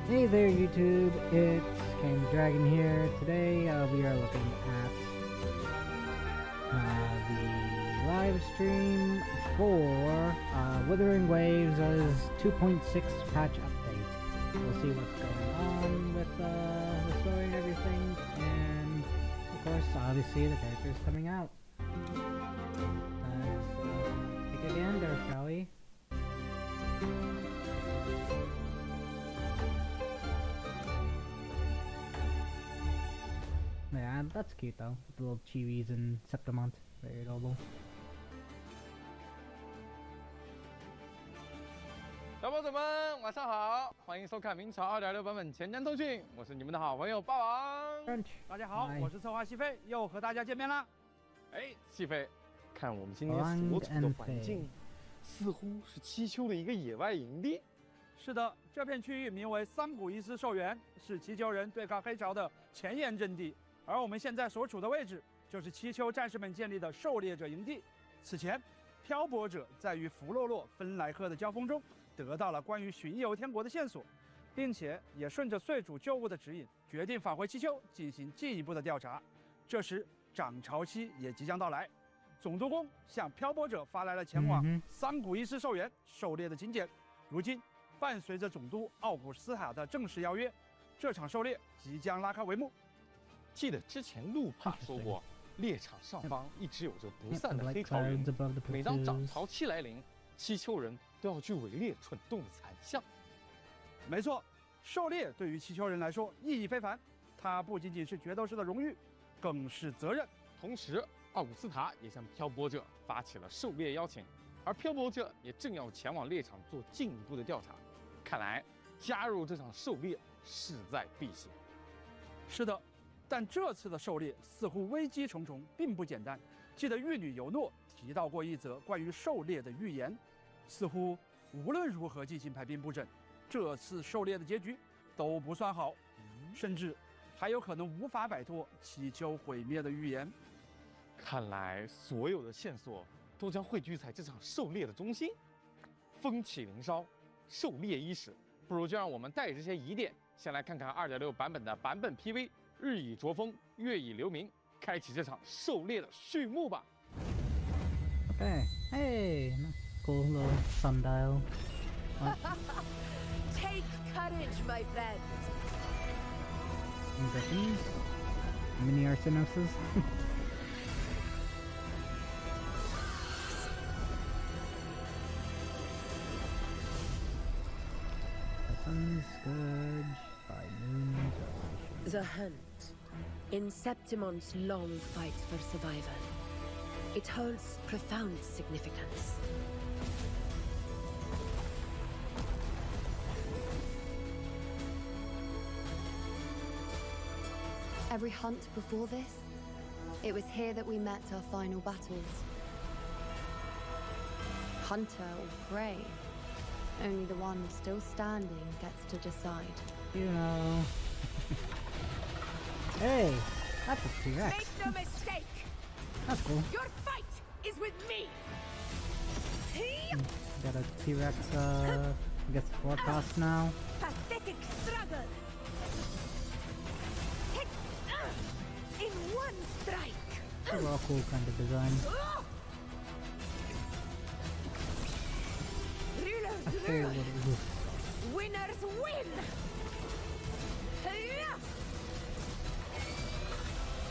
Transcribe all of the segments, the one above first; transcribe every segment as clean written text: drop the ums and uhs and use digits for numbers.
Hey there YouTube, it's King Dragon here. Today we are looking at the live stream for Withering Waves' 2.6 patch update. We'll see what's going on with the story and everything, and of course obviously the characters coming out. Let's take a gander, shall we? Yeah, that's cute though, with the little chiwis and Septimont. Very adorable. 小伙子们，晚上好，欢迎收看明朝2.6版本前瞻通讯，我是你们的好朋友霸王。大家好，我是策划西飞，又和大家见面啦。哎，西飞，看我们今天所处的环境，似乎是七丘的一个野外营地。是的，这片区域名为三谷伊斯兽园，是七丘人对抗黑潮的前沿阵地。 而我们现在所处的位置，就是七丘战士们建立的狩猎者营地。此前，漂泊者在与弗洛洛、芬莱赫的交锋中，得到了关于巡游天国的线索，并且也顺着岁主旧物的指引，决定返回七丘进行进一步的调查。这时，涨潮期也即将到来，总督公向漂泊者发来了前往三谷伊斯兽园狩猎的请柬。如今，伴随着总督奥古斯塔的正式邀约，这场狩猎即将拉开帷幕。 记得之前路帕说过，猎场上方一直有着不散的黑潮云。每当涨潮期来临，七丘人都要去围猎蠢动的残象。没错，狩猎对于七丘人来说意义非凡，它不仅仅是决斗士的荣誉，更是责任。同时，奥古斯塔也向漂泊者发起了狩猎邀请，而漂泊者也正要前往猎场做进一步的调查。看来，加入这场狩猎势在必行。是的。 但这次的狩猎似乎危机重重，并不简单。记得玉女尤诺提到过一则关于狩猎的预言，似乎无论如何进行排兵布阵，这次狩猎的结局都不算好，甚至还有可能无法摆脱七丘毁灭的预言。看来所有的线索都将汇聚在这场狩猎的中心。风起林梢，狩猎伊始，不如就让我们带着这些疑点，先来看看2.6版本的版本 PV。 日以灼风，月以留名，开启这场狩猎的序幕吧。Okay, hey, cool little sundial. Take courage, my friend. Griffins, mini arsenoses. The sun's scourge by moon's revelation. The hunt. In Septimon's long fight for survival, it holds profound significance. Every hunt before this, it was here that we met our final battles. Hunter or prey, only the one still standing gets to decide. You know. Hey, that's a T-Rex. Make no mistake! That's cool. Your fight is with me! Got a T-Rex, I guess forecast now. Pathetic struggle! In one strike! Overall cool kind of design. Rulers rule! Winners win!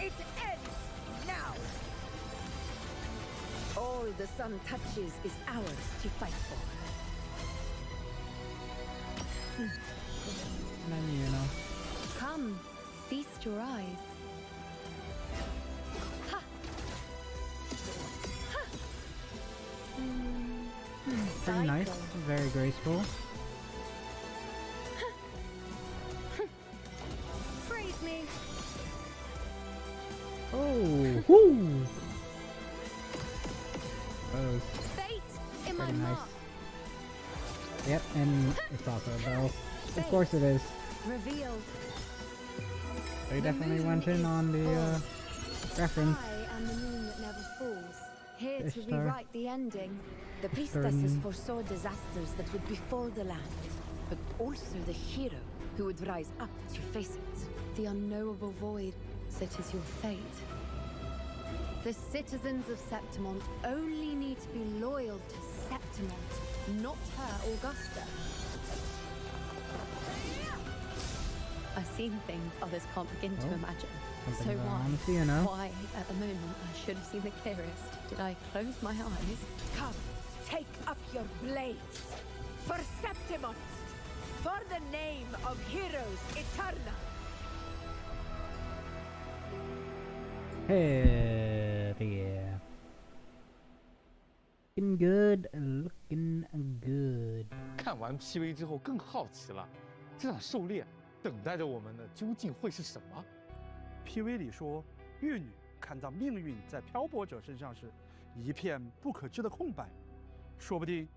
It ends now! All the sun touches is ours to fight for. Menu, you know. Come, feast your eyes. Ha! Ha! Pretty nice, very graceful. Praise me. Oh, whoo! That was Fate in my pretty nice. mark. Yep, and it's also a bow. Of course it is. Revealed. They definitely went in on the reference. I am the moon that never falls. Here to Ishtar. rewrite the ending. The priestesses foresaw disasters that would befall the land, but also the hero who would rise up to face it. The unknowable void, that is your fate. The citizens of Septimont only need to be loyal to Septimont, not her Augusta. I've seen things others can't begin to imagine. So why, at the moment, I should have seen the clearest, did I close my eyes? Come, take up your blades. For Septimont! For the name of heroes eternal! Hell yeah. Looking good, looking good. 看完 PV 之后更好奇了，这场狩猎等待着我们的究竟会是什么？ PV 里说，玉女看到命运在漂泊者身上时，一片不可知的空白，说不定，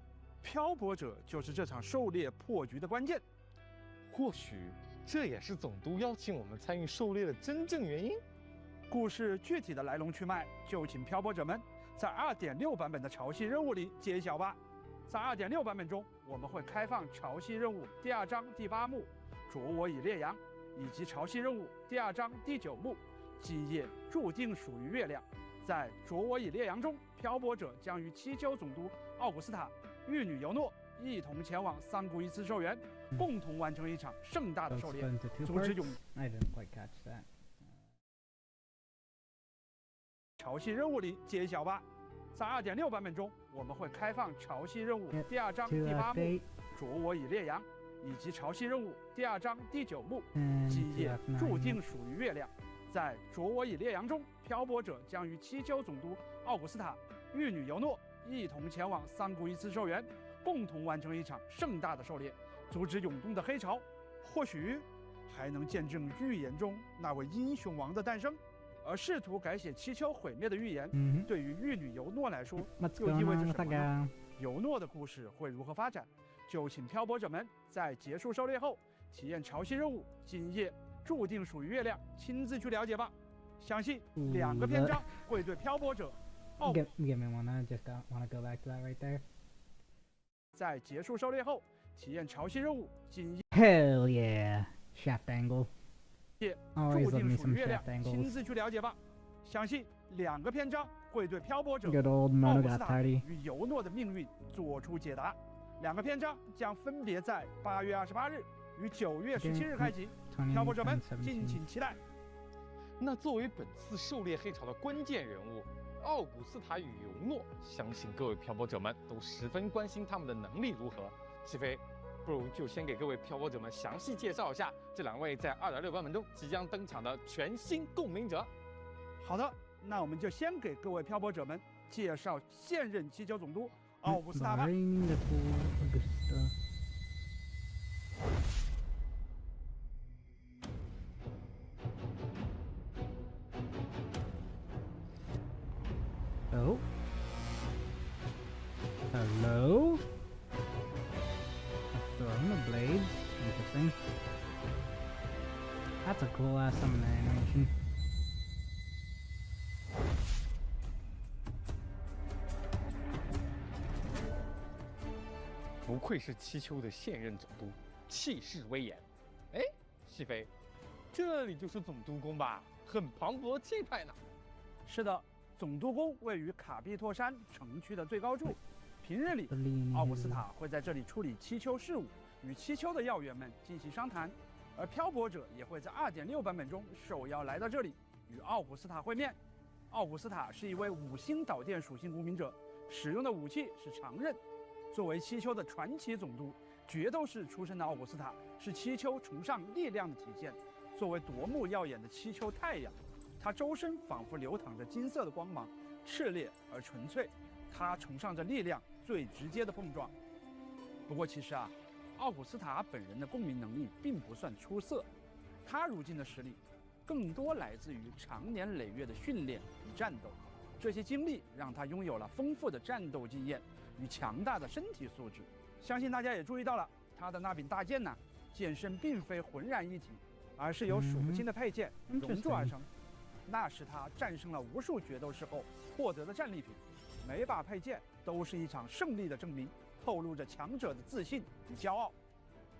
漂泊者就是这场狩猎破局的关键。或许这也是总督邀请我们参与狩猎的真正原因。故事具体的来龙去脉，就请漂泊者们在 2.6 版本的潮汐任务里揭晓吧。在 2.6 版本中，我们会开放潮汐任务第2章第8幕“着我以烈阳”。 以及潮汐任务第2章第9幕，基业注定属于月亮。在着我以烈阳中，漂泊者将与七丘总督奥古斯塔、玉女尤诺一同前往桑古伊斯兽园，共同完成一场盛大的狩猎，阻止永。I didn't quite catch that. 潮汐任务里揭晓吧。在 2.6 版本中，我们会开放潮汐任务第2章第8幕“着我以烈阳”。 以及潮汐任务第2章第9幕，基业注定属于月亮。在着我以烈阳中，漂泊者将与七丘总督奥古斯塔、玉女尤诺一同前往桑古伊斯兽园，共同完成一场盛大的狩猎，阻止涌动的黑潮。或许还能见证预言中那位英雄王的诞生。而试图改写七丘毁灭的预言，对于玉女尤诺来说，又意味着什么呢？尤诺的故事会如何发展？ 就请漂泊者们在结束狩猎后体验潮汐任务。今夜注定属于月亮，亲自去了解吧。相信2个篇章会对漂泊者。Give me one. I just wanna go back to that right there. 在结束狩猎后体验潮汐任务。今夜 Hell yeah, shaft angle. 注定属于月亮，亲自去了解吧。相信2个篇章会对漂泊者奥古斯塔与尤诺的命运做出解答。 2个篇章将分别在8月28日与9月17日开启，漂泊者们敬请期待。那作为本次狩猎黑潮的关键人物，奥古斯塔与尤诺，相信各位漂泊者们都十分关心他们的能力如何。齐飞，不如就先给各位漂泊者们详细介绍一下这2位在 2.6 版本中即将登场的全新共鸣者。好的，那我们就先给各位漂泊者们介绍现任七丘总督。 奥古斯塔吧。Oh. Hello. A throne of blades. Interesting. That's a cool ass summon animation. 不愧是七丘的现任总督，气势威严。哎，西飞，这里就是总督宫吧？很磅礴气派呢。是的，总督宫位于卡比托山城区的最高处。平日里，奥古斯塔会在这里处理七丘事务，与七丘的要员们进行商谈。而漂泊者也会在 2.6 版本中受邀来到这里，与奥古斯塔会面。奥古斯塔是一位5星导电属性公民者，使用的武器是长刃。 作为七丘的传奇总督，决斗士出身的奥古斯塔是七丘崇尚力量的体现。作为夺目耀眼的七丘太阳，他周身仿佛流淌着金色的光芒，炽烈而纯粹。他崇尚着力量最直接的碰撞。不过其实啊，奥古斯塔本人的共鸣能力并不算出色，他如今的实力更多来自于长年累月的训练与战斗。这些经历让他拥有了丰富的战斗经验。 与强大的身体素质，相信大家也注意到了，他的那柄大剑呢，剑身并非浑然一体，而是由数不清的配件熔铸而成。那是他战胜了无数决斗士后获得的战利品。每把配件都是一场胜利的证明，透露着强者的自信与骄傲。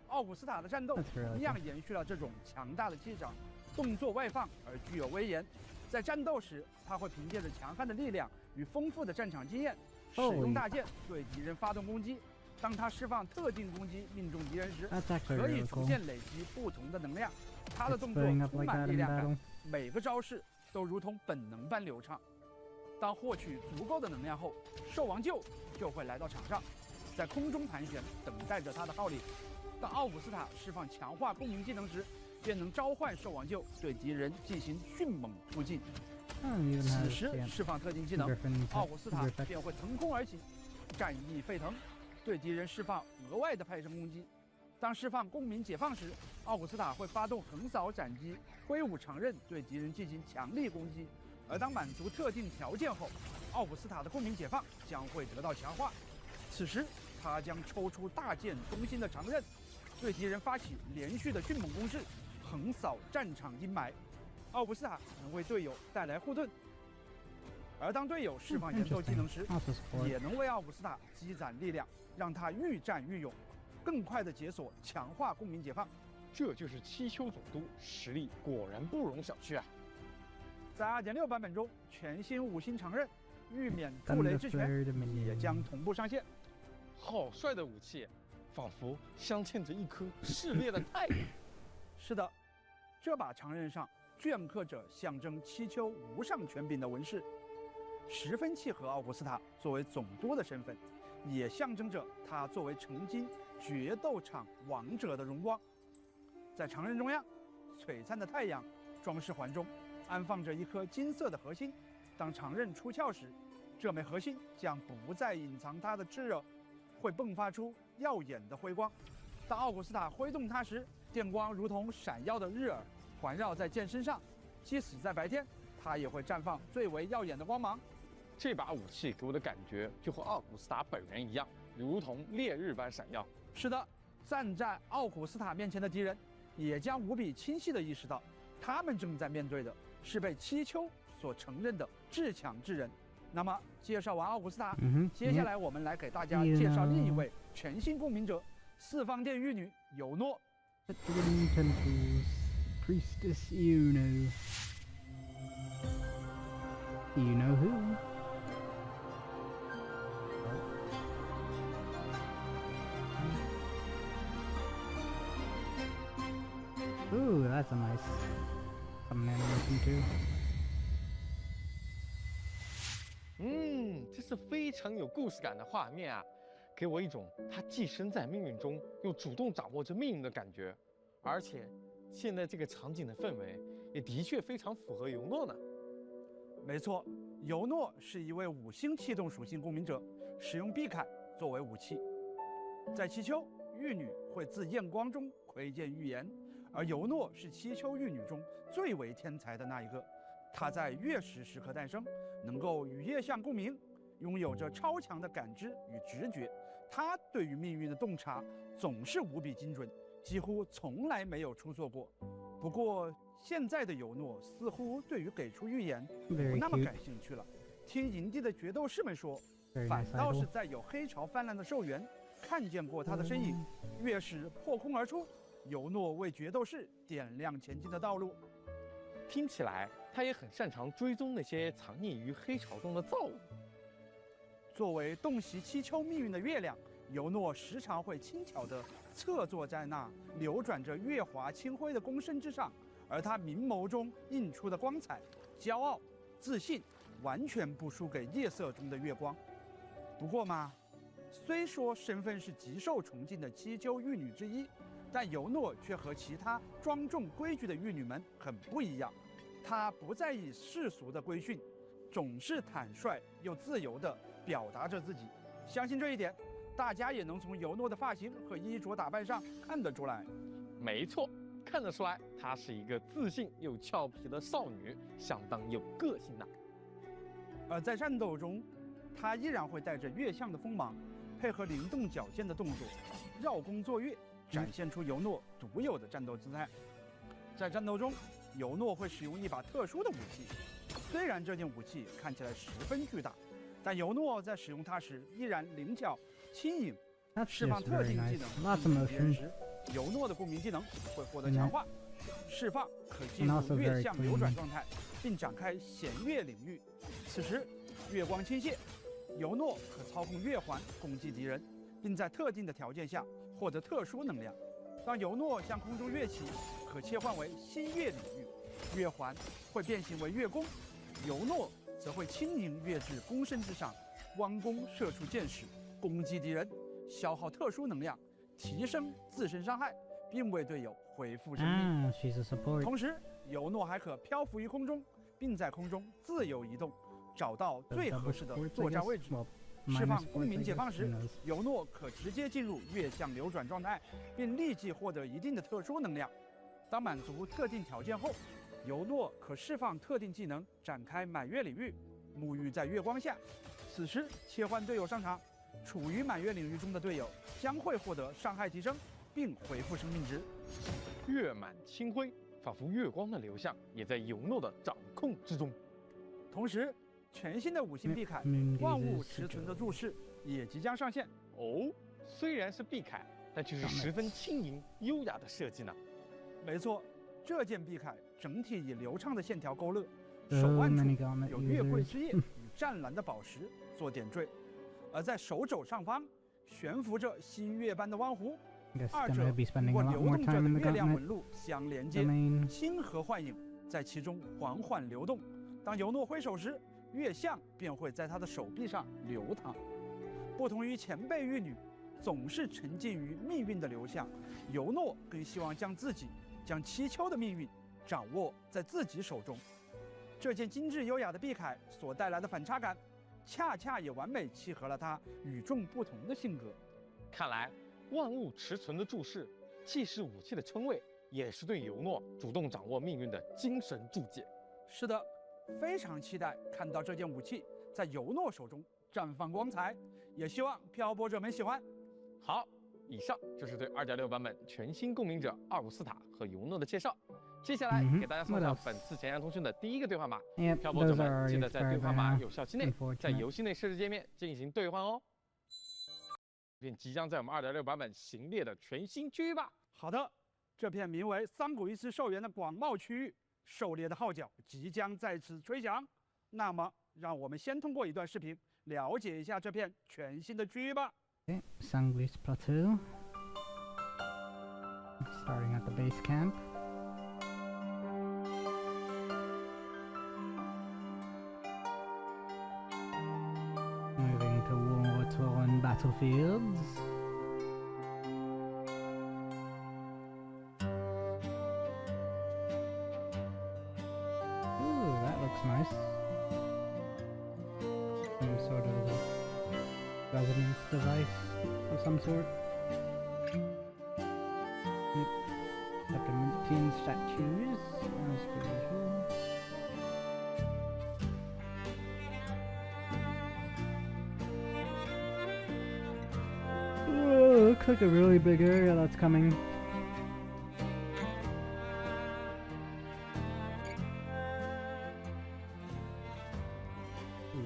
奥古斯塔的战斗 That's really 同样延续了这种强大的气场，动作外放而具有威严。在战斗时，他会凭借着强悍的力量与丰富的战场经验，使用大剑对敌人发动攻击。当他释放特定攻击命中敌人时， That's actually 可以 really 逐 cool. 渐累积不同的能量。他的 It's 动作 splitting up 充 like 满 that 力 in 量感 battle.，每个招式都如同本能般流畅。当获取足够的能量后，兽王鹫就会来到场上，在空中盘旋，等待着他的号令。当奥古斯塔释放强化共鸣技能时，便能召唤兽王鹫对敌人进行迅猛突进。 I don't even 此 have 时 damn 释放特定技能， Griffin 奥古斯塔 Griffin. 便会腾空而起，战意沸腾，对敌人释放额外的派生攻击。当释放共鸣解放时，奥古斯塔会发动横扫斩击，挥舞长刃对敌人进行强力攻击。而当满足特定条件后，奥古斯塔的共鸣解放将会得到强化。此时，他将抽出大剑中心的长刃，对敌人发起连续的迅猛攻势，横扫战场阴霾。奥古斯塔能为队友带来护盾，而当队友释放延寿技能时， Also support. 也能为奥古斯塔积攒力量，让他愈战愈勇，更快地解锁强化共鸣解放。这就是七丘总督，实力果然不容小觑啊！在 2.6 版本中，全新5星长刃玉冕筑雷之拳 Thunderflare 也 Dominion. 将同步上线。好帅的武器，仿佛镶嵌着一颗炽烈的太阳。是的，这把长刃上镌刻着象征七丘无上权柄的纹饰，十分契合奥古斯塔作为总督的身份，也象征着他作为曾经决斗场王者的荣光。在长刃中央，璀璨的太阳装饰环中安放着一颗金色的核心。当长刃出鞘时，这枚核心将不再隐藏它的炽热，会迸发出耀眼的辉光。当奥古斯塔挥动它时，电光如同闪耀的日耳环绕在剑身上，即使在白天，它也会绽放最为耀眼的光芒。这把武器给我的感觉就和奥古斯塔本人一样，如同烈日般闪耀。是的，站在奥古斯塔面前的敌人，也将无比清晰地意识到，他们正在面对的是被七丘所承认的至强之人。那么，介绍完奥古斯塔，接下来我们来给大家介绍另一位全新共鸣者——四方殿玉女尤诺。 Hidden Temples. Priestess Yuno. You know who? Ooh, that's a nice thumbnail animation too. 这是非常有故事感的画面啊，给我一种他寄身在命运中，又主动掌握着命运的感觉。而且，现在这个场景的氛围也的确非常符合尤诺呢。没错，尤诺是一位5星气动属性共鸣者，使用碧铠作为武器。在七丘，玉女会自焰光中窥见预言，而尤诺是七丘玉女中最为天才的那一个。她在月食时刻诞生，能够与夜相共鸣，拥有着超强的感知与直觉。她对于命运的洞察总是无比精准，几乎从来没有出错过。不过，现在的尤诺似乎对于给出预言不 Very 那么 cute. 感兴趣了。听营地的决斗士们说， Very 反 nice 倒是 idol. 在有黑潮泛滥的寿元看见过他的身影。月食破空而出，尤诺为决斗士点亮前进的道路。听起来他也很擅长追踪那些藏匿于黑潮中的造物。作为洞悉七丘命运的月亮，尤诺时常会轻巧地侧坐在那流转着月华清辉的弓身之上，而他明眸中映出的光彩、骄傲、自信，完全不输给夜色中的月光。不过嘛，虽说身份是极受崇敬的七丘玉女之一，但尤诺却和其他庄重规矩的玉女们很不一样。她不在意世俗的规训，总是坦率又自由地表达着自己。相信这一点，大家也能从尤诺的发型和衣着打扮上看得出来。没错，看得出来她是一个自信又俏皮的少女，相当有个性的。而在战斗中，她依然会带着月相的锋芒，配合灵动矫健的动作，绕弓坐月，展现出尤诺独有的战斗姿态。在战斗中，尤诺会使用一把特殊的武器，虽然这件武器看起来十分巨大，但尤诺在使用它时依然灵巧轻盈， That's 释放 just 特 very 定技 nice. 能 Lots of 命中敌人 motion. 时，尤诺的共鸣技能会获得强化，释放可进入月相流转状态，并展开弦月领域。此时月光倾泻，尤诺可操控月环攻击敌人，并在特定的条件下获得特殊能量。当尤诺向空中跃起，可切换为新月领域，月环会变形为月弓，尤诺则会轻盈跃至弓身之上，弯弓射出箭矢，攻击敌人，消耗特殊能量，提升自身伤害，并为队友恢复生命。She's a support. 同时，尤诺还可漂浮于空中，并在空中自由移动，找到最合适的作战位置。释放公民解放时，尤诺可直接进入月相流转状态，并立即获得一定的特殊能量。当满足特定条件后，尤诺可释放特定技能，展开满月领域，沐浴在月光下。此时切换队友上场，处于满月领域中的队友将会获得伤害提升，并恢复生命值。月满清辉，仿佛月光的流向也在尤诺的掌控之中。同时，全新的五星碧铠万物持存的注释也即将上线。哦，虽然是碧铠，但却是十分轻盈优雅的设计呢。没错，这件碧铠整体以流畅的线条勾勒，手腕处有月桂之叶与湛蓝的宝石做点缀，而在手肘上方悬浮着新月般的弯弧，二者通过流动着的月亮纹路相连接，星河幻影在其中缓缓流动。当尤诺挥手时，月相便会在他的手臂上流淌。不同于前辈玉女总是沉浸于命运的流向，尤诺更希望将七丘的命运掌握在自己手中。这件精致优雅的碧铠所带来的反差感，恰恰也完美契合了他与众不同的性格。看来万物持存的注释既是武器的称谓，也是对尤诺主动掌握命运的精神注解。是的，非常期待看到这件武器在尤诺手中绽放光彩，也希望漂泊者们喜欢。好，以上就是对2.6版本全新共鸣者阿古斯塔和尤诺的介绍。接下来给大家送上本次前沿通讯的第一个兑换码，漂泊者们记得在兑换码有效期内，在游戏内设置界面进行兑换哦。便即将在我们2.6版本行列的全新区域吧。好的，这片名为桑古伊斯兽园的广袤区域，狩猎的号角即将在此吹响。那么，让我们先通过一段视频了解一下这片全新的区域吧。Sanguis Plateau. Starting at the base camp. Moving to war-torn battlefields. Ooh, that looks nice. Some sort of resonance device of some sort. Adamantine statues, as per usual. Oh, looks like a really big area that's coming.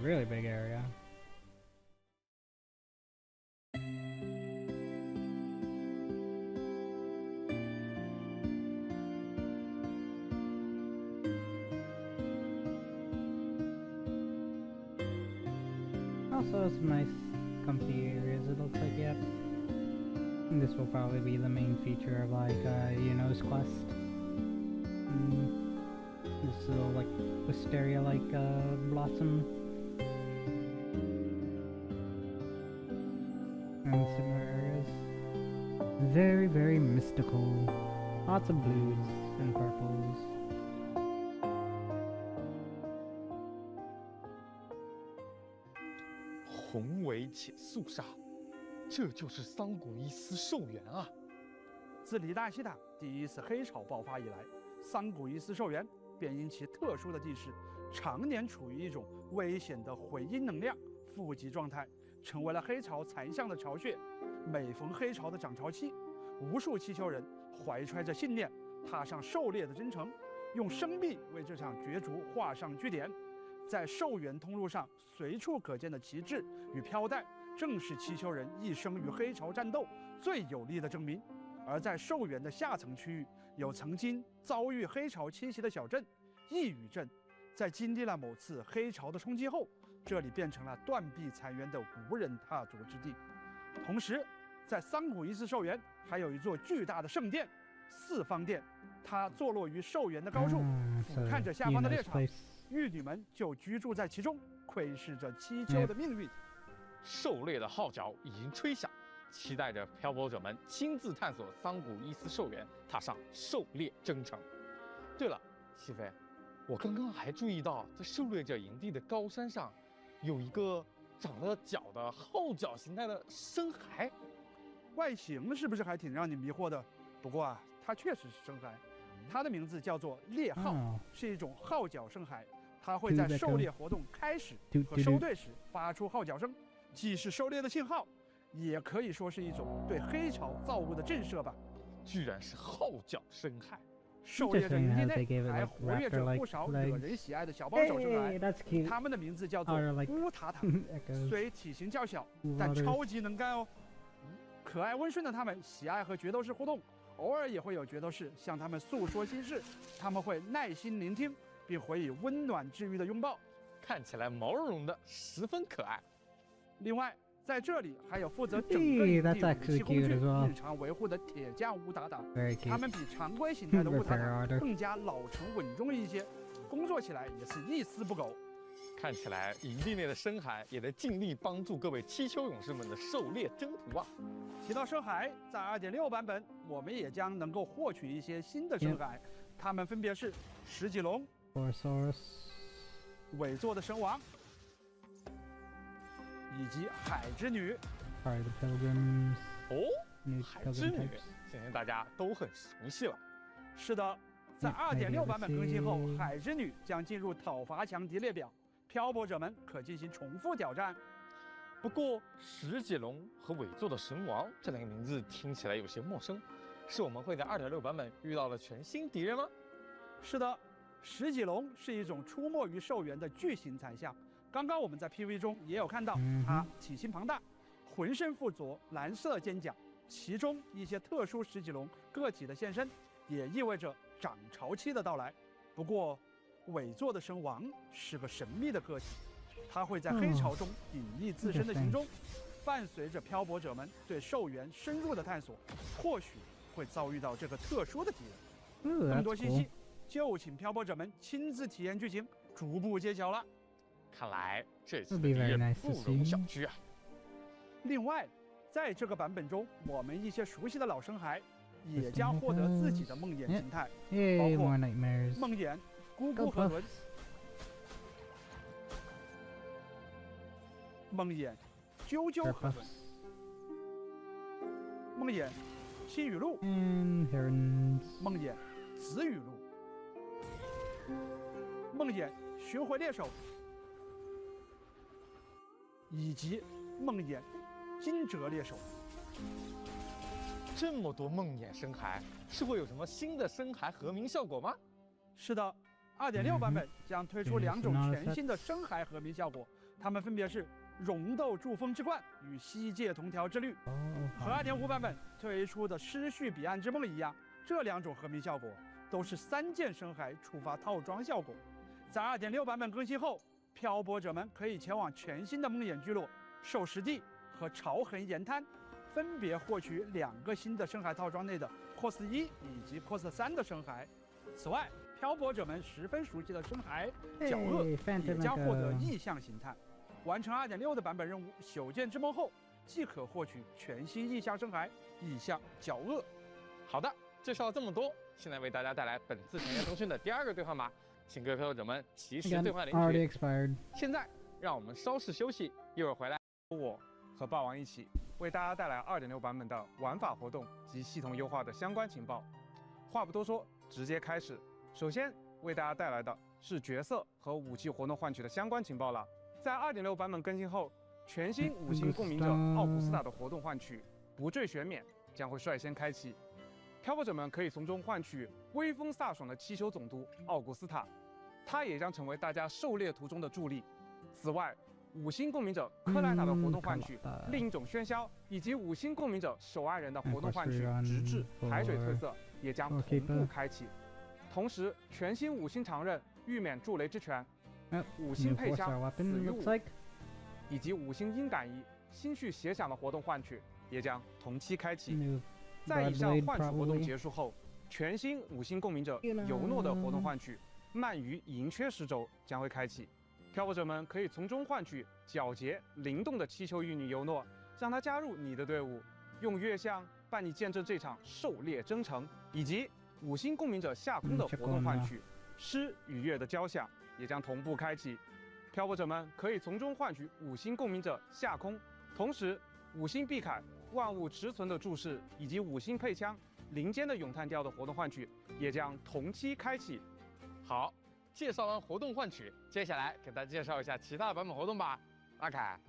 Really big area. Also some nice comfy areas it looks like, yep. And this will probably be the main feature of like Yuno's quest. This little like wisteria like blossom. And similar areas. Very, very mystical. Lots of blues and purples. 宏伟且肃杀，这就是桑古伊斯兽园啊！自里大西塔第一次黑潮爆发以来，桑古伊斯兽园便因其特殊的地势，常年处于一种危险的回音能量富集状态，成为了黑潮残像的巢穴。每逢黑潮的涨潮期，无数祈求人怀揣着信念，踏上狩猎的征程，用生命为这场角逐画上句点。在兽园通路上随处可见的旗帜与飘带，正是祈求人一生与黑潮战斗最有力的证明。而在寿园的下层区域，有曾经遭遇黑潮侵袭的小镇一屿镇，在经历了某次黑潮的冲击后，这里变成了断壁残垣的无人踏足之地。同时，在桑古伊斯寿园还有一座巨大的圣殿四方殿，它坐落于寿园的高处，俯瞰着下方的猎场，玉女们就居住在其中，窥视着七丘的命运。狩猎的号角已经吹响，期待着漂泊者们亲自探索桑古伊斯寿园，踏上狩猎征程。对了，西飞，我刚刚还注意到，在狩猎者营地的高山上，有一个长了角的号角形态的深海，外形是不是还挺让你迷惑的？不过啊，它确实是深海，它的名字叫做猎号，是一种号角深海，它会在狩猎活动开始和收队时发出号角声。既是狩猎的信号，也可以说是一种对黑潮造物的震慑吧。居然是号角深海！狩猎者营地内还活跃着不少惹人喜爱的小帮手深海，它们的名字叫做乌塔塔。虽体型较小，但超级能干哦。可爱温顺的它们喜爱和决斗士互动，偶尔也会有决斗士向他们诉说心事，他们会耐心聆听，并回以温暖治愈的拥抱，看起来毛茸茸的，十分可爱。另外，在这里还有负责整个营地武器工具日常维护的铁匠乌塔塔，他们比常规形态的乌塔塔更加老成稳重一些，工作起来也是一丝不苟。看起来营地内的深海也在尽力帮助各位七丘勇士们的狩猎征途啊！提到深海，在 2.6 版本，我们也将能够获取一些新的深海，它们分别是石脊龙、尾座的神王。以及海之女。哦，海之女，相信大家都很熟悉了。是的，在 2.6 版本更新后，海之女将进入讨伐强敌列表，漂泊者们可进行重复挑战。不过，石脊龙和尾座的神王这两个名字听起来有些陌生，是我们会在 2.6 版本遇到的全新敌人吗？是的，石脊龙是一种出没于兽园的巨型残象。刚刚我们在 PV 中也有看到，它体型庞大，浑身附着蓝色肩甲，其中一些特殊石脊龙个体的现身，也意味着涨潮期的到来。不过，尾座的神王是个神秘的个体，它会在黑潮中隐匿自身的行踪，伴随着漂泊者们对兽园深入的探索，或许会遭遇到这个特殊的敌人。更多信息，就请漂泊者们亲自体验剧情，逐步揭晓了。看来这次的敌人不容小觑啊！另外，在这个版本中，我们一些熟悉的老生孩也将获得自己的梦魇形态，包括梦魇、咕咕和伦、梦魇、啾啾和伦、梦魇、青羽鹿、梦魇、紫羽鹿、梦魇、巡回猎手。以及梦魇金蛰猎手。这么多梦魇深海，是会有什么新的深海合鸣效果吗？是的， 2.6 版本将推出2种全新的深海合鸣效果，它们分别是溶豆祝风之冠与西界同条之绿。和 2.5 版本推出的失序彼岸之梦一样，这2种合鸣效果都是3件深海触发套装效果。在 2.6 版本更新后，漂泊者们可以前往全新的梦魇聚落、兽食地和潮痕岩滩，分别获取2个新的深海套装内的 cos 1以及 cos 3的深海。此外，漂泊者们十分熟悉的深海角鳄也将获得异象形态。完成 2.6 的版本任务朽剑之梦后，即可获取全新异象深海异象角鳄。好的，介绍了这么多，现在为大家带来本次全员通讯的第2个兑换码，请各位漂泊者们及时兑换领取。现在让我们稍事休息，一会儿回来。我和霸王一起为大家带来 2.6 版本的玩法活动及系统优化的相关情报。话不多说，直接开始。首先为大家带来的是角色和武器活动换取的相关情报了。在 2.6 版本更新后，全新5星共鸣者奥古斯塔的活动换取不坠悬免将会率先开启，漂泊者们可以从中换取威风飒爽的七丘总督奥古斯塔，他也将成为大家狩猎途中的助力。此外，五星共鸣者克莱塔的活动换取、另一种喧嚣，以及五星共鸣者守爱人的活动换取、直至海水褪色也将同步开启。同时，全新五星长刃玉免助雷之拳、五星配枪死于舞，以及五星鹰感衣心绪谐响的活动换取也将同期开启。在以上换取活动结束后，全新五星共鸣者尤诺的活动换取鳗鱼银缺石轴将会开启。漂泊者们可以从中换取皎洁灵动的七丘玉女尤诺，让她加入你的队伍，用月相伴你见证这场狩猎征程。以及五星共鸣者下空的活动换取诗与月的交响也将同步开启。漂泊者们可以从中换取五星共鸣者下空，同时五星碧铠万物持存的注释以及五星配枪林间的咏叹调的活动换取也将同期开启。好，介绍完活动换取，接下来给大家介绍一下其他的版本活动吧。阿凯，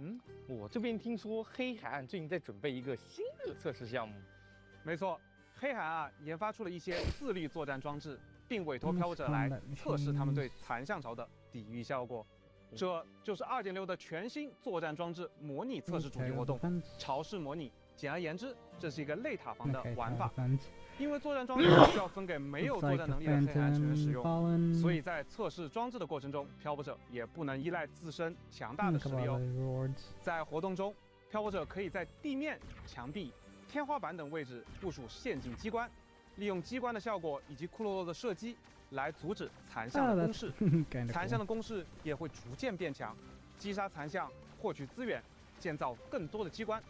我这边听说黑海岸最近在准备一个新的测试项目。没错，黑海岸研发出了一些自律作战装置，并委托漂泊者来测试他们对残像潮的抵御效果。这就是 2.6 的全新作战装置模拟测试主题活动——潮势模拟。简而言之，这是一个类塔防的玩法。因为作战装置需要分给没有作战能力的黑海岸成员使用，所以在测试装置的过程中，漂泊者也不能依赖自身强大的实力哦。在活动中，漂泊者可以在地面、墙壁、天花板等位置部署陷阱机关，利用机关的效果以及库洛洛的射击来阻止残像的攻势。残像的攻势也会逐渐变强，击杀残像，获取资源，建造更多的机关，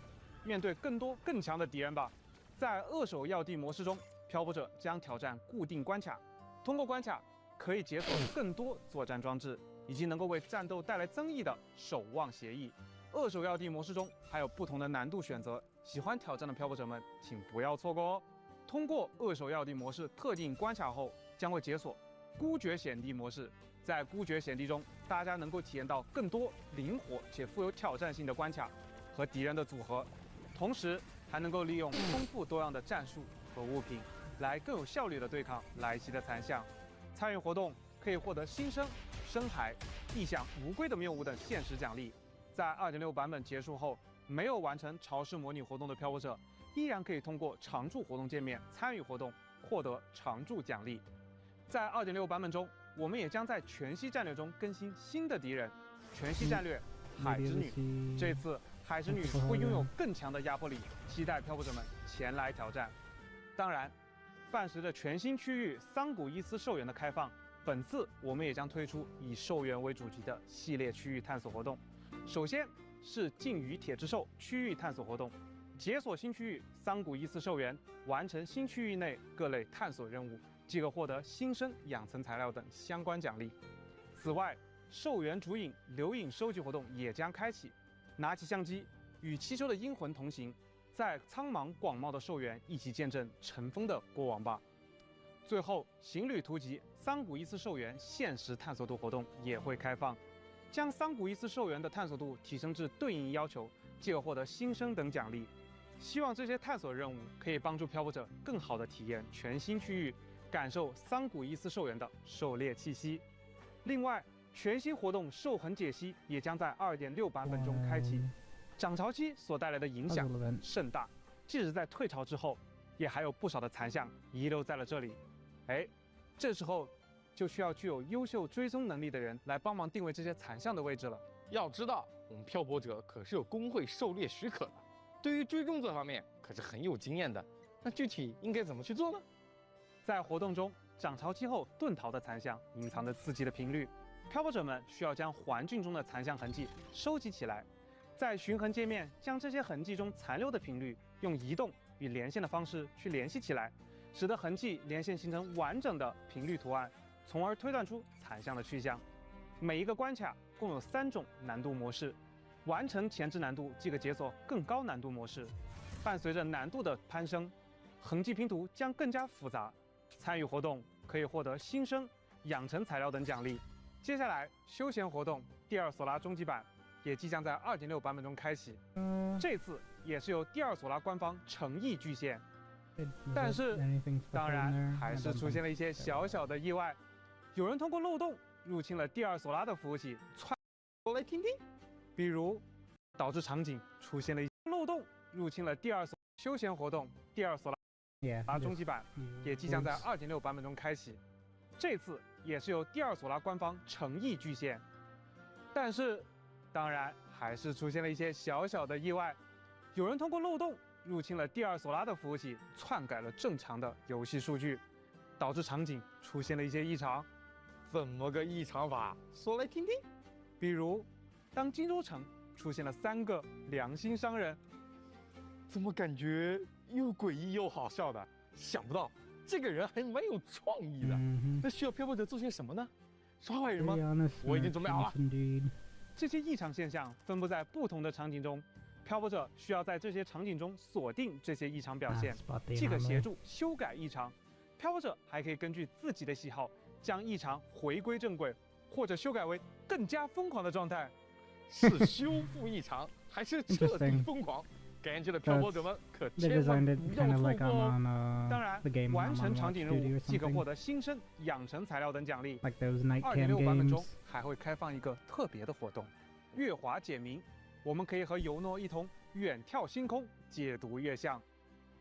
面对更多更强的敌人吧。在扼守要地模式中，漂泊者将挑战固定关卡，通过关卡可以解锁更多作战装置，以及能够为战斗带来增益的守望协议。扼守要地模式中还有不同的难度选择，喜欢挑战的漂泊者们请不要错过哦。通过扼守要地模式特定关卡后，将会解锁孤绝险地模式。在孤绝险地中，大家能够体验到更多灵活且富有挑战性的关卡和敌人的组合，同时还能够利用丰富多样的战术和物品，来更有效率地对抗来袭的残像。参与活动可以获得新生、深海、地象、无龟的谬误等限时奖励。在 2.6 版本结束后，没有完成潮势模拟活动的漂泊者，依然可以通过常驻活动界面参与活动，获得常驻奖励。在 2.6 版本中，我们也将在全息战略中更新新的敌人——全息战略海之女。这次海之女会拥有更强的压迫力，期待漂泊者们前来挑战。当然，伴随着全新区域桑古伊斯兽园的开放，本次我们也将推出以兽园为主题的系列区域探索活动。首先是禁渔铁之兽区域探索活动，解锁新区域桑古伊斯兽园，完成新区域内各类探索任务，即可获得新生养成材料等相关奖励。此外，兽园主影留影收集活动也将开启，拿起相机，与七丘的阴魂同行，在苍茫广袤的兽园一起见证尘封的过往吧。最后，行旅图集桑古伊斯兽园限时探索度活动也会开放，将桑古伊斯兽园的探索度提升至对应要求，即可获得新生等奖励。希望这些探索任务可以帮助漂泊者更好地体验全新区域，感受桑古伊斯兽园的狩猎气息。另外，全新活动兽痕解析也将在 2.6 版本中开启。涨潮期所带来的影响甚大，即使在退潮之后，也还有不少的残像遗留在了这里。这时候就需要具有优秀追踪能力的人来帮忙定位这些残像的位置了。要知道，我们漂泊者可是有工会狩猎许可的，对于追踪这方面可是很有经验的。那具体应该怎么去做呢？在活动中，涨潮期后遁逃的残像隐藏着自己的频率，漂泊者们需要将环境中的残像痕迹收集起来，在寻痕界面将这些痕迹中残留的频率用移动与连线的方式去联系起来，使得痕迹连线形成完整的频率图案，从而推断出残像的去向。每一个关卡共有3种难度模式，完成前置难度即可解锁更高难度模式。伴随着难度的攀升，痕迹拼图将更加复杂。参与活动可以获得新生、养成材料等奖励。接下来，休闲活动第2索拉终极版也即将在 2.6 版本中开启。这次也是由第2索拉官方诚意巨献，但是当然还是出现了一些小小的意外，有人通过漏洞入侵了第2索拉的服务器，窜来听听。比如导致场景出现了一些漏洞，入侵了第二所休闲活动第二索拉终极版，也即将在2.6版本中开启。这次也是由第二索拉官方诚意巨献，但是当然还是出现了一些小小的意外，有人通过漏洞入侵了第二索拉的服务器，篡改了正常的游戏数据，导致场景出现了一些异常。怎么个异常法？说来听听。比如，当荆州城出现了3个良心商人，怎么感觉又诡异又好笑的？想不到这个人还蛮有创意的。那需要漂泊者做些什么呢？耍坏人吗？我已经准备好了。这些异常现象分布在不同的场景中，漂泊者需要在这些场景中锁定这些异常表现，即可协助修改异常。漂泊者还可以根据自己的喜好，将异常回归正轨，或者修改为更加疯狂的状态。是修复异常，还是彻底疯狂？感兴趣的漂泊者们可千万不要错过哦！当然，完成场景任务即可获得新生、养成材料等奖励。2.6版本中还会开放一个特别的活动——月华解谜。我们可以和尤诺一同远眺星空，解读月相。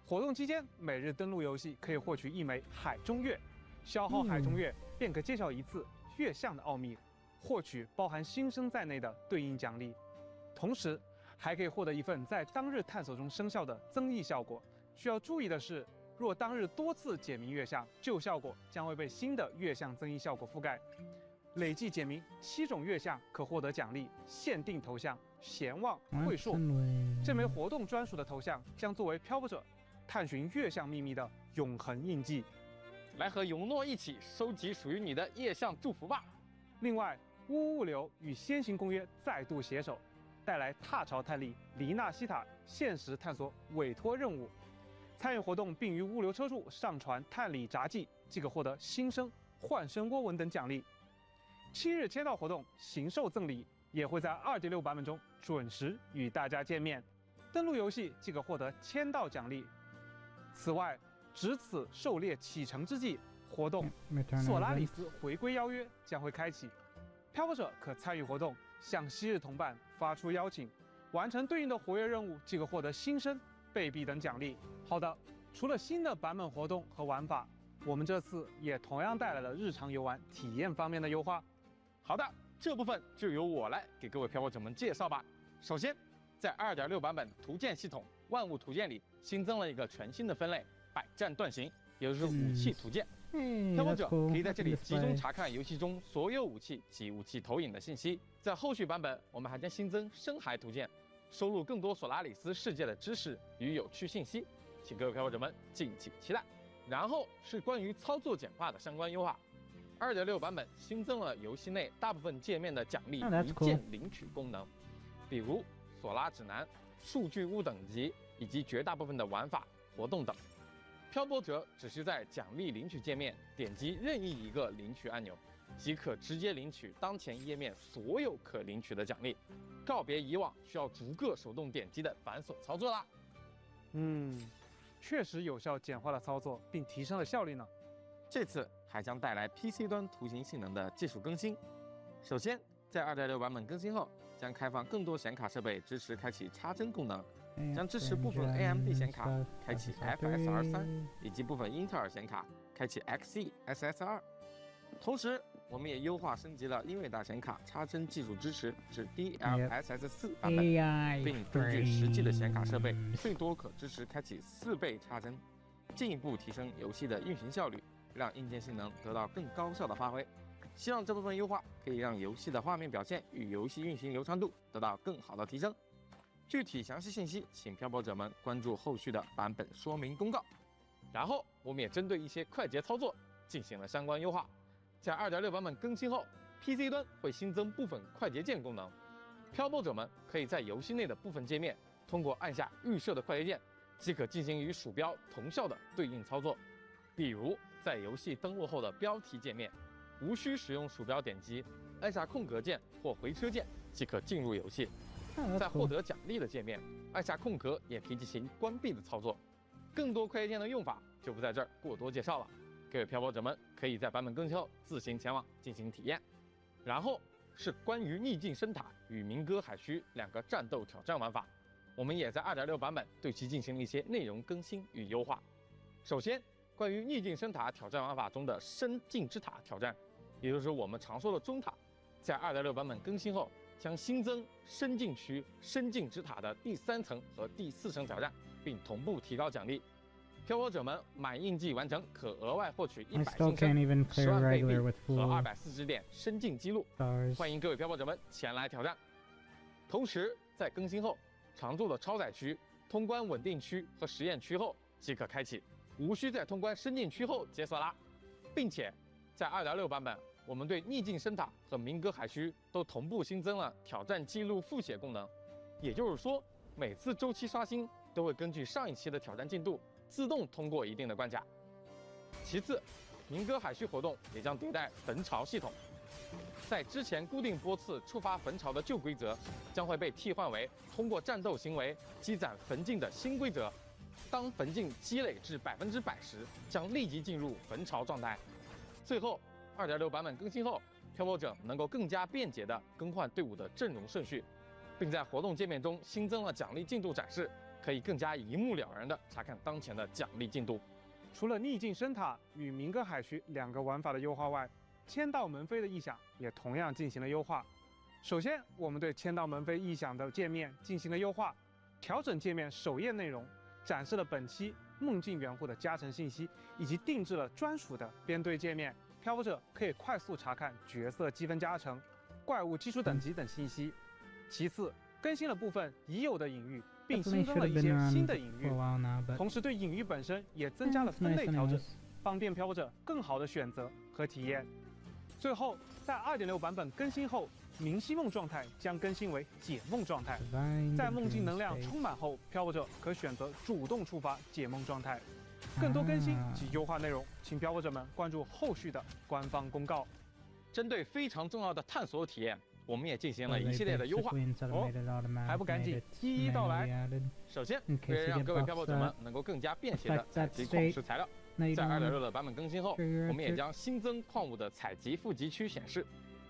活动期间，每日登录游戏可以获取1枚海中月，消耗海中月便可揭晓一次月相的奥秘，获取包含新生在内的对应奖励。同时，还可以获得一份在当日探索中生效的增益效果。需要注意的是，若当日多次解谜月相，旧效果将会被新的月相增益效果覆盖。累计解谜7种月相可获得奖励，限定头像贤望慧硕。这枚活动专属的头像将作为漂泊者探寻月相秘密的永恒印记。来和永诺一起收集属于你的夜相祝福吧！另外，物流与先行公约再度携手，带来踏朝探力黎纳西塔限时探索委托任务。参与活动并于物流车处上传探里札记，即可获得新生、幻身涡纹等奖励。7日签到活动行兽赠礼也会在2.6版本中准时与大家见面。登录游戏即可获得签到奖励。此外，值此狩猎启程之际，活动索拉里斯回归邀约将会开启，漂泊者可参与活动，向昔日同伴发出邀请，完成对应的活跃任务即可获得新生、贝币等奖励。好的，除了新的版本活动和玩法，我们这次也同样带来了日常游玩体验方面的优化。好的，这部分就由我来给各位漂泊者们介绍吧。首先，在2.6版本图鉴系统万物图鉴里新增了一个全新的分类——百战断行，也就是武器图鉴。漂泊者可以在这里集中查看游戏中所有武器及武器投影的信息。在后续版本，我们还将新增深海图鉴，收录更多索拉里斯世界的知识与有趣信息，请各位漂泊者们敬请期待。然后是关于操作简化的相关优化。2.6版本新增了游戏内大部分界面的奖励一键领取功能，比如索拉指南、数据屋等级以及绝大部分的玩法、活动等。漂泊者只需在奖励领取界面点击任意一个领取按钮，即可直接领取当前页面所有可领取的奖励，告别以往需要逐个手动点击的繁琐操作啦。确实有效简化了操作，并提升了效率呢。这次还将带来 PC 端图形性能的技术更新。首先，在2.6版本更新后，将开放更多显卡设备支持开启插针功能，将支持部分 AMD 显卡开启 FSR3，以及部分英特尔显卡开启 Xe SSR。同时，我们也优化升级了英伟达显卡插针技术支持至 DLSS4 版本，并根据实际的显卡设备，最多可支持开启4倍插针，进一步提升游戏的运行效率，让硬件性能得到更高效的发挥。希望这部分优化可以让游戏的画面表现与游戏运行流畅度得到更好的提升。具体详细信息，请漂泊者们关注后续的版本说明公告。然后，我们也针对一些快捷操作进行了相关优化。在2.6版本更新后 ，PC 端会新增部分快捷键功能，漂泊者们可以在游戏内的部分界面通过按下预设的快捷键，即可进行与鼠标同效的对应操作。比如，在游戏登录后的标题界面，无需使用鼠标点击，按下空格键或回车键即可进入游戏。在获得奖励的界面，按下空格也可以进行关闭的操作。更多快捷键的用法就不在这儿过多介绍了，各位漂泊者们可以在版本更新后自行前往进行体验。然后是关于逆境深塔与鸣歌海区两个战斗挑战玩法，我们也在2.6版本对其进行了一些内容更新与优化。首先，关于逆境深塔挑战玩法中的深境之塔挑战，也就是我们常说的中塔，在2.6版本更新后，将新增深境区深境之塔的第3层和第4层挑战，并同步提高奖励。漂泊者们满印记完成可额外获取I 100 still 新 can't 生、 even 10 clear 万贝币 regular with 和 full 240点深境记录。 stars. 欢迎各位漂泊者们前来挑战。同时，在更新后，常驻的超载区、通关稳定区和实验区后即可开启，无需在通关深境区后解锁啦。并且，在2.6版本，我们对逆境深塔和鸣歌海区都同步新增了挑战记录复写功能，也就是说，每次周期刷新都会根据上一期的挑战进度自动通过一定的关卡。其次，鸣歌海区活动也将迭代坟巢系统，在之前固定波次触发坟巢的旧规则，将会被替换为通过战斗行为积攒坟境的新规则。当坟境积累至100%时，将立即进入坟巢状态。最后，2.6版本更新后，漂泊者能够更加便捷地更换队伍的阵容顺序，并在活动界面中新增了奖励进度展示，可以更加一目了然地查看当前的奖励进度。除了逆境深塔与鸣歌海区两个玩法的优化外，签到门飞的异响也同样进行了优化。首先，我们对签到门飞异响的界面进行了优化，调整界面首页内容，展示了本期梦境园户的加成信息，以及定制了专属的编队界面，漂泊者可以快速查看角色积分加成、怪物基础等级等信息。其次，更新了部分已有的隐喻，并 Definitely 新增 should 了 have 一 been 些 around 新的隐 for 喻 a，while now, but 同时对隐喻本身也增加了 it's 分 nice 类调整， anyways. 方便漂泊者更好的选择和体验。最后，在2.6版本更新后，明晰梦状态将更新为解梦状态。 Divine 在 the 梦境 dream 能量 state. 充满后，漂泊者可选择主动触发解梦状态。更多更新及优化内容，请漂泊者们关注后续的官方公告。针对非常重要的探索体验，我们也进行 So 了一 they 系列的优化。 basically instead of made it automatic, 还不赶紧 made it 一一道来。 manually added. 首先， In 为 case 了 you 让 get 各位漂泊者 buffs 们 that 能够更加便捷地 affect 采 that 集矿 state 石材料， Now you 在 don't 2.6的版本更新后， trigger 我们也 it. 将新增矿物的采集富集区显示，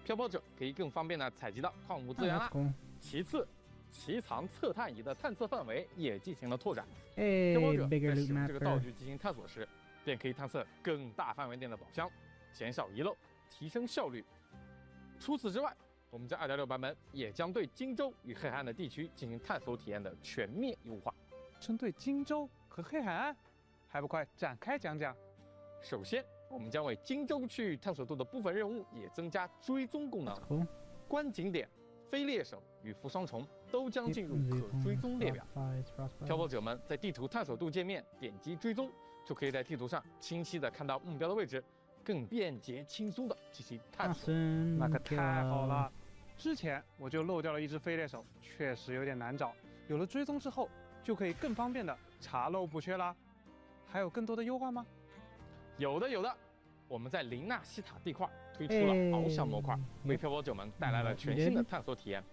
漂泊者可以更方便地采集到矿物资 Oh, 源 that's 啦。 cool. 其次，奇藏测探仪的探测范围也进行了拓展， Hey, 漂泊者 bigger 在 loot 使用这个道 mapper. 具进行探索时，便可以探测更大范围内的宝箱，减少遗漏，提升效率。除此之外，我们在2.6版本也将对荆州与黑海岸的地区进行探索体验的全面优化。针对荆州和黑海岸，还不快展开讲讲？首先，我们将为荆州区域探索度的部分任务也增加追踪功能， Cool. 观景点、飞猎手与扶桑虫都将进入可追踪列表。漂泊者们在地图探索度界面点击追踪，就可以在地图上清晰地看到目标的位置，更便捷轻松地进行探索。 Awesome. 那可太好 kill. 了！之前我就漏掉了一只飞猎手，确实有点难找。有了追踪之后，就可以更方便的查漏补缺啦。还有更多的优化吗？有的，我们在林纳西塔地块推出了翱翔模块，为漂泊者们带来了全新的探索体验。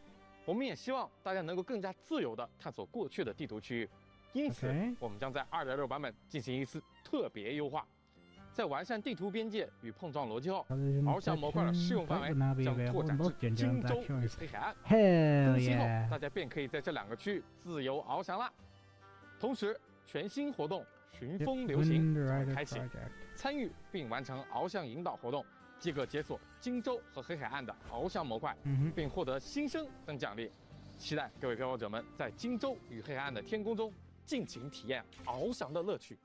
我们也希望大家能够更加自由地探索过去的地图区域，因此 Okay. 我们将在2.6版本进行一次特别优化。在完善地图边界与碰撞逻辑后， Collision 翱翔模块的适用范 detection 围 will now be 将 available 拓 in 展 both 至 Gen 荆 Gems 州与 actually. 黑海岸。 Hell 更新后， yeah. 大家便可以在这两个区域自由翱翔啦。同时，全新活动寻风流行 Wind 将会 Rider 开启， project. 参与并完成翱翔引导活动，即可解锁荆州和黑海岸的翱翔模块， Mhm. 并获得新生等奖励。期待各位漂泊者们在荆州与黑海岸的天空中尽情体验翱翔的乐趣。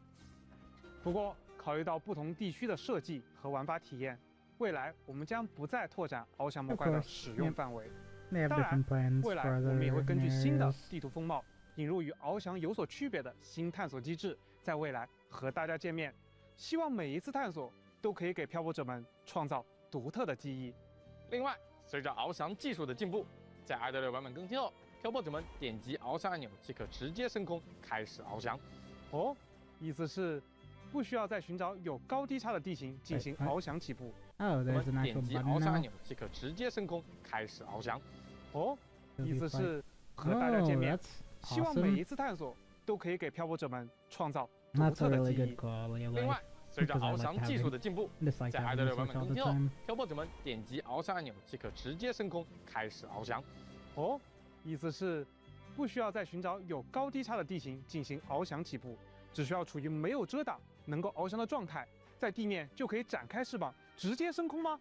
不过，考虑到不同地区的设计和玩法体验，未来我们将不再拓展翱翔模块的 Of course, 使用范围。 They have 当然， different plans 未 for 来我们也会 other 根据新的 areas. 地图风貌，引入与翱翔有所区别的新探索机制，在未来和大家见面。希望每一次探索都可以给漂泊者们创造独特的记忆。另外，随着翱翔技术的进步，在2.6版本更新后，漂泊者们点击翱翔按钮即可直接升空开始翱翔。哦，意思是不需要再寻找有高低差的地形进行翱翔起步。 Oh, 我 there's an 们点 actual 击 button 翱翔 now. 按钮即可直接升空开始翱翔。哦， It'll 意 be 思 fine. 是和大家见 Oh, 面。 that's 希望每 awesome. 一次探索都可以给漂泊者们创造独 That's 特 a 的 really 记 good 忆。 call. 另外，随着 Because I 翱翔 like 技术 having 的进步， just like 在 having 2.6 this 版 switch 本 all 更 the 新后， time. 漂泊者们点击翱翔按钮即可直接升空，开始翱翔。哦，意思是不需要再寻找有高低差的地形进行翱翔起步，只需要处于没有遮挡、能够翱翔的状态，在地面就可以展开翅膀，直接升空吗？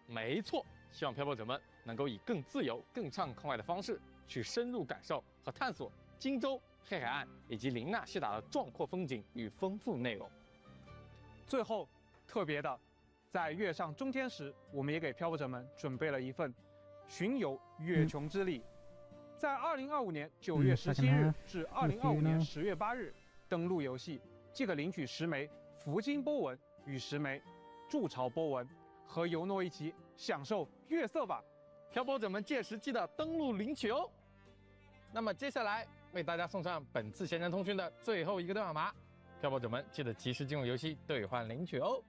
没错，希望漂泊者们能够以更自由、更畅快的方式去深入感受和探索荆州、黑海岸以及林纳西达的壮阔风景与丰富内容。最后，特别的，在月上中天时，我们也给漂泊者们准备了一份巡游月穹之力。在2025年9月17日至2025年10月8日登录游戏，即可领取10枚福金波纹与10枚筑巢波纹，和尤诺一起享受月色吧。漂泊者们届时记得登录领取哦。那么接下来为大家送上本次闲谈通讯的最后一个兑换码，漂泊者们记得及时进入游戏兑换领取哦。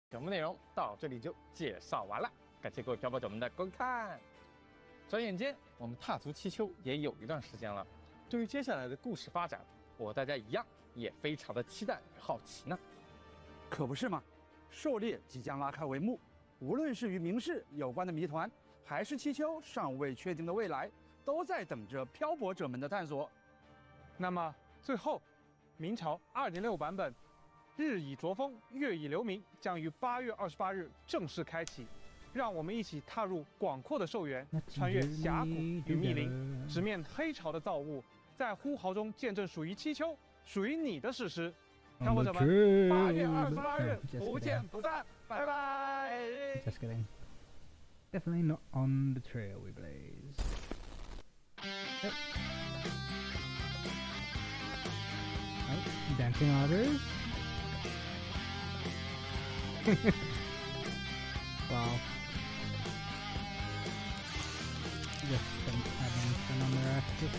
全部内容到这里就介绍完了，感谢各位漂泊者们的观看。转眼间，我们踏足七丘也有一段时间了，对于接下来的故事发展，我和大家一样也非常的期待与好奇呢。可不是嘛！狩猎即将拉开帷幕，无论是与明世有关的谜团，还是七丘尚未确定的未来，都在等着漂泊者们的探索。那么最后，明朝2.6版本《日以灼风，月以流明》将于8月28日正式开启。让我们一起踏入广阔的寿园，穿越峡谷与密林，直面黑潮的造物，在呼号中见证属于七丘、属于你的史诗。漂泊者们，8月28日不见不散，拜拜。Just kidding. Definitely not on the trail we blaze. Yep. Oh, dancing otters. Wow. Just having fun on their asses.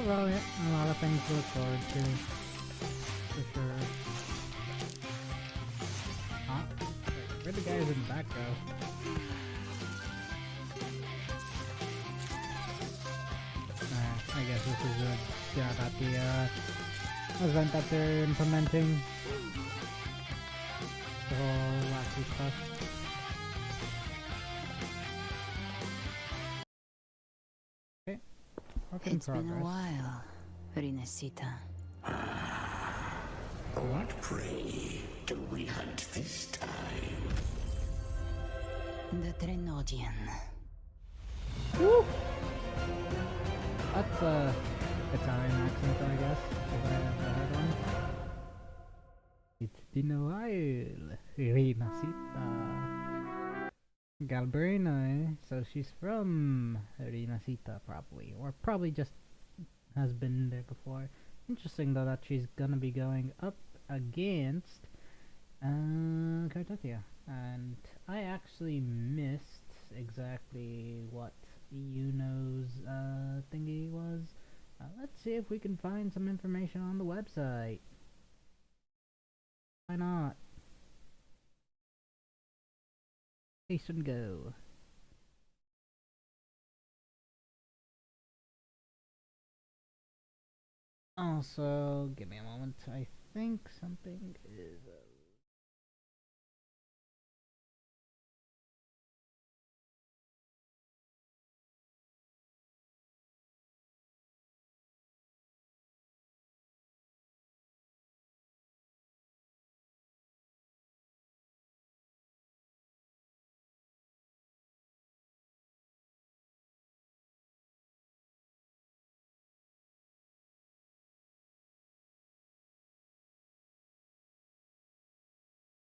Well, yeah, a lot of things to look forward to, for sure. Huh? Where'd the guys in the back go? I guess this is about the event that they're implementing. The whole wacky stuff. Okay. It's been a while, Rinasita. What prey do we hunt this time? The Trenodian. Woo! That's Italian accent, I guess, if I ever heard one. It's been a while, Rinasita. Galberina, eh? So she's from Rinasita, probably. Or probably just has been there before. Interesting, though, that she's gonna be going up against Cartatia. And I actually missed exactly what Yuno's thingy was. Let's see if we can find some information on the website. Why not? Paste and go. Also, give me a moment. I think something is.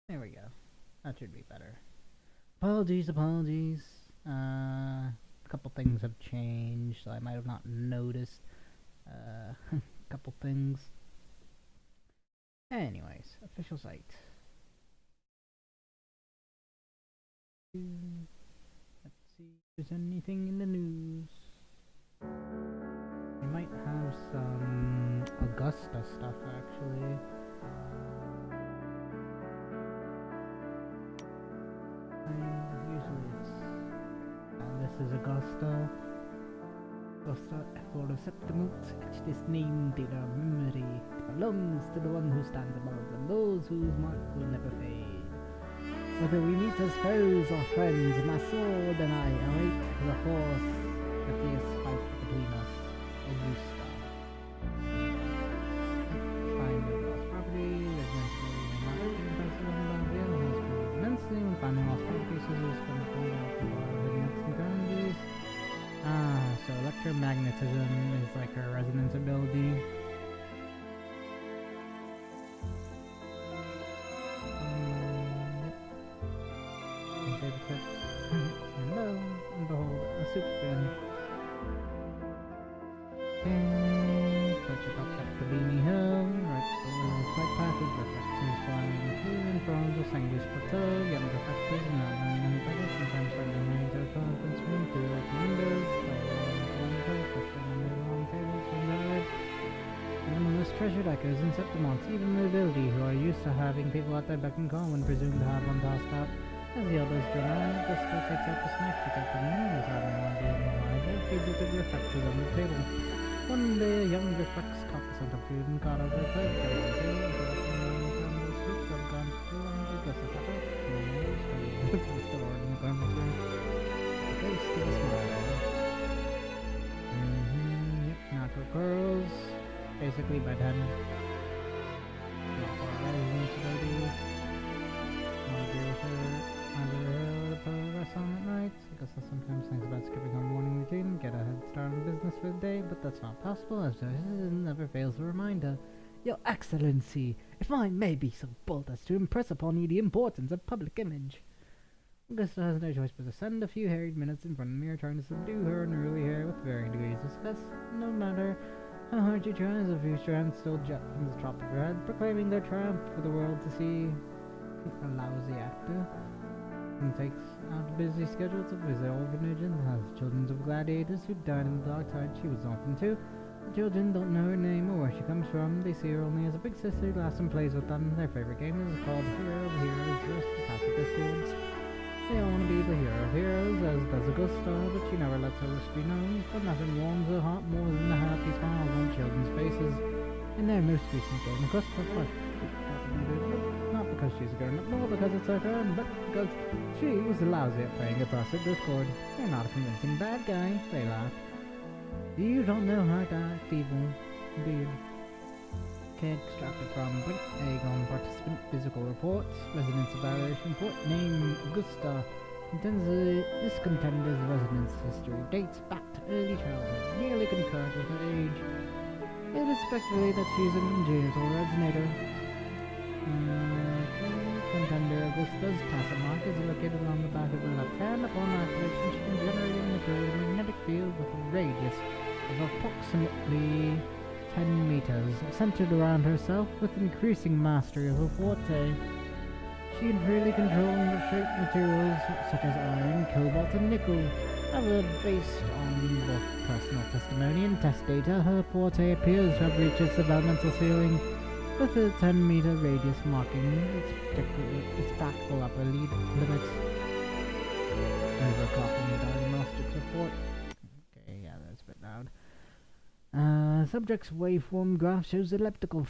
There we go. That should be better. Apologies. A couple things have changed, so I might have not noticed. A couple things. Anyways, official site. Let's see if there's anything in the news. We might have some Augusta stuff, actually. is Augusta. Augusta, for the Septimalt, this name to the memory belongs to the one who stands above, and those whose mark will never fade. Whether we meet as foes or friends, my sword and I await the force, the fierce fight between us. Augusta. Find the lost property, there's meant to be a immensely when finding lost property scissors from the phone out the bar of the next economies. So electromagnetism is like her resonance ability. And lo and behold, a soup spoon. And purchase up the beanie hill, right below the flight path is reflexes flying to and from the Sangus Plateau, young reflexes not knowing any better, sometimes finding way to the conference room through the windows, one of the most treasured echoes in Septimont, even nobility who are used to having people at their beck and call when presumed to have one tossed out. As the others draw out, Augusta takes out the snack she kept from the meal, having one being alive, and feeds it to the reflexes on the table. One day, a young reflex caught the scent of food and caught over its head, but it was found the soup had gone through and Augusta sat up, and the nose was restored in the dormitory. The face to the smile. Yep, natural curls. Basically by 10. Not far away, I agree with her. Either progress on at night. I guess I sometimes think about skipping our morning routine, get a head start on business for the day, but that's not possible as it never fails to remind her. Your Excellency, if I may be so bold as to impress upon you the importance of public image. Augusta has no choice but to spend a few harried minutes in front of the mirror trying to subdue her unruly hair with varying degrees of success. No matter how hard she tries, a few strands still jet from the top of her head, proclaiming their triumph for the world to see. A lousy actor. And takes out a busy schedule to visit orphanages and has children of gladiators who died in the dark tide she was often to. The children don't know her name or where she comes from. They see her only as a big sister who laughs and plays with them. Their favorite game is called Hero of Heroes versus Passive Discords. They all want to be the hero of heroes, as does Augusta, but she never lets her wish be known, for nothing warms her heart more than the happy smiles on children's faces. In their most recent game, Augusta fought not because she's a grown-up, nor because it's her turn, but because she was lousy at playing a passive Discord. You're not a convincing bad guy, they laughed. You don't know how to act evil, do you? Kid extracted from Blink Aegon participant physical reports. Residence evaluation report. Name Augusta. This contender's residence history dates back to early childhood, nearly concurrent with her age. It is speculated that she's a congenital resonator. Contender Augusta's tacit mark is located on the back of her left hand. Upon activation, she can generate a material magnetic field with a radius of approximately 10 meters, centered around herself with increasing mastery of her forte. She can freely control and shape materials such as iron, cobalt, and nickel. However, based on both personal testimony and test data, her forte appears to have reached its developmental ceiling, with a 10-meter radius marking its practical upper limits. Overclocking diagnostics report. Okay, yeah, that's a bit loud. Subject's waveform graph shows elliptical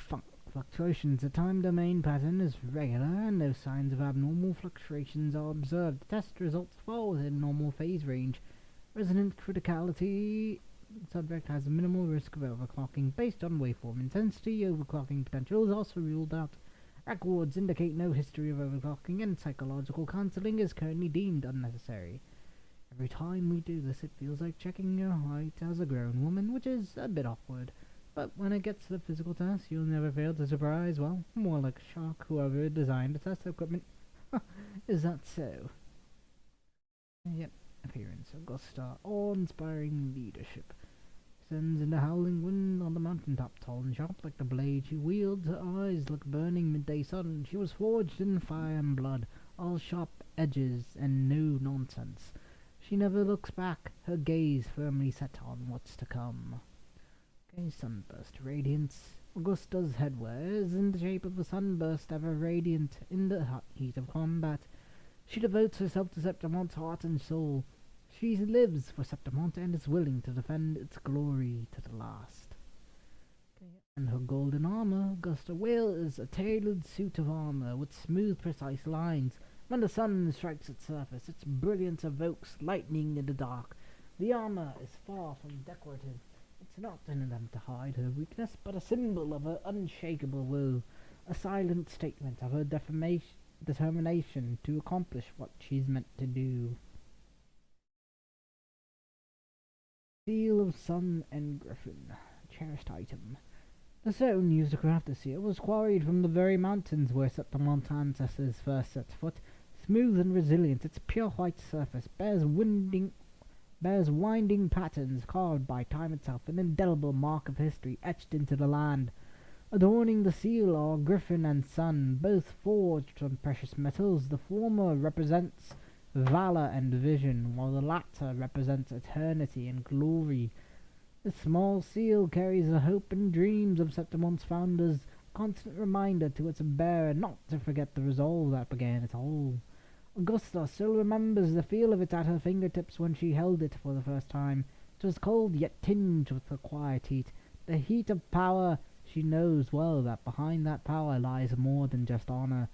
fluctuations. The time domain pattern is regular and no signs of abnormal fluctuations are observed. The test results fall within normal phase range. Resonant criticality. Subject has a minimal risk of overclocking. Based on waveform intensity, overclocking potential is also ruled out. Records indicate no history of overclocking, and psychological counseling is currently deemed unnecessary. Every time we do this, it feels like checking your height as a grown woman, which is a bit awkward. But when it gets to the physical test, you'll never fail to surprise, well, more like shock whoever designed the test equipment. Is that so? Yep. Appearance. Augusta. Awe-inspiring leadership. Sends in the howling wind on the mountaintop, tall and sharp like the blade she wields. Her eyes like burning midday sun. She was forged in fire and blood, all sharp edges and no nonsense. She never looks back, her gaze firmly set on what's to come. Okay, sunburst radiance. Augusta's headwear is in the shape of a sunburst, ever radiant in the hot heat of combat. She devotes herself to Septimon's heart and soul. She lives for Septimont and is willing to defend its glory to the last. And her golden armor, Augusta wears a tailored suit of armor with smooth, precise lines. When the sun strikes its surface, its brilliance evokes lightning in the dark. The armor is far from decorative. It's not an attempt to hide her weakness, but a symbol of her unshakable will, a silent statement of her determination to accomplish what she's meant to do. Seal of Sun and Griffin, cherished item. The stone used to craft the seal was quarried from the very mountains where Septimont ancestors first set foot. Smooth and resilient, its pure white surface bears winding patterns carved by time itself, an indelible mark of history etched into the land. Adorning the seal are Griffin and Sun, both forged from precious metals. The former represents valor and vision, while the latter represents eternity and glory. The small seal carries the hope and dreams of Septimont's founders, a constant reminder to its bearer not to forget the resolve that began it all. Augusta still remembers the feel of it at her fingertips when she held it for the first time. It was cold, yet tinged with a quiet heat. The heat of power. She knows well that behind that power lies more than just honor.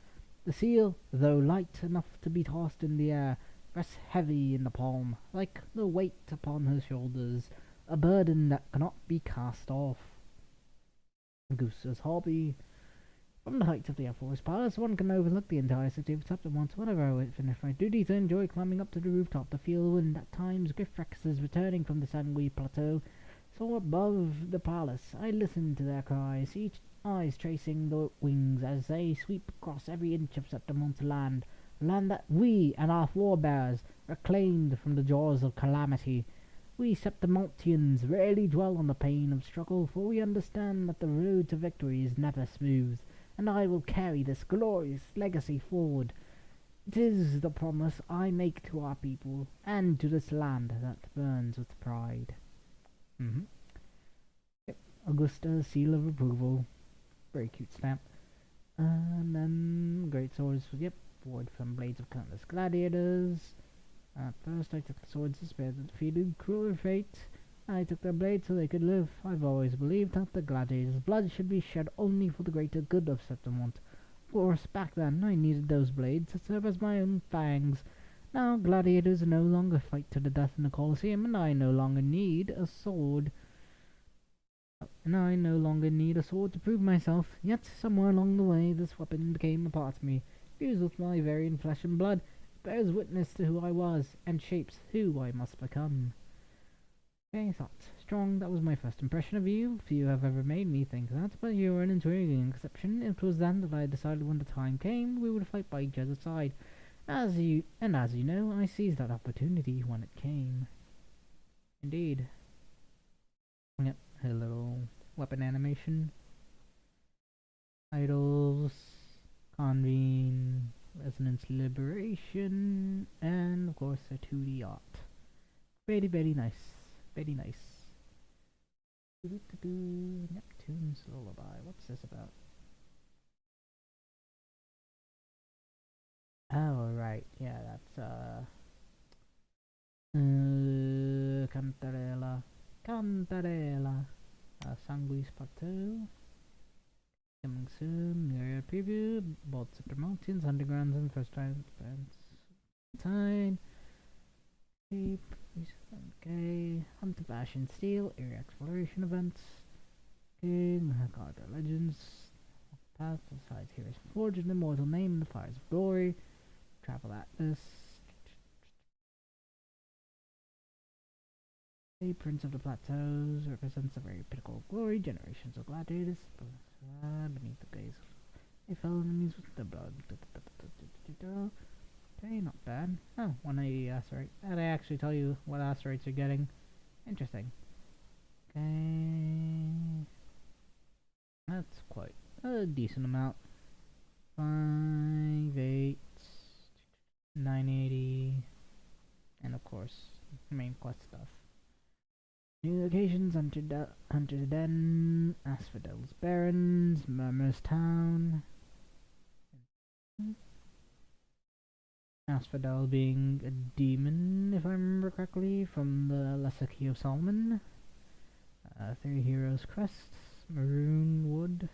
The seal, though light enough to be tossed in the air, rests heavy in the palm, like the weight upon her shoulders, a burden that cannot be cast off. Augusta's hobby. From the heights of the Air Force Palace, one can overlook the entire city of Septimont. Whenever I finish my duties, I enjoy climbing up to the rooftop to feel the wind. At times, Griffrexes returning from the Sangui Plateau soar above the palace. I listen to their cries, each eyes tracing the wings as they sweep across every inch of Septimont's land, a land that we and our forebears reclaimed from the jaws of calamity. We Septimontians rarely dwell on the pain of struggle, for we understand that the road to victory is never smooth, and I will carry this glorious legacy forward. It is the promise I make to our people, and to this land that burns with pride. Yep. Augusta's seal of approval. Very cute stamp. And then great swords, yep, forged from blades of countless gladiators. At first I took the swords to spare the defeated crueler fate. I took their blades so they could live. I've always believed that the gladiators' blood should be shed only for the greater good of Septimont. Of course, back then I needed those blades to serve as my own fangs. Now gladiators no longer fight to the death in the Colosseum, and I no longer need a sword. To prove myself, yet somewhere along the way this weapon became a part of me, fused with my very own flesh and blood. Bears witness to who I was, and shapes who I must become. Okay, thoughts. Strong, that was my first impression of you. Few have ever made me think that, but you were an intriguing exception. It was then that I decided when the time came, we would fight by each other's side. As you know, I seized that opportunity when it came. Indeed. Yep, her little weapon animation. Idols, convene, resonance liberation, and of course a 2D art. Very, very nice. Very nice. Neptune's Lullaby. What's this about? Oh, right. Yeah, that's, Cantarella. Sanguis Plateau. Coming soon. Area preview. Both Scepter Mountains, Undergrounds, and first time Tide. Okay. Hunt of Ash and Steel. Area exploration events. Okay. Carter Legends. Path besides Heroes Forged an immortal name in the fires of glory. Travel Atlas. The Prince of the Plateaus represents a very pinnacle of glory. Generations of gladiators beneath the gaze. They fell enemies with the blood. Okay, not bad. Oh, 180 asteroid. Did I actually tell you what asteroids you're getting? Interesting. Okay. That's quite a decent amount. 5, 8, 980, and of course, main quest stuff. New locations: Hunter's Den, Asphodel's Barrens, Murmur's Town. Asphodel being a demon, if I remember correctly, from the Lesser Key of Solomon. 3 Heroes Crests, Maroon Wood.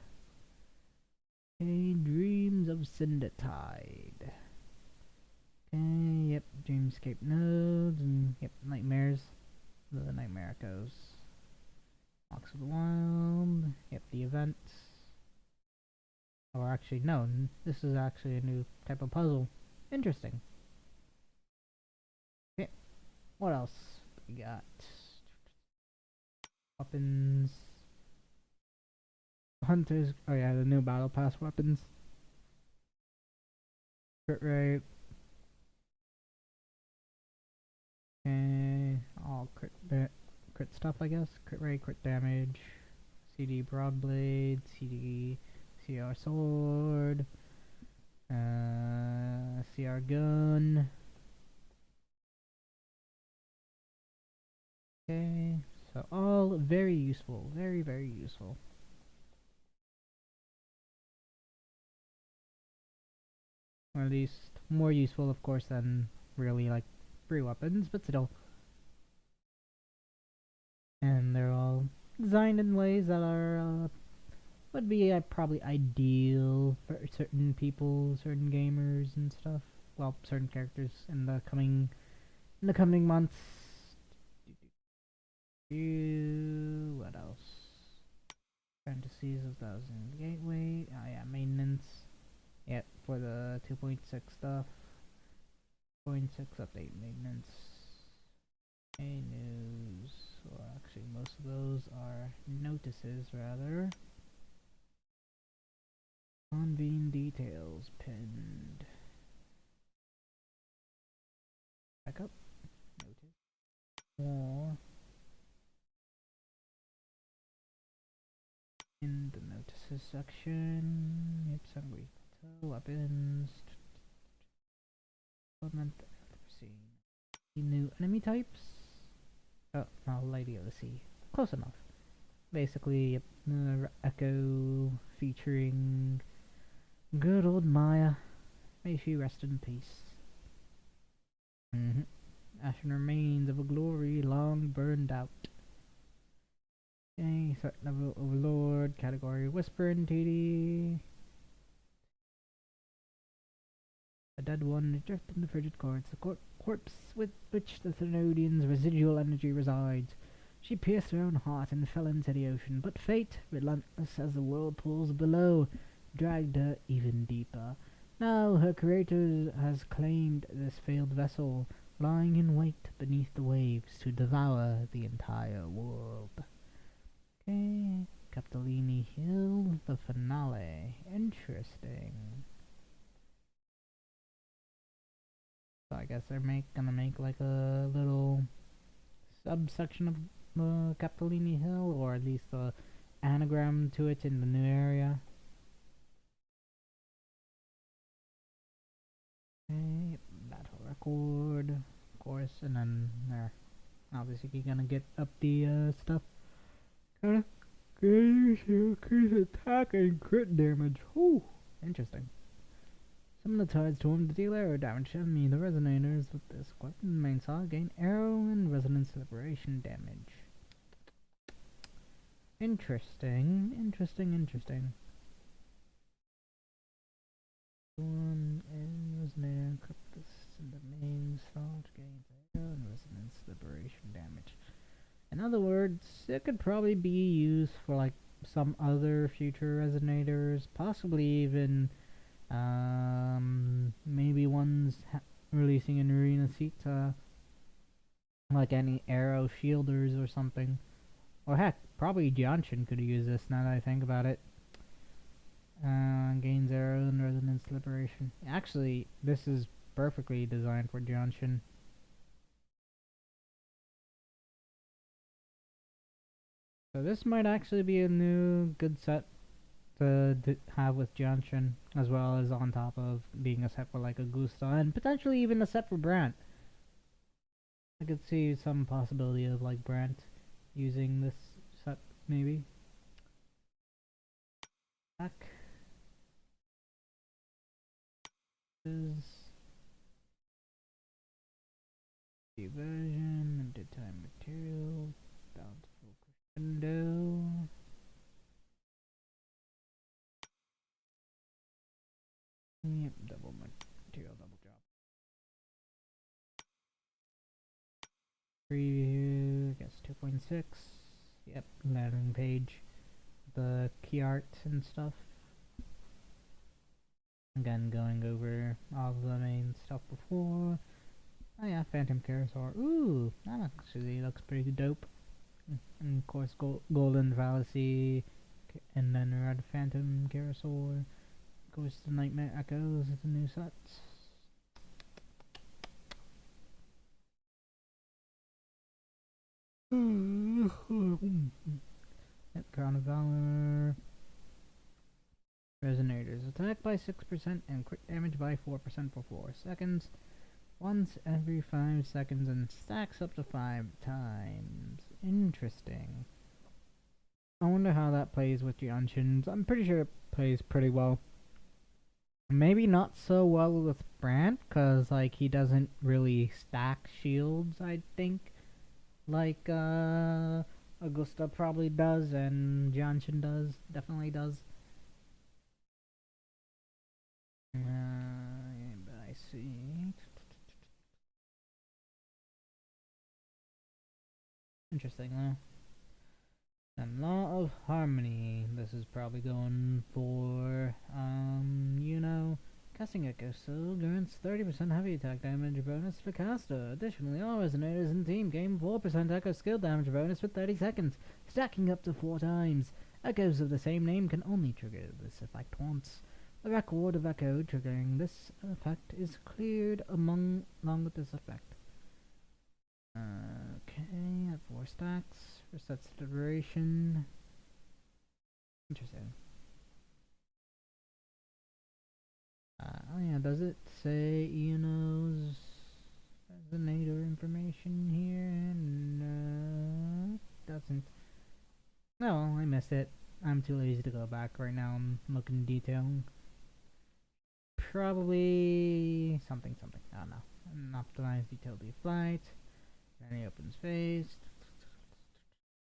Okay, Dreams of Cindertide. Okay, yep, Dreamscape Nodes, and yep, Nightmares. The Nightmare Echoes. Walks of the Wild, yep, the events. Or actually, no, this is actually a new type of puzzle. Interesting. Okay, what else we got? Weapons. Hunters. Oh yeah, the new battle pass weapons. Crit rate. Okay, all crit stuff, I guess. Crit rate, crit damage. CD Broadblade, CD CR Sword, CR Gun. Okay, so all very useful, very, very useful. Or at least more useful, of course, than really like free weapons, but still. And they're all designed in ways that are would be probably ideal for certain people, certain gamers and stuff. Well, certain characters in the coming months. What else? Fantasies of Thousand Gateway. Oh yeah, maintenance. Yep, for the 2.6 stuff. 0.6 update maintenance. A news. Well, actually, most of those are notices, rather. Convene details pinned. Back up. Notice. More. In the notices section. Yep, sundry weapons. Element scene. New enemy types. Oh, no, Lady of the Sea. Close enough. Basically, Echo featuring good old Maya. May she rest in peace. Ashen remains of a glory long burned out. Okay, threat level Overlord, category Whisper and TD. A dead one adrift in the frigid courts, the corpse with which the Thenodian's residual energy resides. She pierced her own heart and fell into the ocean, but fate, relentless as the whirlpools below, dragged her even deeper. Now her creator has claimed this failed vessel, lying in wait beneath the waves to devour the entire world. Okay, Capitolini Hill, the finale. Interesting. So I guess they're gonna make like a little subsection of Capitolini Hill, or at least a anagram to it in the new area. Okay, battle record, of course, and then they're obviously gonna get up the stuff. Kinda increase attack and crit damage. Whew, interesting. Some of the tides to him to deal arrow damage to enemy. The resonators with this weapon main saw gain arrow and resonance liberation damage. Interesting. One and resonator equip this in the main saw to gain arrow and resonance liberation damage. In other words, it could probably be used for like some other future resonators, possibly even maybe ones releasing an arena seat, like any arrow shielders or something. Or heck, probably Jianshin could use this now that I think about it. Gains arrow and resonance liberation. Actually, this is perfectly designed for Jianshin. So this might actually be a new good set to have with Jianshin, as well as on top of being a set for like Augusta, and potentially even a set for Brant. I could see some possibility of like Brant using this set, maybe. Back is version, limited time material, bountiful crescendo. Yep, double material, double drop. Preview, I guess 2.6. Yep, landing page. The key art and stuff. Again, going over all the main stuff before. Oh yeah, Phantom Carousel. Ooh, that actually looks pretty dope. And of course, Golden Fallacy, and then Red Phantom Carousel. Of course, the Nightmare Echoes is the new sets. Yep, Crown of Valor. Resonators. Attack by 6% and crit damage by 4% for 4 seconds. Once every 5 seconds and stacks up to 5 times. Interesting. I wonder how that plays with Yanshin's. I'm pretty sure it plays pretty well. Maybe not so well with Brant, cause like he doesn't really stack shields, I think. Like Augusta probably does, and Yanshin does, definitely does. I see. Interesting, though. And Law of Harmony. This is probably going for, you know, casting Echo Soul grants 30% heavy attack damage bonus for caster. Additionally, all resonators in team gain 4% Echo skill damage bonus for 30 seconds, stacking up to 4 times. Echoes of the same name can only trigger this effect once. The record of Echo triggering this effect is cleared along with this effect. Okay, at 4 stacks. Resets the duration. Interesting. Oh yeah, does it say Eno's resonator information here? No, doesn't. No, I missed it. I'm too lazy to go back right now and look in detail. Probably something. I don't know. An optimized utility flight. Then he opens phase.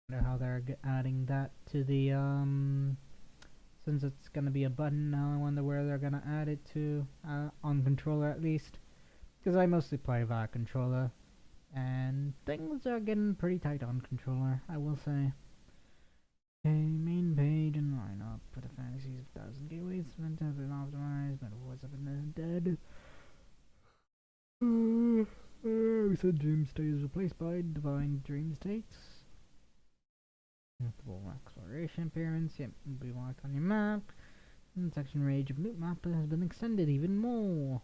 Wonder how they're adding that to the since it's gonna be a button now. I wonder where they're gonna add it to on controller at least, because I mostly play via controller and things are getting pretty tight on controller, I will say. Okay, main page and lineup for the fantasies of 1,000 gateways. Events have been optimized. Metaphors have been dead. We said dream state is replaced by divine dream states. Multiple exploration appearance. Yep, will be marked on your map. And section range of loot map has been extended even more.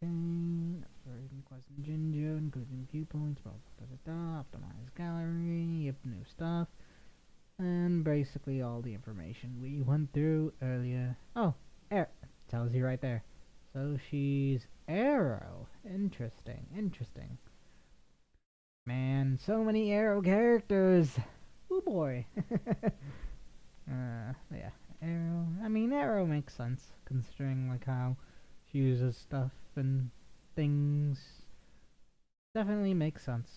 Okay, exploration quest in Jinjo, including viewpoints, blah blah blah blah. Optimized gallery. Yep, new stuff. And basically all the information we went through earlier. Oh, tells you right there. So she's Arrow. Interesting. Man, so many Arrow characters. Oh boy. Yeah, Arrow. I mean, Arrow makes sense considering like how she uses stuff and things. Definitely makes sense.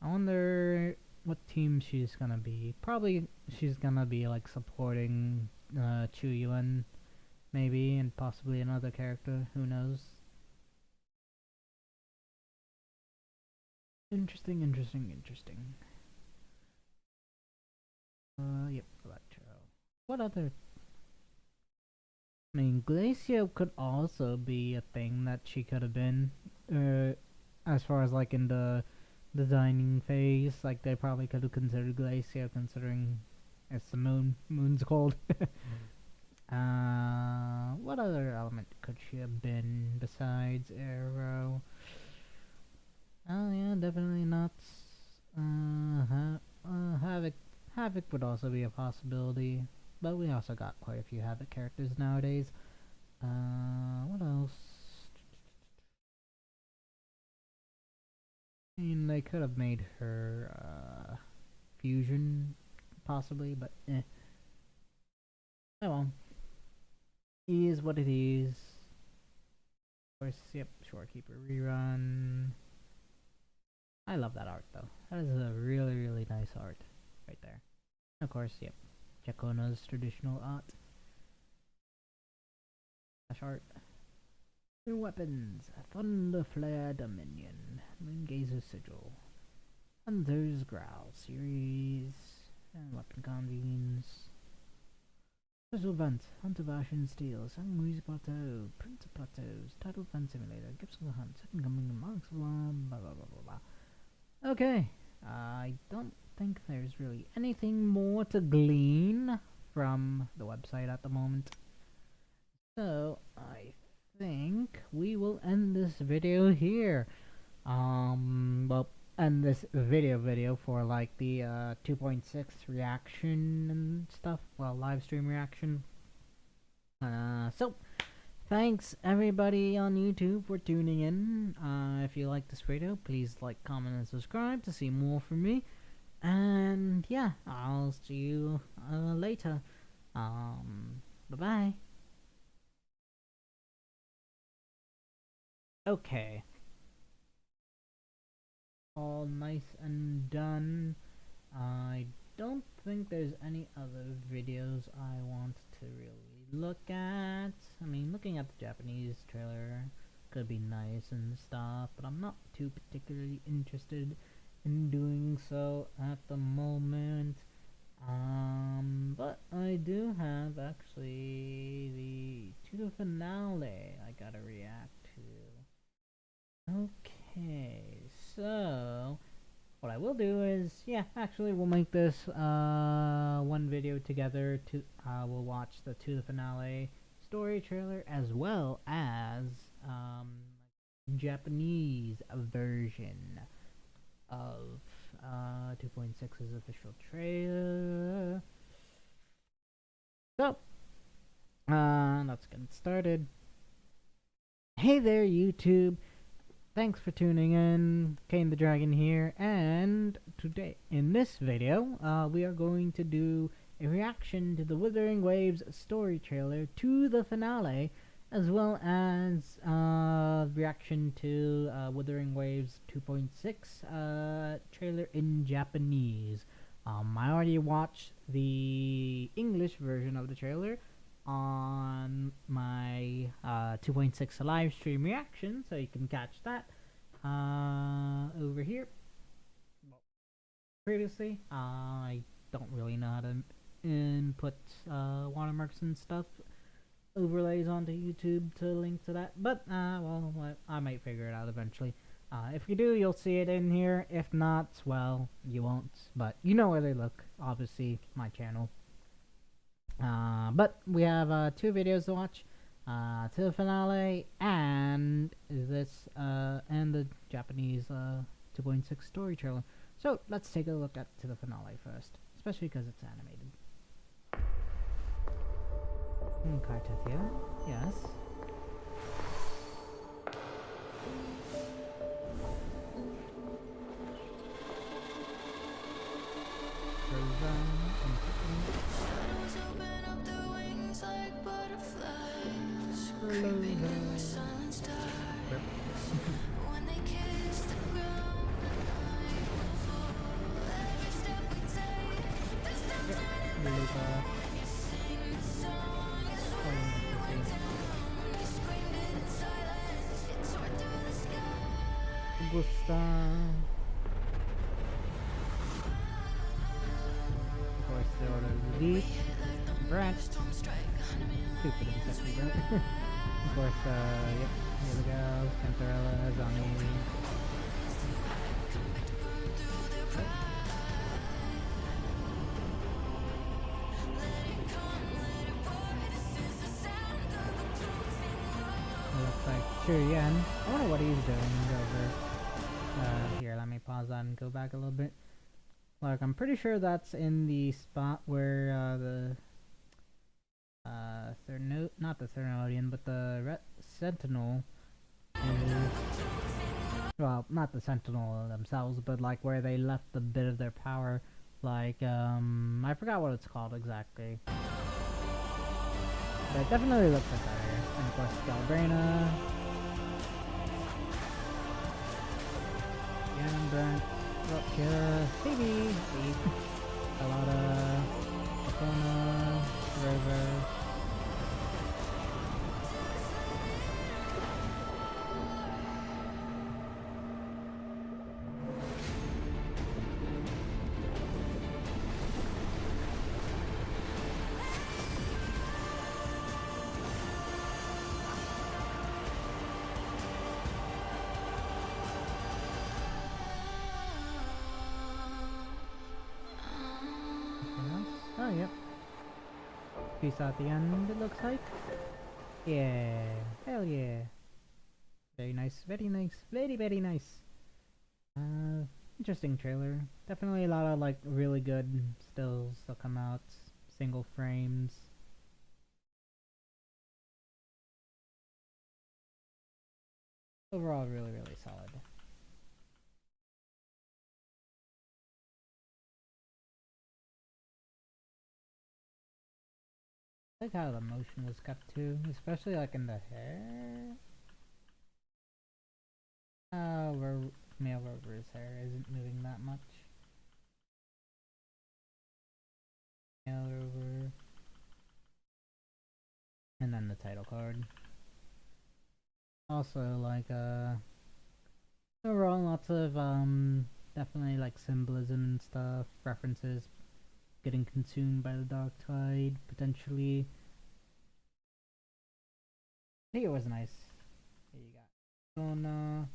I wonder what team she's gonna be. Probably she's gonna be like supporting Chu Yuan, maybe, and possibly another character. Who knows? Interesting. Yep, Electro. What other? I mean, Glacio could also be a thing that she could have been. As far as like in the designing phase, like they probably could have considered Glacio, considering it's the moon's cold. What other element could she have been besides Arrow? Oh yeah, definitely not. Havoc would also be a possibility, but we also got quite a few Havoc characters nowadays. What else? I mean, they could have made her fusion, possibly, but eh. Oh well. It is what it is. Of course, yep, Shorekeeper rerun. I love that art though. That is a really, really nice art right there. Of course, yep. Jacona's traditional art. Art. New weapons. Thunder Flare Dominion. Moongazer Sigil. Hunter's Growl series. And weapon convenes. Special event. Hunter Version Steel. Sangmui's Plateau. Prince of Plateaus. Title Fence Simulator. Gibson Hunt. Second Coming of Marks of Blah blah blah blah blah. Okay. I don't think there's really anything more to glean from the website at the moment. So I think we will end this video here. Well, end this video for like the 2.6 reaction and stuff. Well, live stream reaction. So thanks everybody on YouTube for tuning in. If you like this video, please like, comment, and subscribe to see more from me. And yeah, I'll see you later. Bye bye. Okay. All nice and done. I don't think there's any other videos I want to really look at. I mean, looking at the Japanese trailer could be nice and stuff, but I'm not too particularly interested in doing so at the moment. But I do have actually the finale I gotta react to. Okay, so what I will do is, yeah, actually we'll make this one video together. We'll watch the finale story trailer as well as Japanese version of 2.6's official trailer. So let's get started. Hey there, YouTube. Thanks for tuning in. Kane the Dragon here, and today in this video we are going to do a reaction to the Wuthering Waves story trailer to the finale, as well as reaction to Wuthering Waves 2.6 trailer in Japanese. I already watched the English version of the trailer on my 2.6 live stream reaction, so you can catch that over here. Previously, I don't really know how to input watermarks and stuff, overlays onto YouTube to link to that, but well, I might figure it out eventually. If you do, you'll see it in here. If not, well, you won't, but you know where they look. Obviously, my channel. But we have 2 videos to watch, to the finale and this and the Japanese 2.6 story trailer. So let's take a look at to the finale first, especially because it's animated. Kaitethia, yes. Frozen Augusta. Of course, the order of the beach. Brett. Stupid and sexy Brett. Of course, yep, here we go. Cantarella, Zami. Looks like Churian. I wonder what he's doing over here. Let me pause that and go back a little bit. Like, I'm pretty sure that's in the spot where the not the Thermodian, but the Sentinel is, well, not the Sentinel themselves, but like where they left a bit of their power. Like, I forgot what it's called exactly. But it definitely looks like that here. And of course, Galbrina. Again. Brent, Rupture, Phoebe, Alada, Epona, Rover. Oh, yep. Peace at the end, it looks like. Yeah, hell yeah. Very nice, very nice, very, very nice. Interesting trailer. Definitely a lot of, like, really good stills that come out. Single frames. Overall, really, really solid. I like how the motion was kept too, especially like in the hair. Where Male Rover's hair isn't moving that much. Male Rover. And then the title card. Also, like, overall lots of, definitely like symbolism and stuff, references, getting consumed by the dark tide, potentially. I think it was nice. Here you got Sona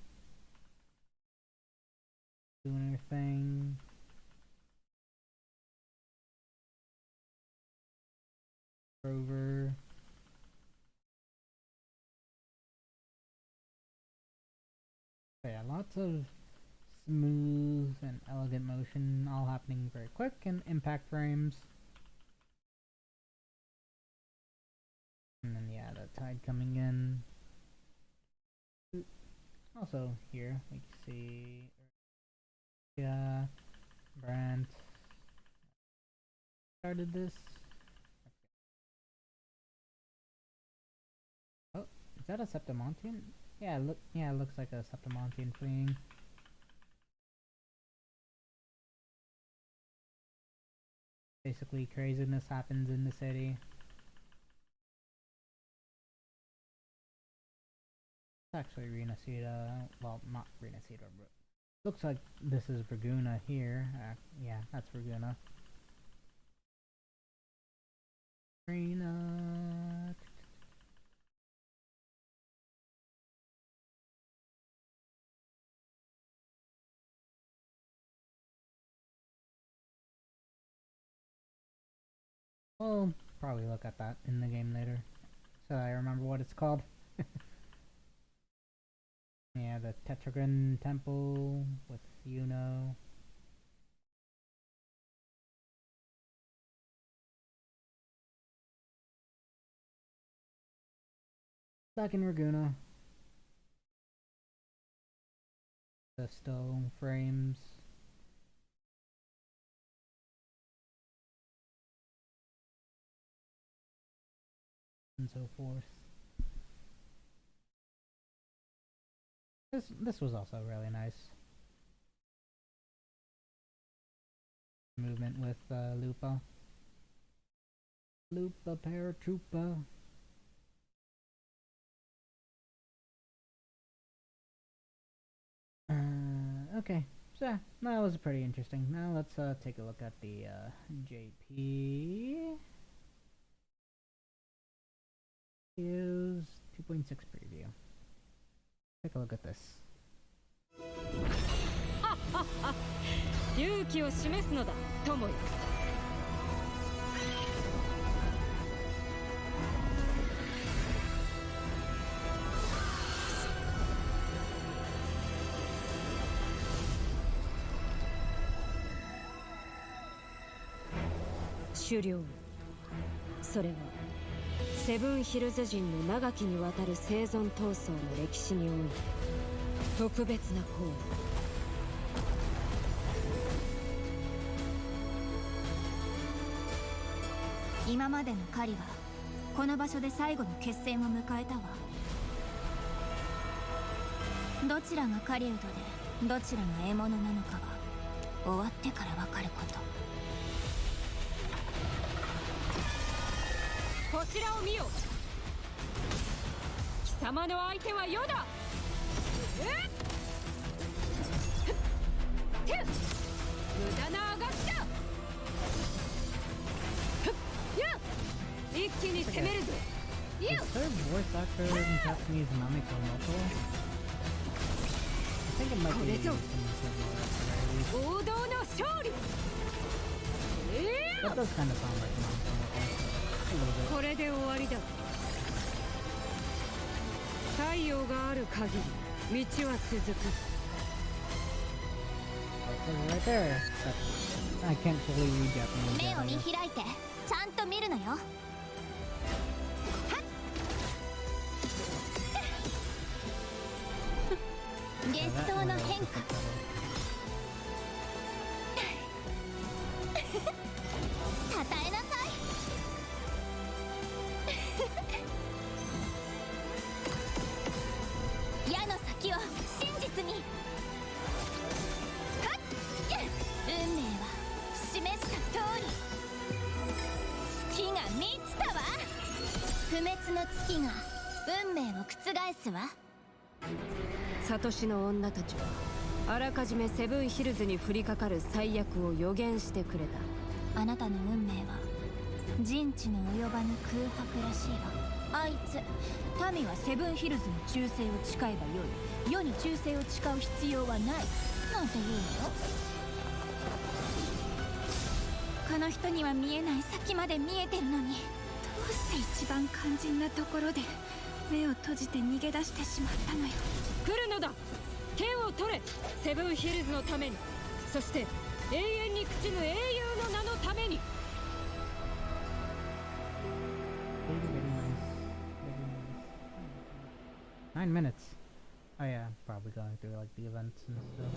doing her thing. Rover. So yeah, lots of smooth and elegant motion, all happening very quick, and impact frames. And then yeah, the tide coming in. Also here we can see Brant started this. Oh, is that a Septimontian? Yeah, it looks like a Septimontian fleeing. Basically, craziness happens in the city. It's actually Renacida. Well, not Renacida, but looks like this is Verguna here. Yeah, that's Verguna. Rena. We'll probably look at that in the game later, so I remember what it's called. Yeah, the Tetragon Temple with Yuno. Back in Raguna. The stone frames. And so forth. This was also really nice. Movement with Lupa. Lupa Paratroopa. Okay, so that was pretty interesting. Now let's take a look at the JP. Is 2.6 preview. Take a look at this. 勇気を示すのだ、友よ。狩猟、それはセブンヒルズ人の長きにわたる生存闘争の歴史において特別な行為。今までの狩りはこの場所で最後の決戦を迎えたわ。どちらが狩人でどちらが獲物なのかは終わってから分かること。こちらを見よ。貴様の相手は余だ。無駄なアガスタ。一気に攻めるぞ。Is there voice actor in Japanese Namiko Moko? I think it might be from the 王道の勝利。That does kind of sound like Namiko Moko. A little bit. これで終わりだ。太陽がある限り道は続く。Right there. I can't fully read Japanese. 目を見開いてちゃんと見るのよ。月相の変化。たたえなさい。矢の先を真実に。運命は示した通り。月が満ちたわ。不滅の月が運命を覆すわ。サトシの女たちはあらかじめセブンヒルズに降りかかる最悪を予言してくれた。あなたの運命は人知の及ばぬ空白らしいわ。あいつ民はセブンヒルズに忠誠を誓えばよい、世に忠誠を誓う必要はないなんて言うのよ。この人には見えない先まで見えてるのに、どうして一番肝心なところで目を閉じて逃げ出してしまったのよ。来るのだ。剣を取れ。セブンヒルズのために、そして永遠に朽ちぬ英雄の名のために。9 minutes. Oh yeah, I'm probably going through like the events and stuff.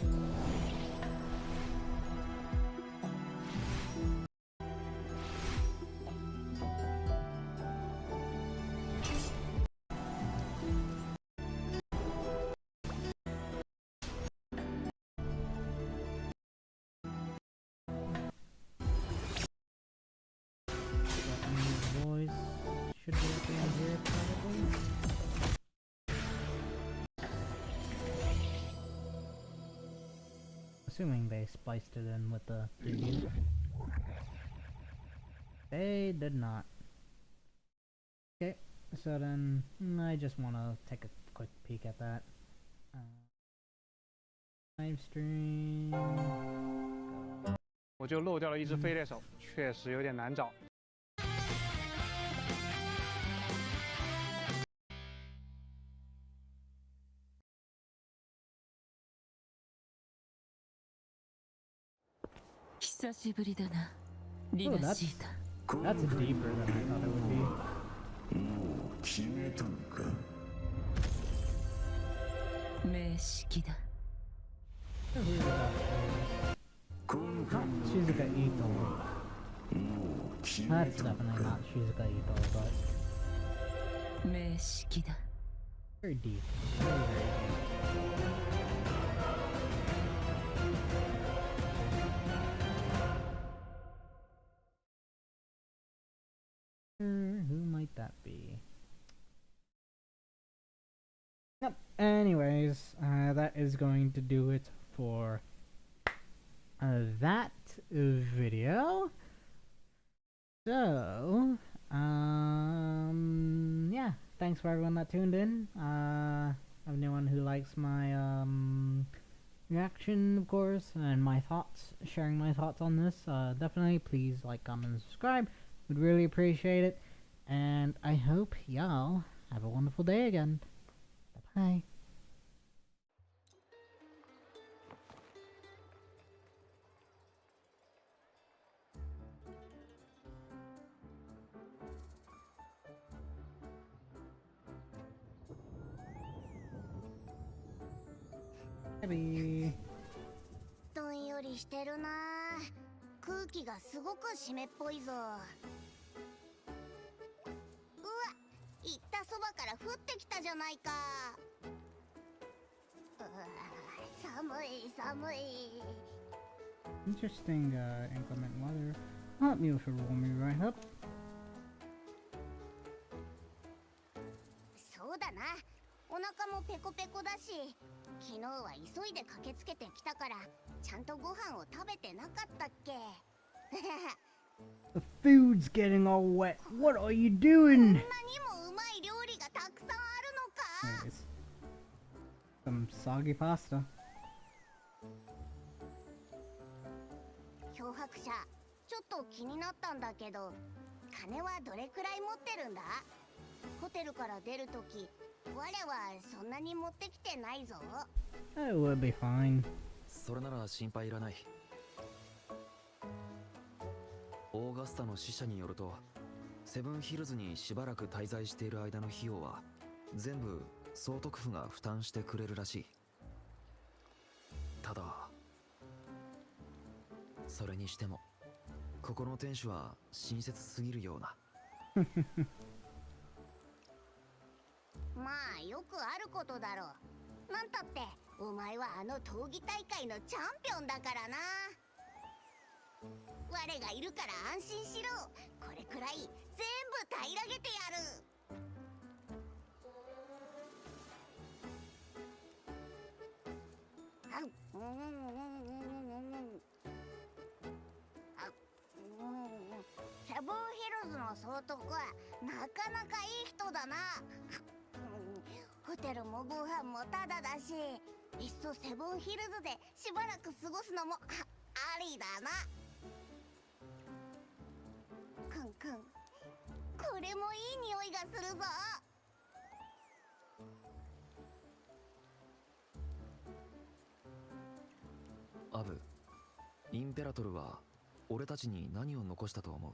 Voice should be up in here probably. Assuming they spliced it in with the preview. They did not. Okay, so then I just want to take a quick peek at that. Livestream. 我就漏掉了一只飞猎手，确实有点难找。久しぶりだな、リナシータ。That's deeper than I thought it would be. もう決めたのか。名式だ。Shizuka Ito. That's definitely not Shizuka Ito, but 名式だ。 very deep. Very, very deep. Who might that be? Yep. Anyways, that is going to do it for that video. So, yeah, thanks for everyone that tuned in. Anyone who likes my reaction, of course, and my thoughts, sharing my thoughts on this, definitely please like, comment, and subscribe. Would really appreciate it. And I hope y'all have a wonderful day again. Bye-bye. Bye. どんよりしてるな。空気がすごく湿っぽいぞ。うわ、行ったそばから降ってきたじゃないか。寒 Interesting, inclement weather. Hot meal should warm me right up. そうだな。お腹もペコペコだし、昨日は急いで駆けつけてきたから、ちゃんとご飯を食べてなかったっけ。The food's getting all wet. What are you こん doing? なにもうまい料理がたくさんあるのか。 Anyways, some soggy pasta. 漂白者、ちょっと気になったんだけど、金はどれくらい持ってるんだ？ホテルから出るとき、我はそんなに持ってきてないぞ。It will be fine. それなら心配いらない。オーガスタの使者によると、セブンヒルズにしばらく滞在している間の費用は全部総督府が負担してくれるらしい。ただそれにしてもここの店主は親切すぎるような。まあよくあることだろう。なんたってお前はあの闘技大会のチャンピオンだからな。我がいるから安心しろ。これくらい全部平らげてやる。セブンヒルズの総督はなかなかいい人だな。ホテルもご飯もタダだし、いっそセブンヒルズでしばらく過ごすのもありだな。くんくん、これもいい匂いがするぞ。アブ、インペラトルは俺たちに何を残したと思う？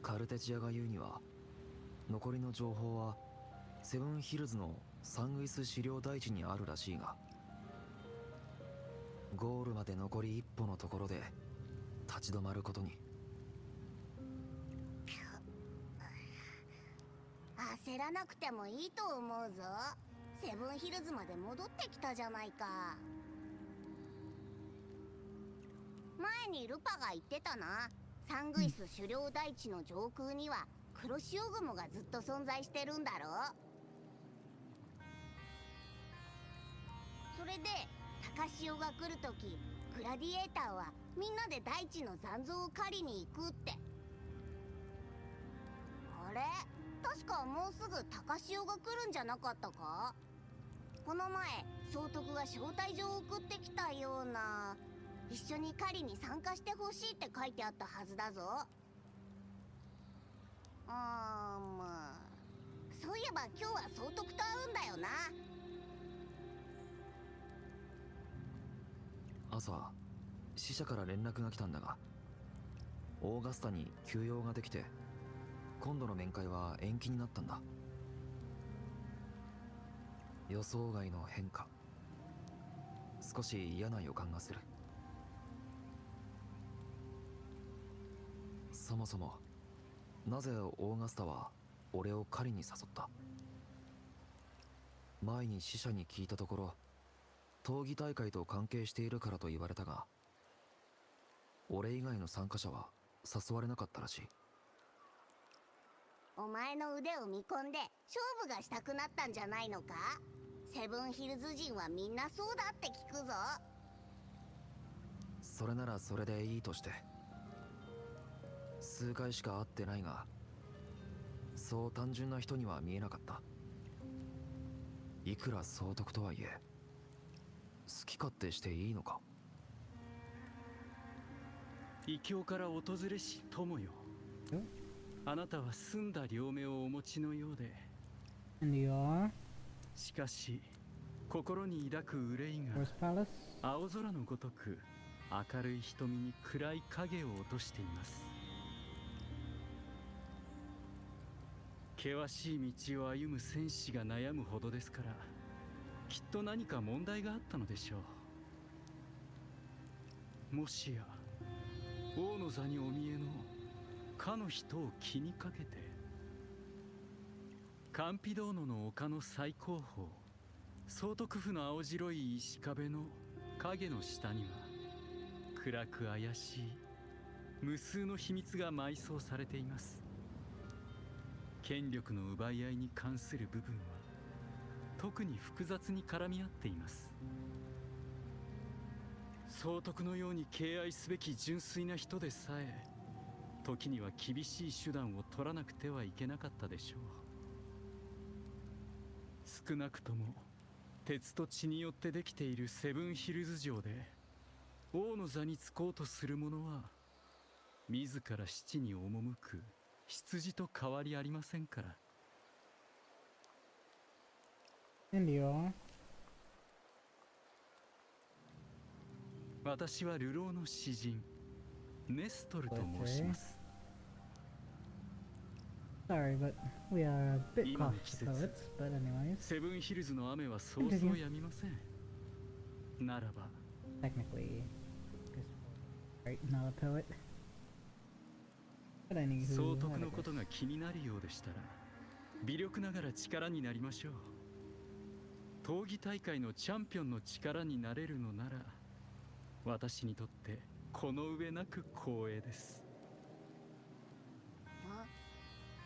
カルテチアが言うには、残りの情報はセブンヒルズのサングイス資料台地にあるらしいが、ゴールまで残り一歩のところで立ち止まることに。焦らなくてもいいと思うぞ。セブンヒルズまで戻ってきたじゃないか。前にルパが言ってたな。サングイス狩猟台地の上空には黒潮雲がずっと存在してるんだろ。それで高潮が来るとき、グラディエーターはみんなで大地の残像を狩りに行くって。あれ、確かもうすぐ高潮が来るんじゃなかったか？この前総督が招待状を送ってきたような。一緒に狩りに参加してほしいって書いてあったはずだぞ。まあそういえば今日は総督と会うんだよな。朝、使者から連絡が来たんだが、オーガスタに休養ができて今度の面会は延期になったんだ。予想外の変化。少し嫌な予感がする。そもそもなぜオーガスタは俺を狩りに誘った？前に使者に聞いたところ、闘技大会と関係しているからと言われたが、俺以外の参加者は誘われなかったらしい。お前の腕を見込んで勝負がしたくなったんじゃないのか？セブンヒルズ人はみんなそうだって聞くぞ。それならそれでいいとして。数回しか会ってないが、そう単純な人には見えなかった。いくら総督とはいえ、好き勝手していいのか？異教から訪れし友よ。あなたは澄んだ両目をお持ちのようで。And you are? しかし心に抱く憂いが青空のごとく明るい瞳に暗い影を落としています。険しい道を歩む戦士が悩むほどですから、きっと何か問題があったのでしょう。もしや王の座にお見えのかの人を気にかけて、カンピドーノの丘の最高峰総督府の青白い石壁の影の下には暗く怪しい無数の秘密が埋葬されています。権力の奪い合いに関する部分は特に複雑に絡み合っています。総督のように敬愛すべき純粋な人でさえ時には厳しい手段を取らなくてはいけなかったでしょう。少なくとも鉄と血によってできているセブンヒルズ城で王の座に就こうとする者は自ら死地に赴く羊と変わりありませんから。私は流浪の詩人ネストルと申します。Sorry, but we are a bit cautious poets, but anyways. セブンヒルズの雨はそうそうやみません。ならば Technically, right, not a poet. But anywho, 総督のことが気になるようでしたら微力ながら力になりましょう。闘技大会のチャンピオンの力になれるのなら私にとってこの上なく光栄です。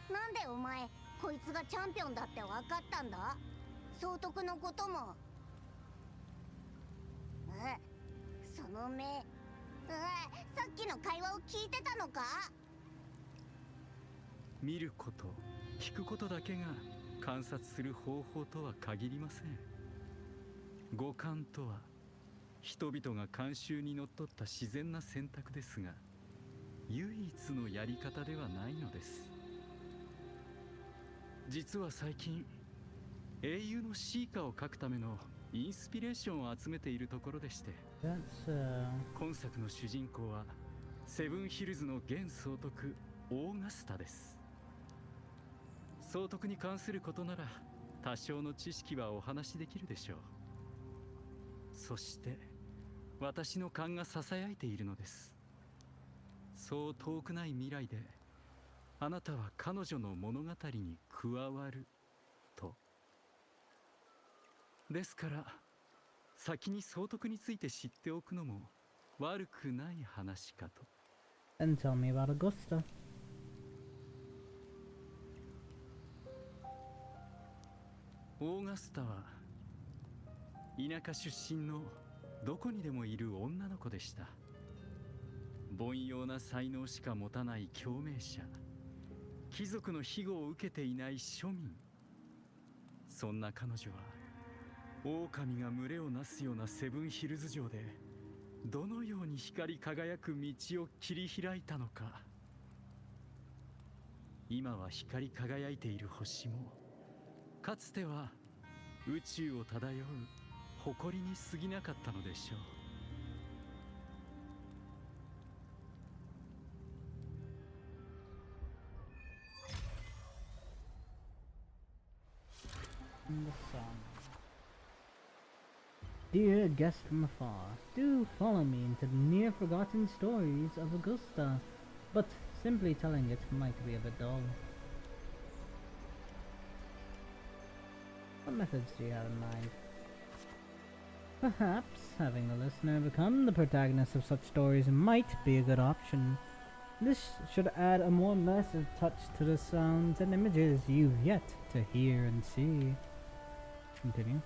なんでお前こいつがチャンピオンだって分かったんだ？総督のことも。その目、さっきの会話を聞いてたのか？見ること聞くことだけが観察する方法とは限りません。五感とは人々が慣習にのっとった自然な選択ですが唯一のやり方ではないのです。実は最近英雄の詩歌を書くためのインスピレーションを集めているところでして、今作の主人公はセブンヒルズの現総督オーガスタです。総督に関することなら多少の知識はお話しできるでしょう。そして私の勘がささやいているのです。そう遠くない未来であなたは彼女の物語に加わると。ですから先に総督について知っておくのも悪くない話かと。 And tell me about Augusta. オーガスタは田舎出身のどこにでもいる女の子でした。凡庸な才能しか持たない共鳴者、貴族の庇護を受けていない庶民。そんな彼女は狼が群れをなすようなセブンヒルズ城でどのように光り輝く道を切り開いたのか。今は光り輝いている星もかつては宇宙を漂う誇りに過ぎなかったのでしょう。Dear guest from afar, do follow me into the near-forgotten stories of Augusta, but simply telling it might be a bit dull. What methods do you have in mind? Perhaps having the listener become the protagonist of such stories might be a good option. This should add a more immersive touch to the sounds and images you've yet to hear and see. Continue.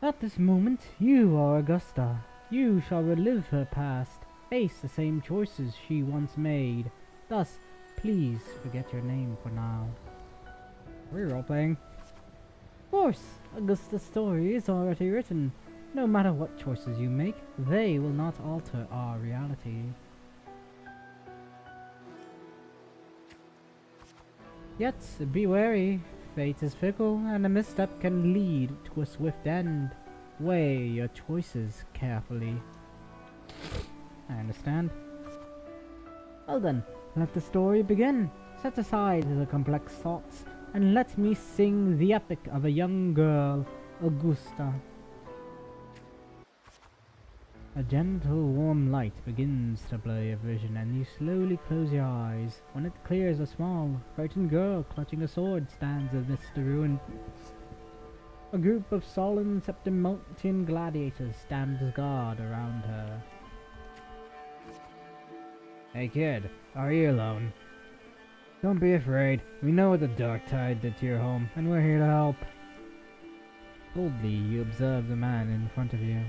At this moment, you are Augusta. You shall relive her past, face the same choices she once made. Thus, please forget your name for now. We're role-playing. Of course, Augusta's story is already written. No matter what choices you make, they will not alter our reality. Yet, be wary. Fate is fickle, and a misstep can lead to a swift end. Weigh your choices carefully. I understand. Well then, let the story begin. Set aside the complex thoughts, and let me sing the epic of a young girl, Augusta. A gentle, warm light begins to blur your vision, and you slowly close your eyes. When it clears, a small, frightened girl clutching a sword stands amidst the ruins. A group of sullen Septimontian gladiators stands guard around her. Hey kid, are you alone? Don't be afraid. We know what the Dark Tide did to your home, and we're here to help. Boldly, you observe the man in front of you.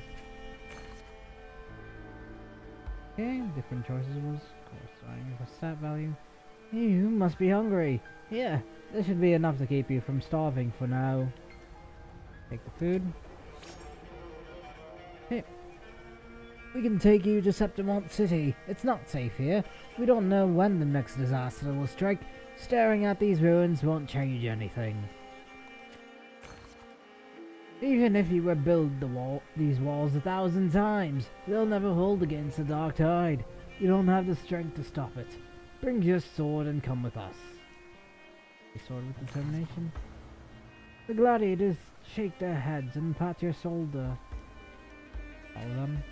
Okay, different choices was corresponding for stat value. You must be hungry. Here, this should be enough to keep you from starving for now. Take the food. Hey, we can take you to Septimont City. It's not safe here. We don't know when the next disaster will strike. Staring at these ruins won't change anything. Even if you were build these walls 1,000 times, they'll never hold against the Dark Tide. You don't have the strength to stop it. Bring your sword and come with us. The sword with determination. The gladiators shake their heads and pat your shoulder. All of them.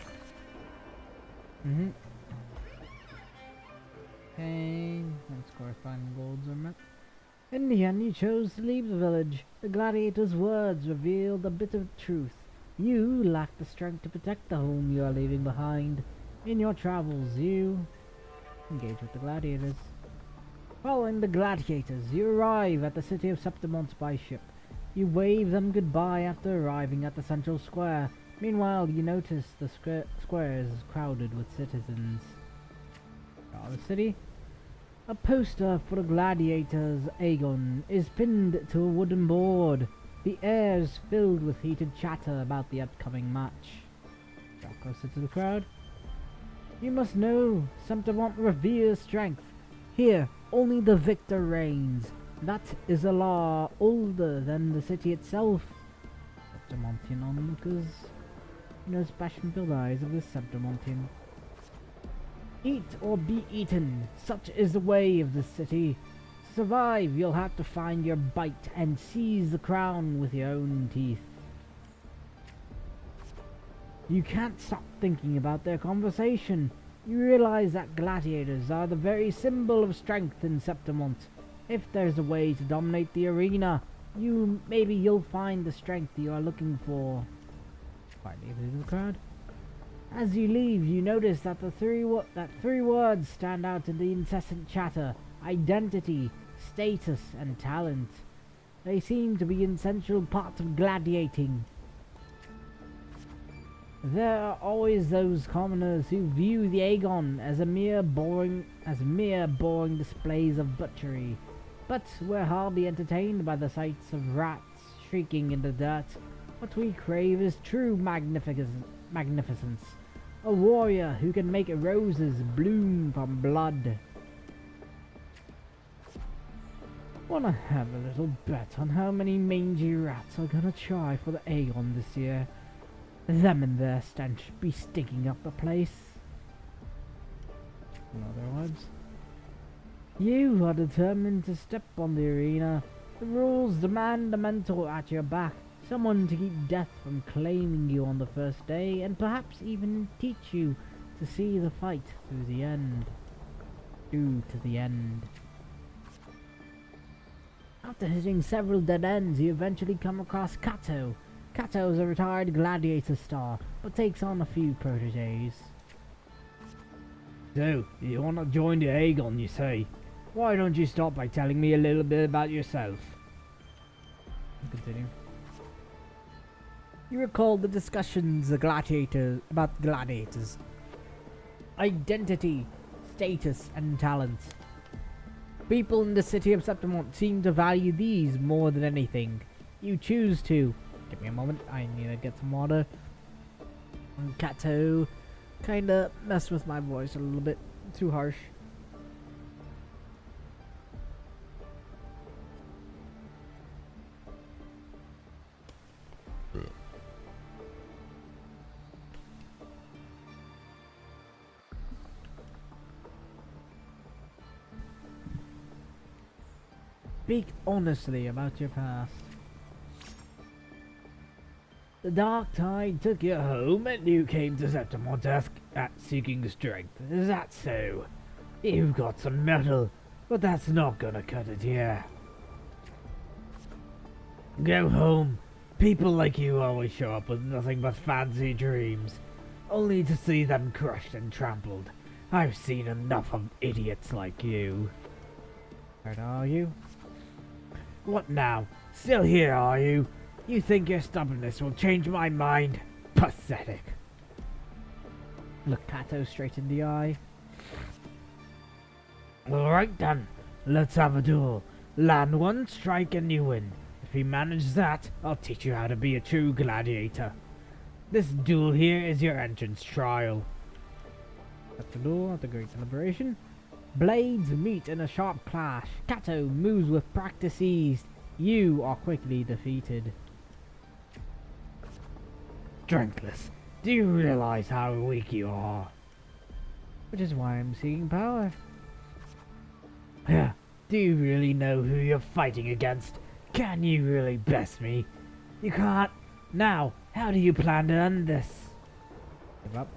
Okay, that's corresponding goals are met. In the end, you chose to leave the village. The gladiator's words revealed a bit of truth. You lack the strength to protect the home you are leaving behind. In your travels, you engage with the gladiators. Following the gladiators, you arrive at the city of Septimont by ship. You wave them goodbye after arriving at the central square. Meanwhile, you notice the square is crowded with citizens. The city. A poster for the gladiators Aegon is pinned to a wooden board. The air is filled with heated chatter about the upcoming match. Draw closer to the crowd. You must know, Septimont reveres strength. Here, only the victor reigns. That is a law older than the city itself. Septimontian onlookers. No passion-filled eyes of the Septimontian. Eat or be eaten, such is the way of this city. To survive, you'll have to find your bite and seize the crown with your own teeth. You can't stop thinking about their conversation. You realize that gladiators are the very symbol of strength in Septimont. If there's a way to dominate the arena, maybe you'll find the strength you are looking for. Quietly leave the crowd. As you leave, you notice that three words stand out in the incessant chatter: identity, status, and talent. They seem to be essential parts of gladiating. There are always those commoners who view the Aegon as mere boring displays of butchery. But we're hardly entertained by the sights of rats shrieking in the dirt. What we crave is true magnificence. A warrior who can make roses bloom from blood. Wanna have a little bet on how many mangy rats are gonna try for the Aegon this year? Them and their stench be stinking up the place. In other words, you are determined to step on the arena. The rules demand a mentor at your back. Someone to keep death from claiming you on the first day, and perhaps even teach you to see the fight through the end. Through to the end. After hitting several dead ends, you eventually come across Kato. Kato is a retired gladiator star, but takes on a few protégés. So, you want to join the Aegon, you say? Why don't you start by telling me a little bit about yourself? Continue. You recall the discussions about gladiators. Identity, status, and talent. People in the city of Septimont seem to value these more than anything. You choose to. Give me a moment, I need to get some water. And Kato kinda messed with my voice a little bit. Too harsh. Speak honestly about your past. The Dark Tide took you home and you came to Septimont at seeking strength. Is that so? You've got some metal, but that's not gonna cut it here. Go home People like you always show up with nothing but fancy dreams, only to see them crushed and trampled. I've seen enough of idiots like you. Where are you? What now? Still here, are you? You think your stubbornness will change my mind? Pathetic. Look Kato straight in the eye. Alright then, let's have a duel. Land one strike and you win. If you manage that, I'll teach you how to be a true gladiator. This duel here is your entrance trial. At the door of the great celebration, blades meet in a sharp clash. Kato moves with practice ease. You are quickly defeated. Strengthless. Do you realize how weak you are? Which is why I'm seeking power. Yeah. Do you really know who you're fighting against? Can you really best me? You can't. Now, how do you plan to end this? Give up.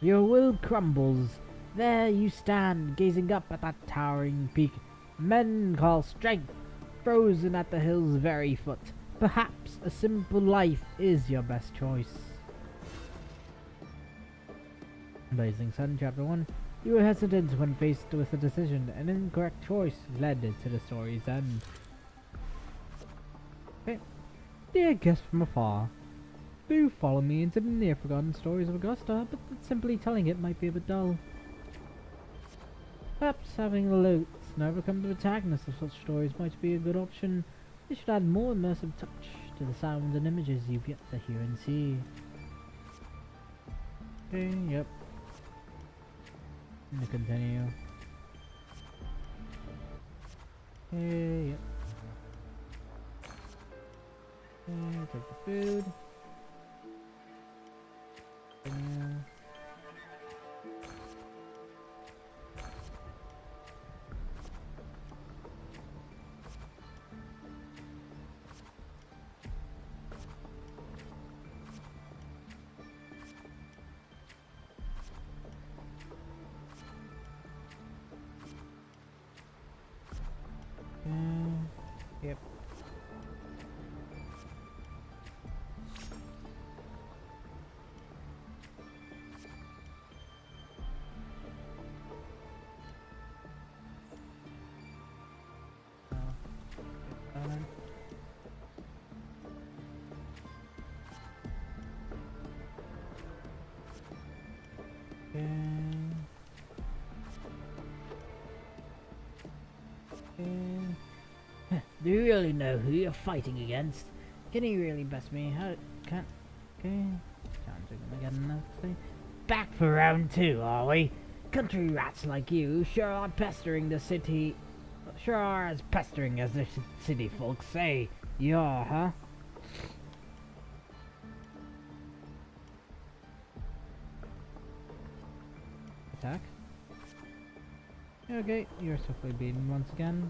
Your will crumbles. There you stand, gazing up at that towering peak. Men call strength, frozen at the hill's very foot. Perhaps a simple life is your best choice. Blazing Sun, Chapter 1. You were hesitant when faced with a decision. An incorrect choice led to the story's end. Okay. Dear guest from afar, do follow me into the near-forgotten stories of Augusta, but simply telling it might be a bit dull. Perhaps having a look and overcome the protagonist of such stories might be a good option. They should add more immersive touch to the sounds and images you've yet to hear and see. Okay, yep. And continue. Okay, yep. Okay, take the food. Continue. Yep. Do you really know who you're fighting against? Can you really best me? How can't? Okay. Challenging them again. Nothing. Back for round 2, are we? Country rats like you sure are pestering the city. Sure are as pestering as the city folks say. You are, huh? Attack. Okay, you're swiftly beaten once again.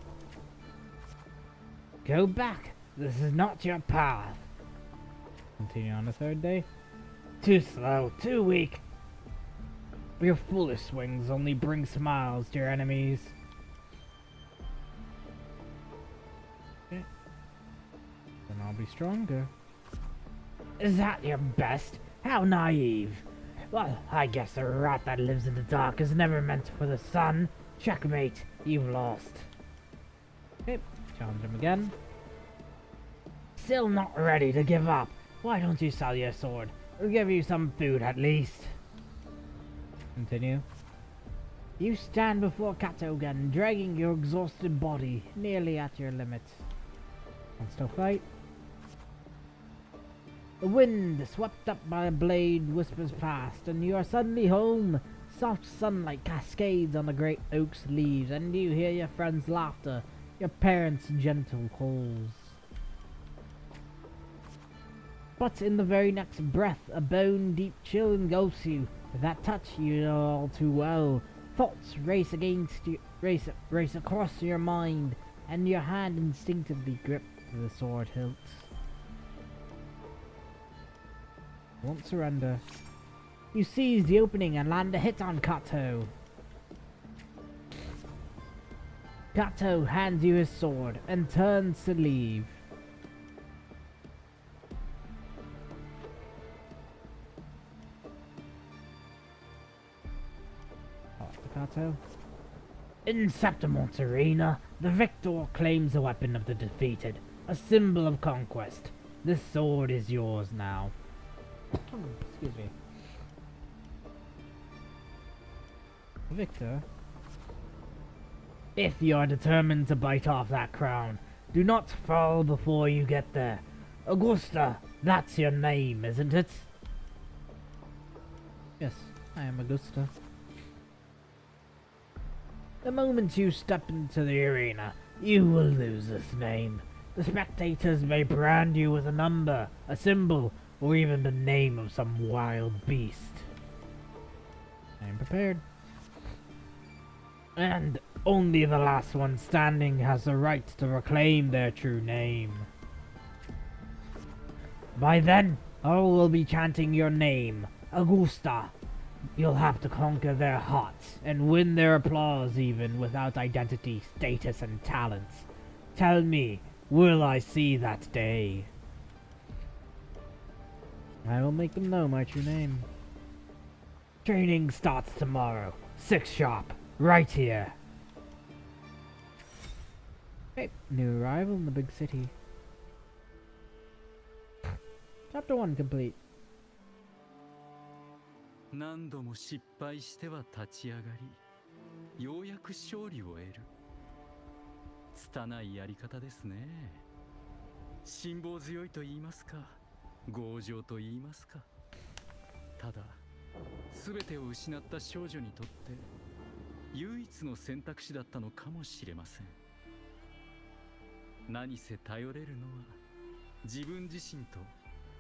Go back! This is not your path! Continue on the 3rd day. Too slow, too weak! Your foolish swings only bring smiles to your enemies. Okay. Then I'll be stronger. Is that your best? How naive! Well, I guess a rat that lives in the dark is never meant for the sun. Checkmate, you've lost. Okay. Challenge him again. Still not ready to give up. Why don't you sell your sword? We'll give you some food at least. Continue. You stand before Kato again, dragging your exhausted body nearly at your limit. And still fight. The wind, swept up by a blade, whispers past, and you are suddenly home. Soft sunlight cascades on the great oak's leaves, and you hear your friend's laughter. Your parents' gentle calls. But in the very next breath, a bone-deep chill engulfs you. With that touch you know all too well. Thoughts race against you, race across your mind, and your hand instinctively grips the sword hilt. Won't surrender. You seize the opening and land a hit on Kato. Kato hands you his sword and turns to leave. Kato. In Septimon's arena, the victor claims the weapon of the defeated, a symbol of conquest. This sword is yours now. Excuse me. Victor? If you are determined to bite off that crown, do not fall before you get there. Augusta, that's your name, isn't it? Yes, I am Augusta. The moment you step into the arena, you will lose this name. The spectators may brand you with a number, a symbol, or even the name of some wild beast. I am prepared. And only the last one standing has the right to reclaim their true name. By then, all will be chanting your name, Augusta. You'll have to conquer their hearts and win their applause even without identity, status, and talents. Tell me, will I see that day? I will make them know my true name. Training starts tomorrow, 6 sharp. Right here. Hey, new arrival in the big city. Chapter 1 complete. 何度も失敗しては立ち上がり、ようやく勝利を得る。拙いやり方ですね。辛抱強いと言いますか、強情と言いますか。ただ、全てを失った少女にとって、唯一の選択肢だったのかもしれません。何せ頼れるのは自分自身と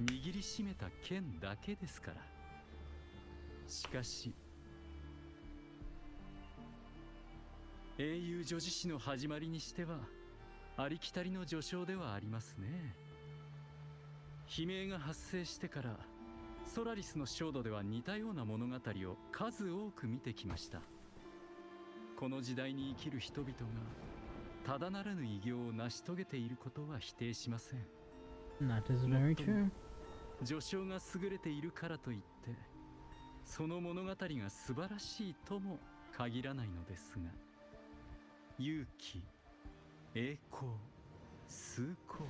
握りしめた剣だけですから。しかし英雄女子誌の始まりにしてはありきたりの序章ではありますね。悲鳴が発生してからソラリスの焦土では似たような物語を数多く見てきました。この時代に生きる人々がただならぬ偉業を成し遂げていることは否定しません。That is very true. 序章が優れているからといってその物語が素晴らしいとも限らないのですが、勇気、栄光、崇高、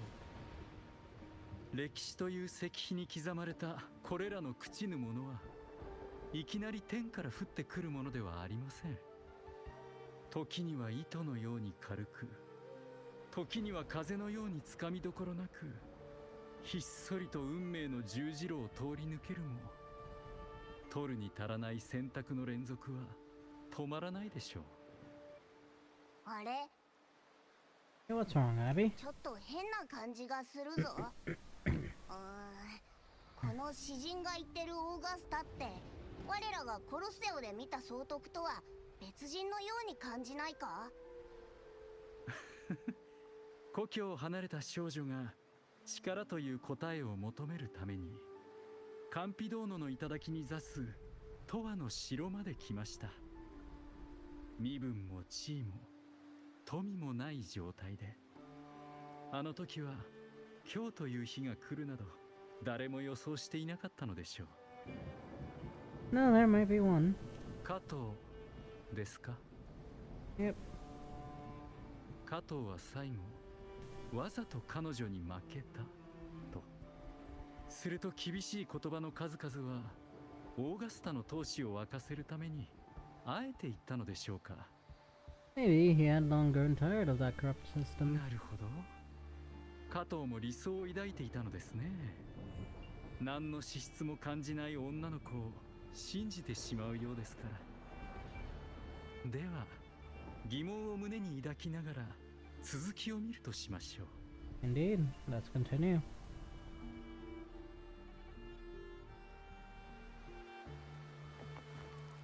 歴史という石碑に刻まれたこれらの朽ちぬものはいきなり天から降ってくるものではありません。時には糸のように軽く、時には風のようにつかみどころなく、ひっそりと運命の十字路を通り抜けるも、取るに足らない選択の連続は止まらないでしょう。あれ？ Hey, what's wrong, Abby? ちょっと変な感じがするぞ。この詩人が言ってるオーガスタって、我らがコロッセオで見た総督とは別人のように感じないか？故郷を離れた少女が力という答えを求めるためにカンピドーノの頂に座す永遠の城まで来ました。身分も地位も富もない状態で、あの時は今日という日が来るなど誰も予想していなかったのでしょう。 No, there might be one. 加藤ですか？ Yep. 加藤は最後わざと彼女に負けたと。すると厳しい言葉の数々はオーガスタの闘志を沸かせるためにあえて言ったのでしょうか。 Maybe he had long grown tired of that corrupt system. なるほど。加藤も理想を抱いていたのですね。何の資質も感じない女の子を信じてしまうようですから。では疑問を胸に抱きながら続きを見るとしましょう。 Indeed. Let's continue.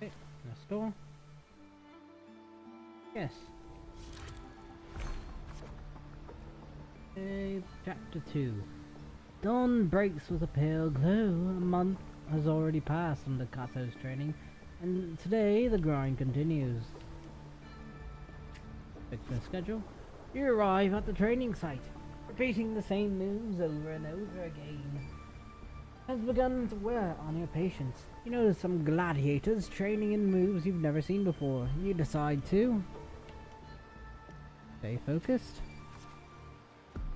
Okay, let's go. Yes. Okay, chapter 2. Dawn breaks with a pale glow. A month has already passed under Kato's training, and today the grind continues. Fixing the schedule. You arrive at the training site, repeating the same moves over and over again. has begun to wear on your patience. You notice some gladiators training in moves you've never seen before. You decide to stay focused.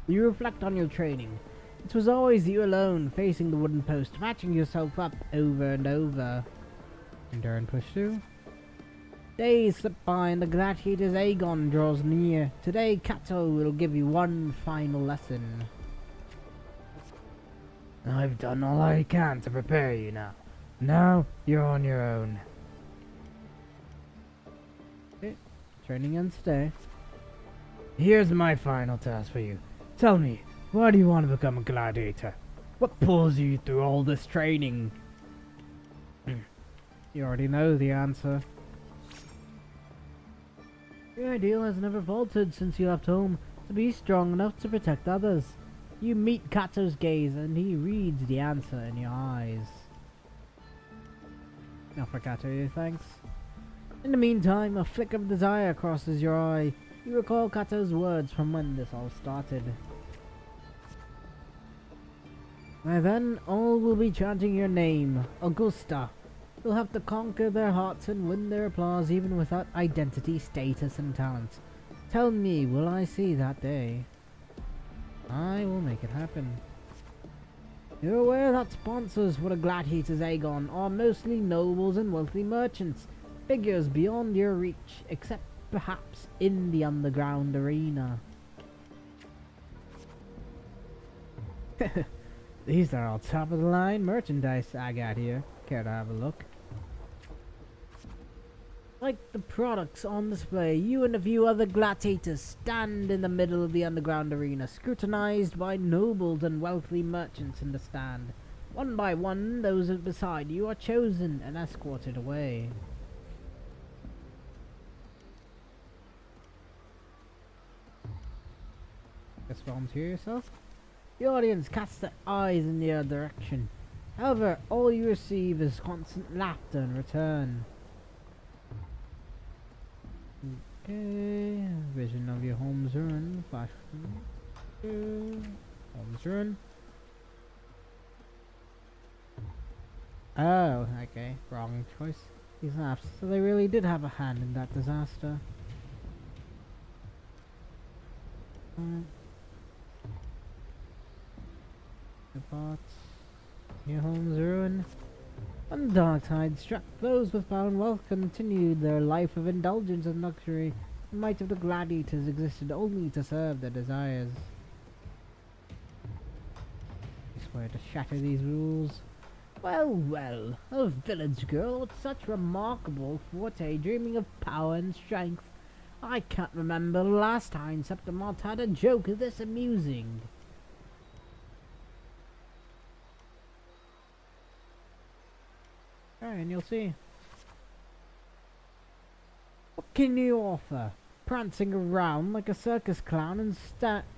You reflect on your training. It was always you alone facing the wooden post, matching yourself up over and over. Enter and push through. Days slip by and the gladiator's Aegon draws near. Today, Kato will give you one final lesson. I've done all I can to prepare you now. Now, you're on your own. Okay, training ends today. Here's my final task for you. Tell me, why do you want to become a gladiator? What pulls you through all this training? You already know the answer. Your ideal has never faltered since you left home, to be strong enough to protect others. You meet Kato's gaze and he reads the answer in your eyes. Now for Kato, thanks. In the meantime, a flick of desire crosses your eye. You recall Kato's words from when this all started. By then, all will be chanting your name, Augusta. You'll have to conquer their hearts and win their applause even without identity, status, and talent. Tell me, will I see that day? I will make it happen. You're aware that sponsors for the Gladiators Aegon are mostly nobles and wealthy merchants, figures beyond your reach, except perhaps in the underground arena. These are all top-of-the-line merchandise I got here. Care to have a look? Like the products on display, you and a few other gladiators stand in the middle of the underground arena, scrutinized by nobles and wealthy merchants in the stand. One by one, those beside you are chosen and escorted away. Just volunteer yourself? The audience casts their eyes in your direction. However, all you receive is constant laughter in return. Okay, vision of your home's ruin. Flash. Home's ruin. Oh, okay. Wrong choice. He's laughs. So they really did have a hand in that disaster. Parts. Your home's ruin. When the dark tide struck, those with power and wealth continued their life of indulgence and luxury. The might of the gladiators existed only to serve their desires. I swear to shatter these rules. Well, well, a village girl with such remarkable forte, dreaming of power and strength. I can't remember the last time Septimont had a joke this amusing. And you'll see. What can you offer? Prancing around like a circus clown and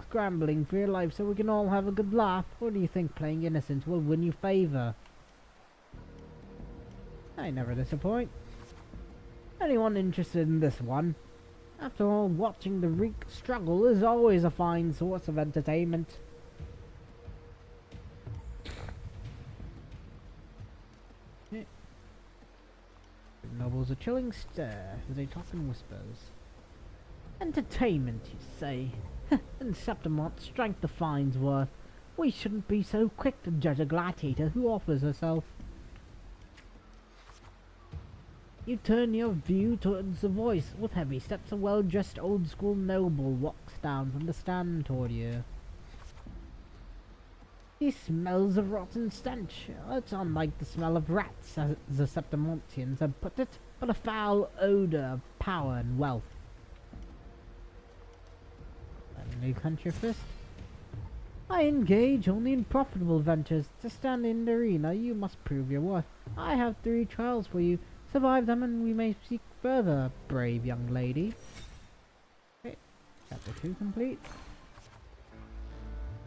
scrambling for your life so we can all have a good laugh? Or do you think playing innocent will win you favour? I never disappoint. Anyone interested in this one? After all, watching the Reek struggle is always a fine source of entertainment. Nobles a chilling stare as they talk in whispers. Entertainment, you say? And Septimont's strength defines worth. We shouldn't be so quick to judge a gladiator who offers herself. You turn your view towards the voice. With heavy steps, a well-dressed old-school noble walks down from the stand toward you. He smells a rotten stench. It's unlike the smell of rats, as the Septimontians have put it, but a foul odour of power and wealth. Finally clench your fist. I engage only in profitable ventures. To stand in the arena, you must prove your worth. I have 3 trials for you. Survive them and we may seek further, brave young lady. Okay, chapter 2 complete.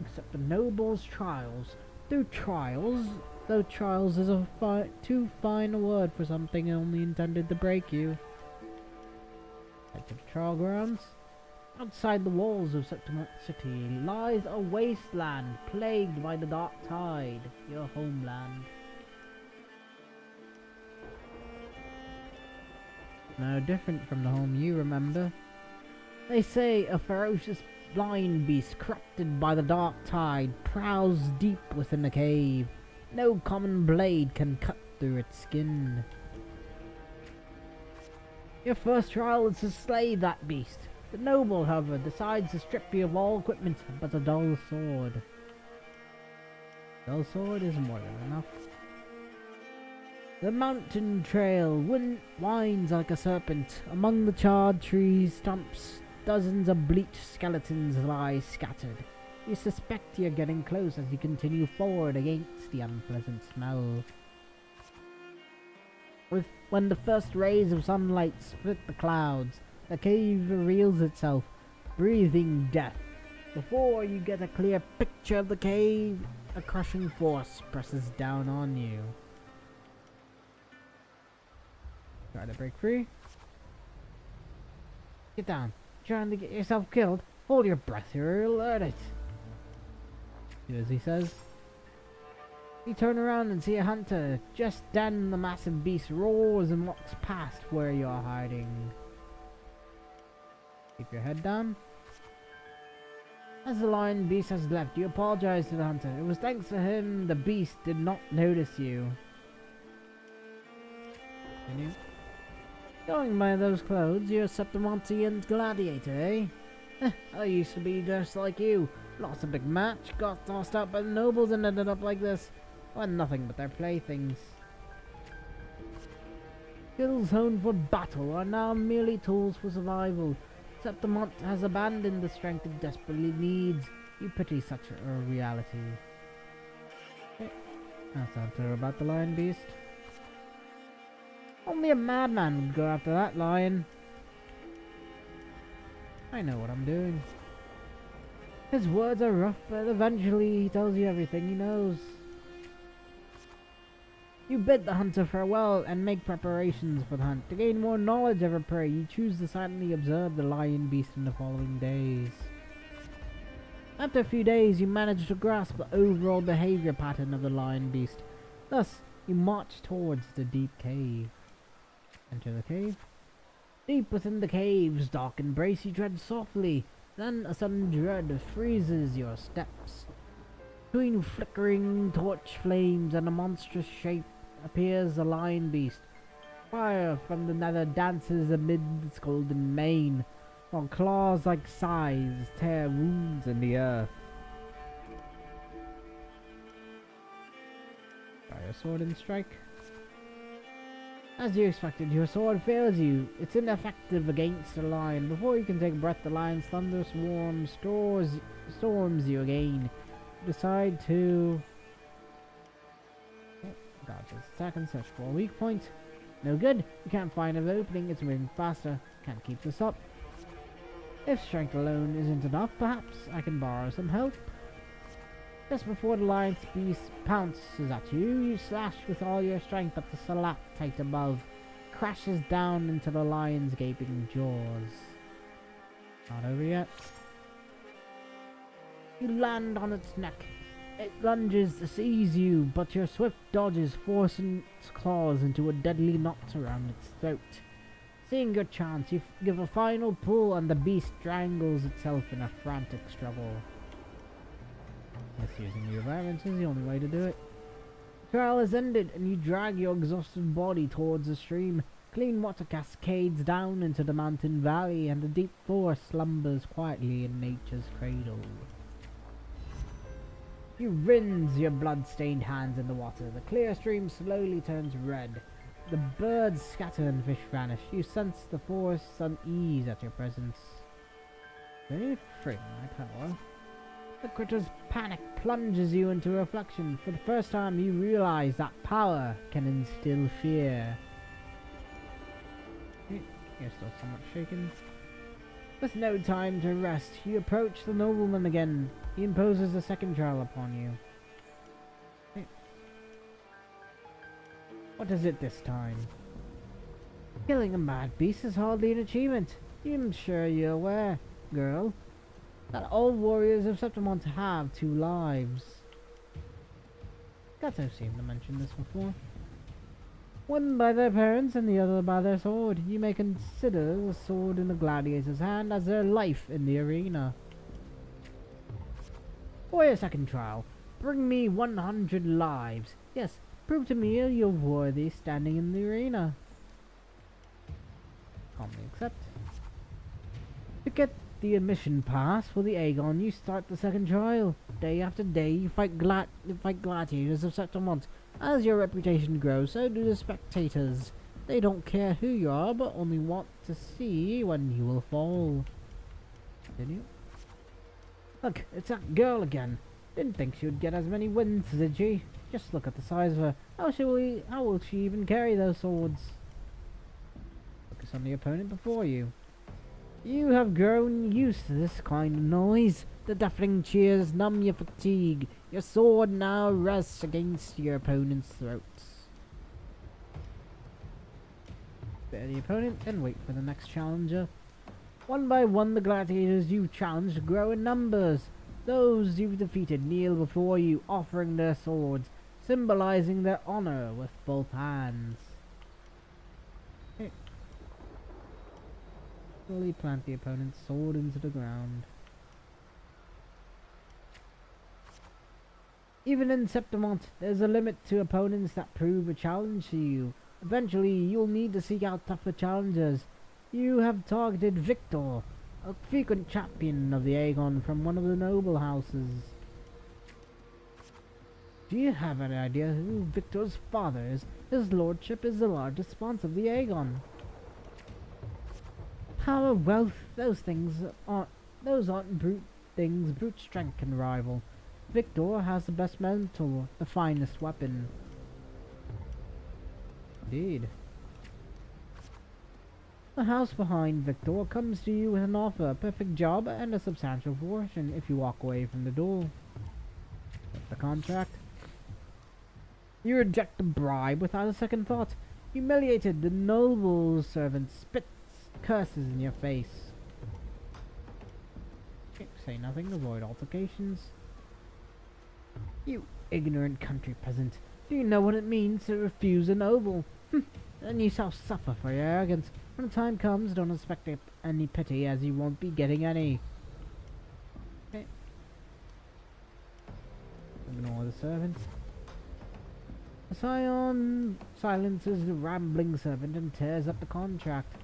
Except the noble's trials. Though trials is a too fine a word for something only intended to break you. Head to the trial grounds. Outside the walls of Septimont City lies a wasteland plagued by the dark tide, your homeland. No different from the home you remember. They say a ferocious blind beast corrupted by the dark tide prowls deep within the cave. No common blade can cut through its skin. Your first trial is to slay that beast. The noble, however, decides to strip you of all equipment but a dull sword. Dull sword is more than enough. The mountain trail winds like a serpent. Among the charred trees, stumps, dozens of bleached skeletons lie scattered. You suspect you're getting close as you continue forward against the unpleasant smell. When the first rays of sunlight split the clouds, the cave reveals itself, breathing death. Before you get a clear picture of the cave, a crushing force presses down on you. Try to break free. Get down. Trying to get yourself killed? Hold your breath or you'll hurt it. Do as he says. You turn around and see a hunter. Just then the massive beast roars and walks past where you're hiding. Keep your head down. As the lion beast has left, you apologize to the hunter. It was thanks to him the beast did not notice you. Continue. Going by those clothes, you're a Septimontian gladiator, eh? I used to be just like you. Lost a big match, got tossed out by the nobles and ended up like this. Well, nothing but their playthings. Skills honed for battle are now merely tools for survival. Septimont has abandoned the strength it desperately needs. You pity such a reality. That's not true about the lion beast. Only a madman would go after that lion. I know what I'm doing. His words are rough, but eventually he tells you everything he knows. You bid the hunter farewell and make preparations for the hunt. To gain more knowledge of a prey, you choose to silently observe the lion beast in the following days. After a few days, you manage to grasp the overall behavior pattern of the lion beast. Thus, you march towards the deep cave. Enter the cave. Deep within the cave's dark embrace, you tread softly. Then a sudden dread freezes your steps. Between flickering torch flames and a monstrous shape appears a lion beast. Fire from the nether dances amid its golden mane, while claws like scythes tear wounds in the earth. Try your sword and strike. As you expected, your sword fails you. It's ineffective against the lion. Before you can take breath, the lion's thunder swarm storms you again. You decide to dodge its attack and search for a weak point. No good. You can't find an opening. It's moving faster. Can't keep this up. If strength alone isn't enough, perhaps I can borrow some help. Just before the lion's beast pounces at you, you slash with all your strength, but the stalactite above crashes down into the lion's gaping jaws. Not over yet. You land on its neck. It lunges to seize you, but your swift dodges force its claws into a deadly knot around its throat. Seeing your chance, you give a final pull and the beast strangles itself in a frantic struggle. Using your violence is the only way to do it. The trial is ended and you drag your exhausted body towards the stream. Clean water cascades down into the mountain valley and the deep forest slumbers quietly in nature's cradle. You rinse your blood-stained hands in the water. The clear stream slowly turns red. The birds scatter and fish vanish. You sense the forest's unease at your presence. Very free, my power. The critter's panic plunges you into reflection. For the first time you realize that power can instill fear. You're still somewhat shaken. With no time to rest, you approach the nobleman again. He imposes a second trial upon you. What is it this time? Killing a mad beast is hardly an achievement. I'm sure you're aware. girl, that all warriors of Septimont have 2 lives. Guess I've seen them mention this before. One by their parents and the other by their sword. You may consider the sword in a gladiator's hand as their life in the arena. For your second trial, bring me 100 lives. Yes, prove to me you're worthy standing in the arena. Calmly accept. To get the admission pass for the Aegon, you start the second trial. Day after day, you fight gladiators of Septimont. As your reputation grows, so do the spectators. They don't care who you are, but only want to see when you will fall. Continue. Look, it's that girl again. Didn't think she would get as many wins, did she? Just look at the size of her. How will she even carry those swords? Focus on the opponent before you. You have grown used to this kind of noise. The deafening cheers numb your fatigue. Your sword now rests against your opponent's throats. Spare the opponent and wait for the next challenger. One by one, the gladiators you've challenged grow in numbers. Those you've defeated kneel before you, offering their swords, symbolizing their honor with both hands. Okay. Slowly plant the opponent's sword into the ground. Even in Septimont, there's a limit to opponents that prove a challenge to you. Eventually, you'll need to seek out tougher challengers. You have targeted Victor, a frequent champion of the Aegon from one of the noble houses. Do you have any idea who Victor's father is? His lordship is the largest sponsor of the Aegon. Power, wealth, those aren't brute things brute strength can rival. Victor has the best mentor, the finest weapon. Indeed. The house behind Victor comes to you with an offer, a perfect job, and a substantial fortune if you walk away from the door. That's the contract. You reject the bribe without a second thought. Humiliated, the noble servant spits curses in your face. Say nothing, avoid altercations. You ignorant country peasant, do you know what it means to refuse a noble? Then you shall suffer for your arrogance. When the time comes, don't expect any pity, as you won't be getting any. Okay. Ignore the servants. The scion silences the rambling servant and tears up the contract.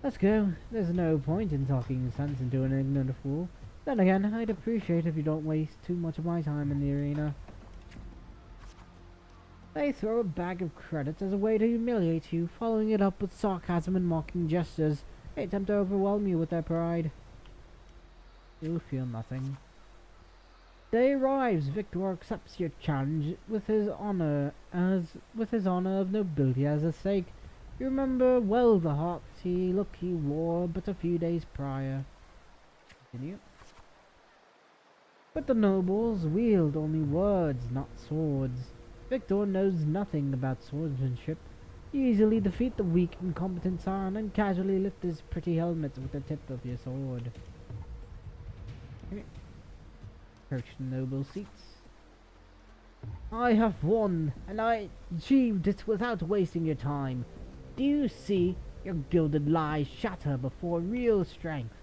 Let's go. There's no point in talking sense into an ignorant fool. Then again, I'd appreciate if you don't waste too much of my time in the arena. They throw a bag of credits as a way to humiliate you, following it up with sarcasm and mocking gestures. They attempt to overwhelm you with their pride. You'll feel nothing. Day arrives. Victor accepts your challenge with his honor of nobility as a stake. You remember well the haughty look he wore but a few days prior. Continue. But the nobles wield only words, not swords. Victor knows nothing about swordsmanship. You easily defeat the weak, incompetent Scion and casually lift his pretty helmet with the tip of your sword. Approach the noble seats. I have won, and I achieved it without wasting your time. Do you see? Your gilded lies shatter before real strength.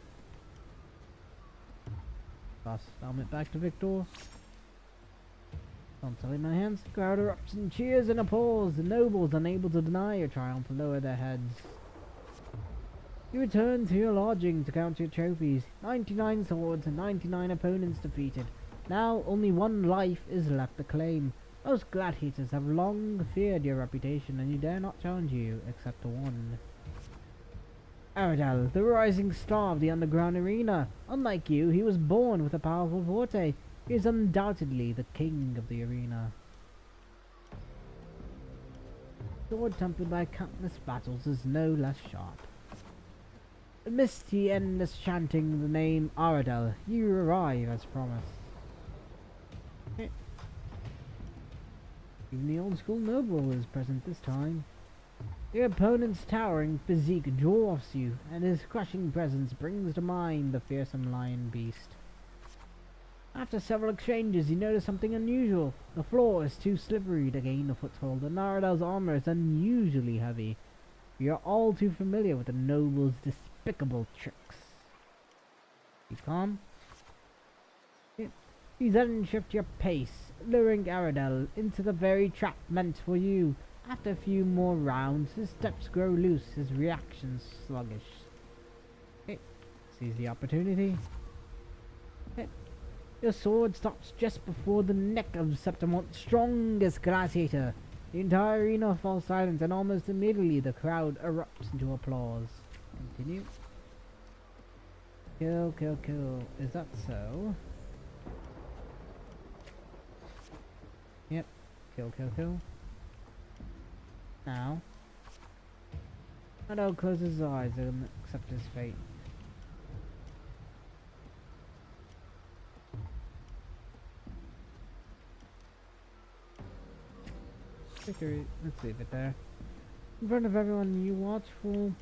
Pass the helmet back to Victor. Don't my hands. The crowd erupts in cheers and applause. The nobles, unable to deny your triumph, lower their heads. You return to your lodging to count your trophies. 99 swords and 99 opponents defeated. Now only one life is left to claim. Most gladiators have long feared your reputation, and you dare not challenge you, except one. Aradel, the rising star of the underground arena. Unlike you, he was born with a powerful forte. He is undoubtedly the king of the arena. Sword tempered by countless battles is no less sharp. Amidst the endless chanting the name Aradel, you arrive as promised. Even the old school noble is present this time. Your opponent's towering physique dwarfs you, and his crushing presence brings to mind the fearsome lion beast. After several exchanges, you notice something unusual. The floor is too slippery to gain a foothold, and Naradal's armor is unusually heavy. You're all too familiar with the noble's despicable tricks. Be calm. You then shift your pace, luring Aradel into the very trap meant for you. After a few more rounds, his steps grow loose, his reactions sluggish. Seize the opportunity. Your sword stops just before the neck of Septimon's strongest gladiator. The entire arena falls silent, and almost immediately the crowd erupts into applause. Continue. Kill, kill, kill. Is that so? Yep. Kill, kill, kill. Now. Adol closes his eyes and accepts his fate. Victory. Let's leave it there. In front of everyone, you watch for.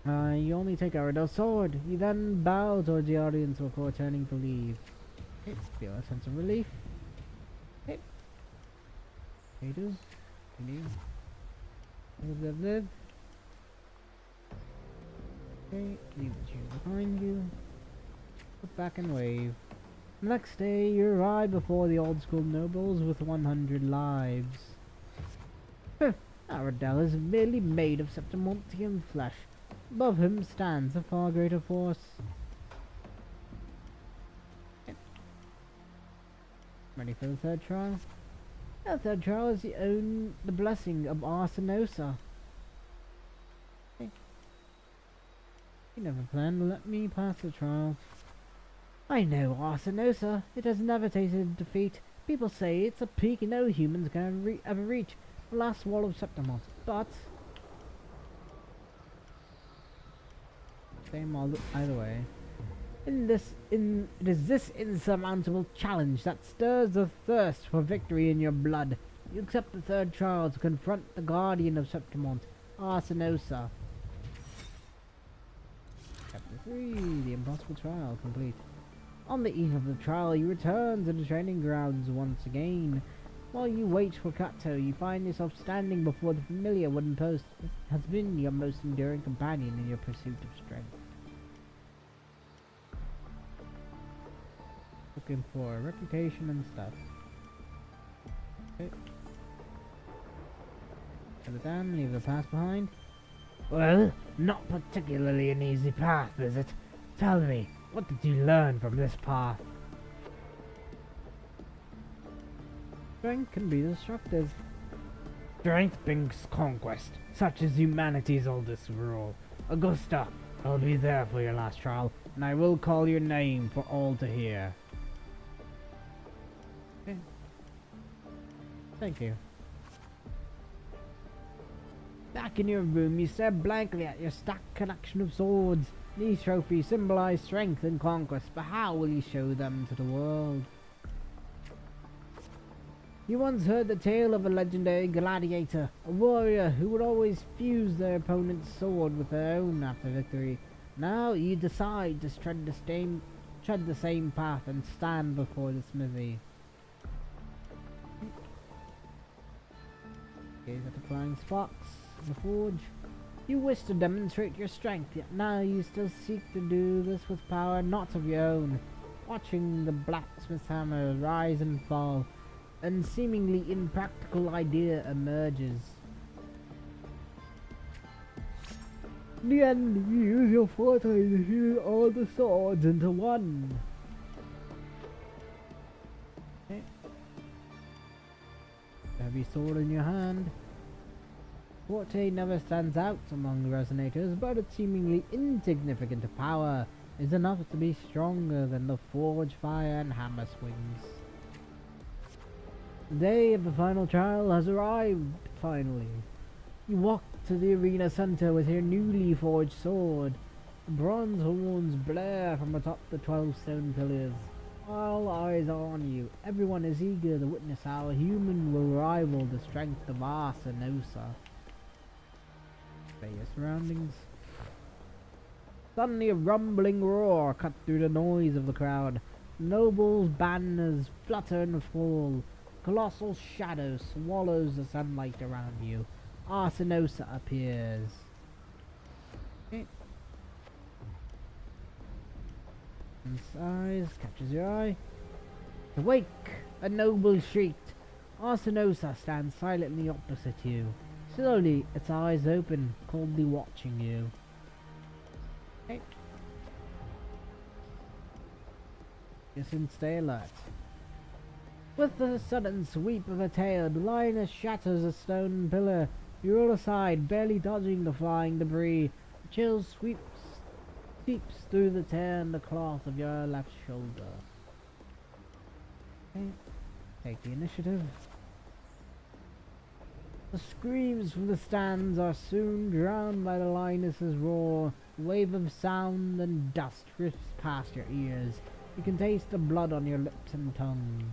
You only take Aradel's sword. You then bow towards the audience before turning to leave. Feel a sense of relief. Haters. Continue. Live, live, live. Okay, leave the chair behind you. Look back and wave. The next day, you arrive before the old school nobles with 100 lives. Aradel is merely made of Septimontian flesh. Above him stands a far greater force. Ready for the third trial? The third trial is the blessing of Arsenosa. You never planned to let me pass the trial. I know Arsenosa. It has never tasted defeat. People say it's a peak no humans can ever reach. The last wall of Septimont. But same either way. It is this insurmountable challenge that stirs the thirst for victory in your blood. You accept the third trial to confront the guardian of Septimont, Arsenosa. Chapter 3, the impossible trial complete. On the eve of the trial, you return to the training grounds once again. While you wait for Kato, you find yourself standing before the familiar wooden post that has been your most enduring companion in your pursuit of strength. Looking for a reputation and stuff. Okay. Put it down, leave the past behind. Well, not particularly an easy path, is it? Tell me, what did you learn from this path? Strength can be destructive. Strength brings conquest, such is humanity's oldest rule. Augusta, I'll be there for your last trial, and I will call your name for all to hear. Okay. Thank you. Back in your room, you stare blankly at your stacked collection of swords. These trophies symbolize strength and conquest, but how will you show them to the world? You once heard the tale of a legendary gladiator, a warrior who would always fuse their opponent's sword with their own after victory. Now you decide to tread the same path and stand before the smithy. Gaze at the flying sparks of the forge. You wish to demonstrate your strength, yet now you still seek to do this with power not of your own. Watching the blacksmith's hammer rise and fall, a seemingly impractical idea emerges. In the end, you use your forte to fuse all the swords into one. Okay. Heavy sword in your hand. Forte never stands out among resonators, but its seemingly insignificant power is enough to be stronger than the forge fire and hammer swings. The day of the final trial has arrived, finally. You walk to the arena center with your newly forged sword. The bronze horns blare from atop the 12 stone pillars. All eyes are on you. Everyone is eager to witness how a human will rival the strength of Arsenosa. your surroundings. Suddenly a rumbling roar cut through the noise of the crowd. Nobles' banners flutter and fall. Colossal shadow swallows the sunlight around you. Arsinosa appears. Okay. Eyes catches your eye. Awake! A noble shrieked. Arsinosa stands silently opposite you. Slowly, its eyes open, coldly watching you. Okay. Listen, stay alert. With the sudden sweep of a tail, the lioness shatters a stone pillar. You roll aside, barely dodging the flying debris. The chill seeps through the tear in the cloth of your left shoulder. Okay. Take the initiative. The screams from the stands are soon drowned by the lioness's roar. A wave of sound and dust drifts past your ears. You can taste the blood on your lips and tongue.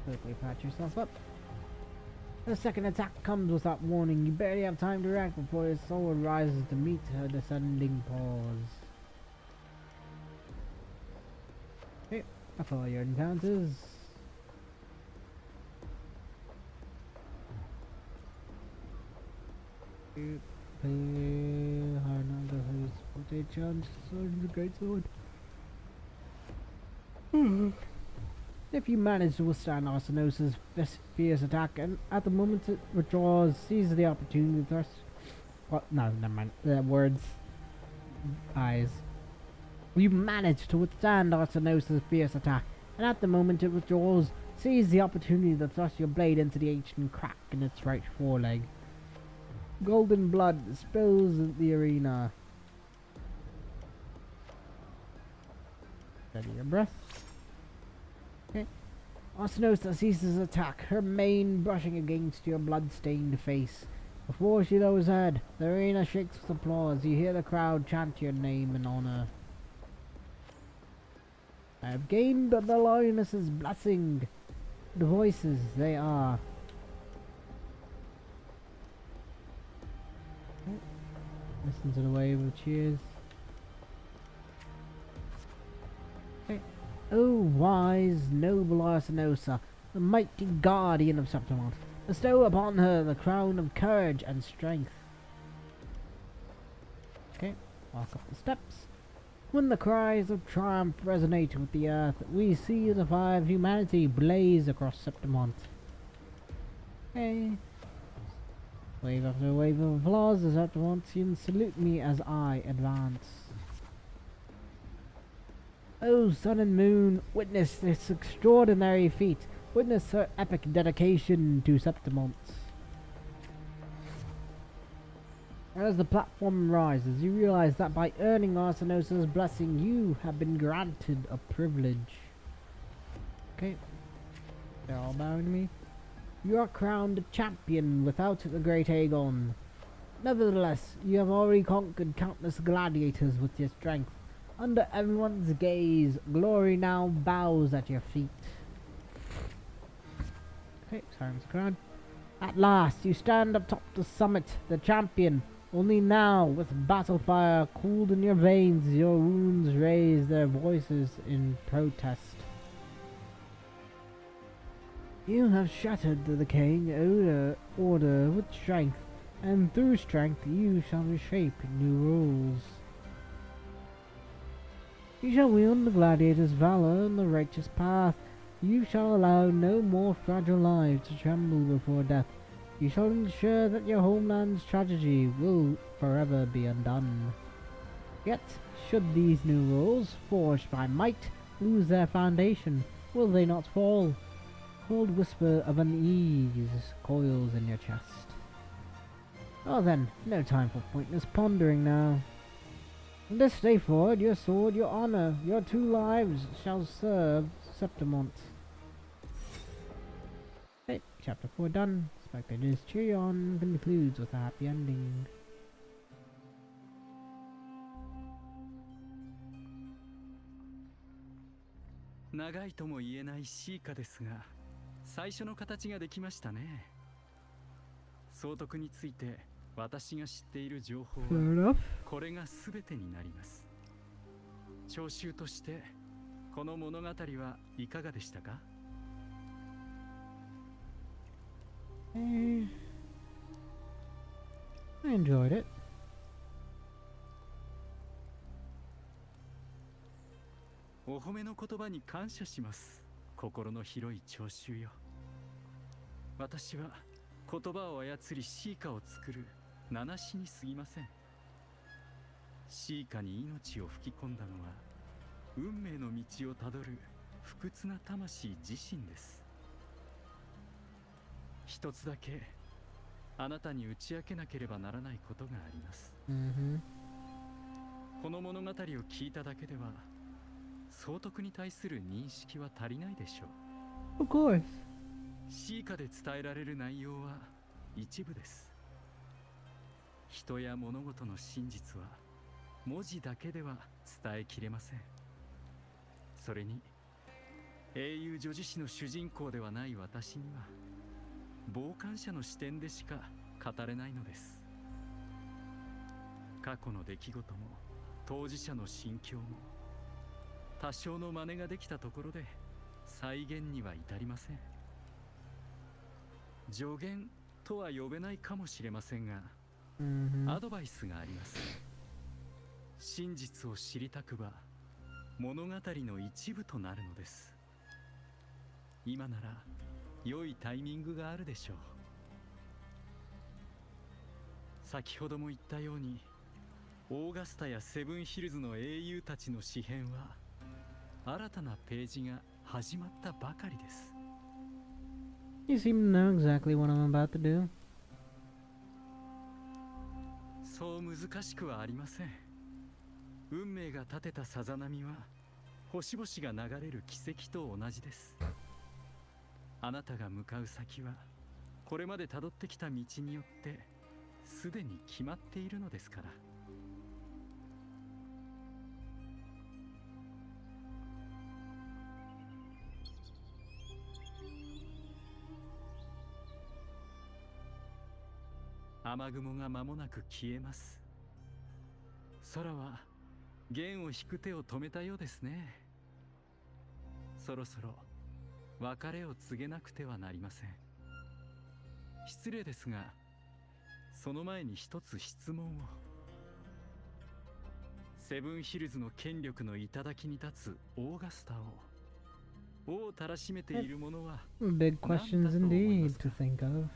Quickly patch yourself up. The second attack comes without warning. You barely have time to react before his sword rises to meet her descending paws. Okay, that's all your encounters. Great sword. If you manage to withstand Arsinosa's fierce attack, and at the moment it withdraws, seize the opportunity to thrust. Well, no, never mind. Words. Eyes. You manage to withstand Arsinosa's fierce attack, and at the moment it withdraws, seize the opportunity to thrust your blade into the ancient crack in its right foreleg. Golden blood spills in the arena. Steady your breath. Okay. Arsinosa ceases attack, her mane brushing against your blood-stained face. Before she lowers her head, the arena shakes with applause. You hear the crowd chant your name and honor. I have gained the lioness's blessing. The voices, they are. Okay. Listen to the wave of cheers. Okay. O wise, noble Arsinosa, the mighty guardian of Septimont, bestow upon her the crown of courage and strength. Okay, walk up the steps. When the cries of triumph resonate with the earth, we see the fire of humanity blaze across Septimont. Okay. Wave after wave of applause, the Septimontians salute me as I advance. O sun and moon, witness this extraordinary feat. Witness her epic dedication to Septimont. As the platform rises, you realize that by earning Arsinosa's blessing, you have been granted a privilege. Okay. They're all bowing to me. You are crowned a champion without the great Aegon. Nevertheless, you have already conquered countless gladiators with your strength. Under everyone's gaze, glory now bows at your feet. Okay, silence the crowd. At last, you stand atop the summit, the champion. Only now, with battle fire cooled in your veins, your wounds raise their voices in protest. You have shattered the decaying order with strength, and through strength you shall reshape new rules. You shall wield the gladiator's valor in the righteous path. You shall allow no more fragile lives to tremble before death. You shall ensure that your homeland's tragedy will forever be undone. Yet, should these new rules, forged by might, lose their foundation, will they not fall? Cold whisper of unease coils in your chest. Oh then, no time for pointless pondering now. From this day forward, your sword, your honor, your 2 lives shall serve Septimont. Okay, chapter 4 done. Spectators cheer on concludes with a happy ending. 最初の形ができましたね。総督について私が知っている情報はこれが全てになります。聴衆としてこの物語はいかがでしたか？I enjoyed it. お褒めの言葉に感謝します。心の広い聴衆よ。私は言葉を操りシーカを作る名無しに過ぎません。シーカに命を吹き込んだのは運命の道をたどる不屈な魂自身です。一つだけあなたに打ち明けなければならないことがあります。この物語を聞いただけでは総督に対する認識は足りないでしょう。Of course. シーカで伝えられる内容は一部です。人や物事の真実は文字だけでは伝えきれません。それに英雄女子誌の主人公ではない私には傍観者の視点でしか語れないのです。過去の出来事も当事者の心境も多少の真似ができたところで再現には至りません。助言とは呼べないかもしれませんが、アドバイスがあります。真実を知りたくば物語の一部となるのです。今なら良いタイミングがあるでしょう。先ほども言ったようにオーガスタやセブンヒルズの英雄たちの詩編は新たなページが始まったばかりです。You seem to know exactly what I'm about to do. そう難しくはありません。運命が立てたさざ波は星々が流れる奇跡と同じです。あなたが向かう先はこれまでたどってきた道によってすでに決まっているのですから。雨雲が間もなく消えます。空は弦を引く手を止めたようですね。そろそろ別れを告げなくてはなりません。失礼ですが、その前に一つ質問を。セブンヒルズの権力の頂に立つオーガスタを王をたらしめているものは Big questions indeed to think of.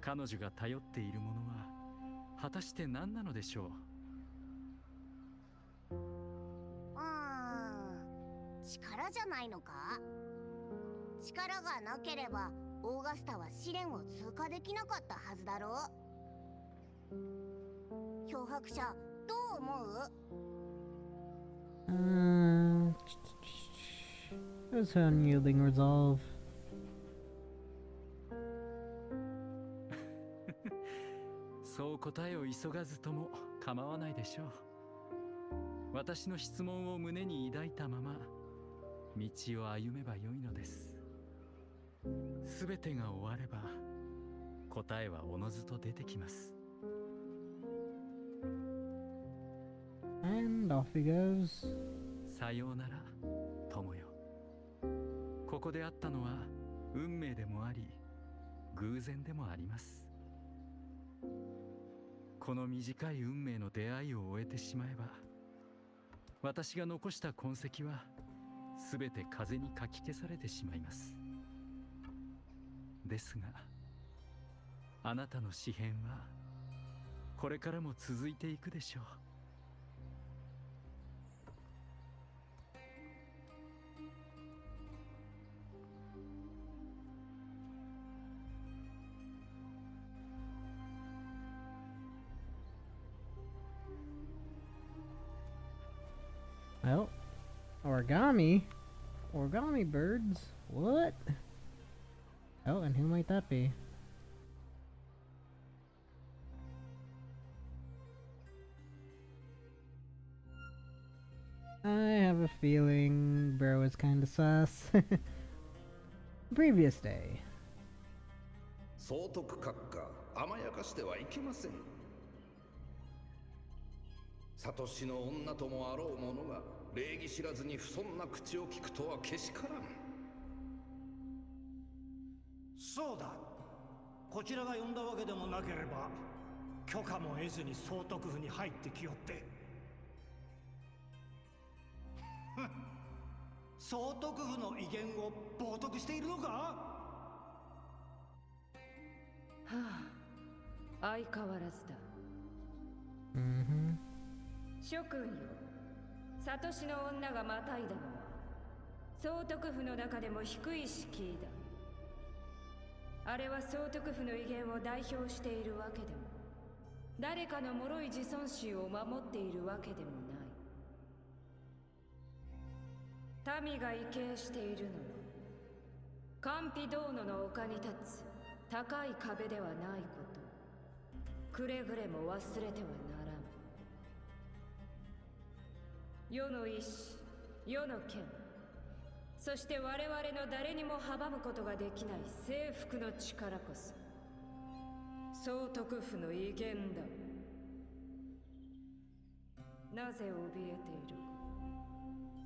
彼女が頼っているものは果たして何なのでしょう。力じゃないのか？力がなければオーガスタは試練を通過できなかったはずだろう。漂白者どう思う？There's unyielding resolve. そう答えを急がずとも構わないでしょう。私の質問を胸に抱いたまま道を歩めばよいのです。すべてが終われば答えはおのずと出てきます。And off he goes. さようなら友よ。ここであったのは運命でもあり偶然でもあります。この短い運命の出会いを終えてしまえば私が残した痕跡はすべて風にかき消されてしまいます。ですがあなたの詩編はこれからも続いていくでしょう。Well, origami? Origami birds? What? Oh, and who might that be? I have a feeling bro is kinda sus. Previous day. 総督閣下、甘やかしてはいけません。サトシの女ともあろう者が礼儀知らずに不遜な口を聞くとはけしからん。そうだ。こちらが呼んだわけでもなければ許可も得ずに総督府に入ってきよって。総督府の威厳を冒涜しているのか？はあ、相変わらずだ。諸君よ、サトシの女がまたいだのは総督府の中でも低い敷居だ。あれは総督府の威厳を代表しているわけでも、誰かの脆い自尊心を守っているわけでもない。民が畏敬しているのはカンピドーノの丘に立つ高い壁ではないこと、くれぐれも忘れてはならん。世の意志、世の権、そして我々の誰にも阻むことができない征服の力こそ総督府の威厳だ。なぜ怯えているか、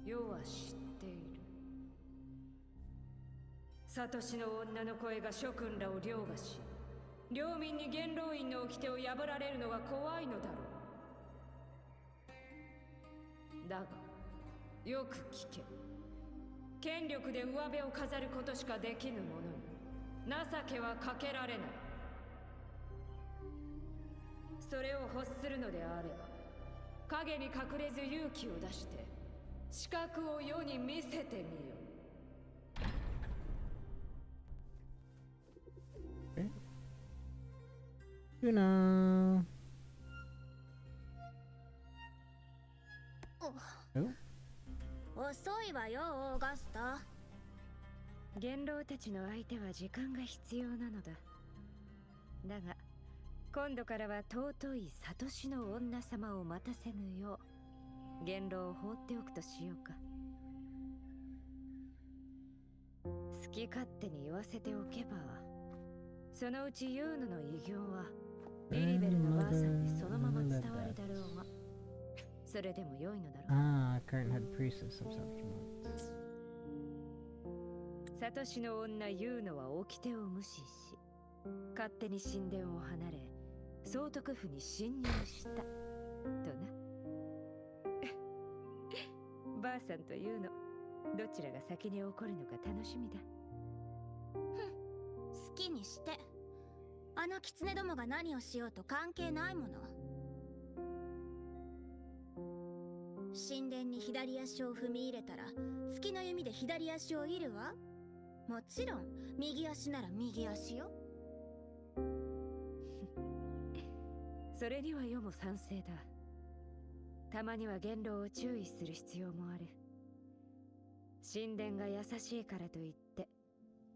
世は知っている。サトシの女の声が諸君らを凌駕し、領民に元老院の掟を破られるのが怖いのだろう。だがよく聞け。権力で上辺を飾ることしかできぬ者に情けはかけられない。それを欲するのであれば、影に隠れず勇気を出して資格を世に見せてみよ。You know. Oh. 遅いわよ、オーガスタ。元老たちの相手は時間が必要なのだ。だが今度からは尊いサトシの女様を待たせぬよう元老を放っておくとしようか。好き勝手に言わせておけば、そのうちユーノの異形はリリベルのばあさんにそのまま伝わるだろうが、それでも良いのだろう。Current head priestess of Septimont. サトシの女ユーノは掟を無視し、勝手に神殿を離れ、総督府に侵入したとな。ばあさんとユーノ、どちらが先に起こるのか楽しみだ。好きにして。あの狐どもが何をしようと関係ないもの。神殿に左足を踏み入れたら月の弓で左足を射るわ。もちろん右足なら右足よ。それには世も賛成だ。たまには元老を注意する必要もある。神殿が優しいからといって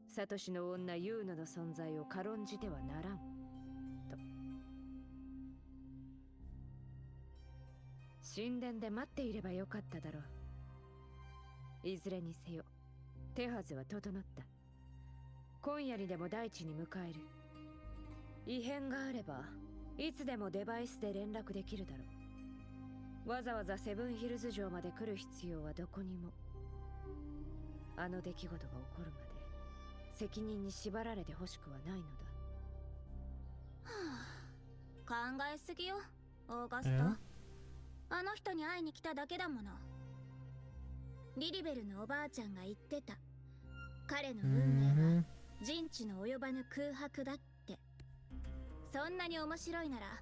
サトシの女ユーノの存在を軽んじてはならんと。神殿で待っていればよかっただろう。いずれにせよ手はずは整った。今夜にでも大地に迎える。異変があればいつでもデバイスで連絡できるだろう。わざわざセブンヒルズ城まで来る必要はどこにも。あの出来事が起こるまで責任に縛られてほしくはないのだ。考えすぎよ、オーガスタ。あの人に会いに来ただけだもの。リリベルのおばあちゃんが言ってた。彼の運命は人知の及ばぬ空白だって。そんなに面白いなら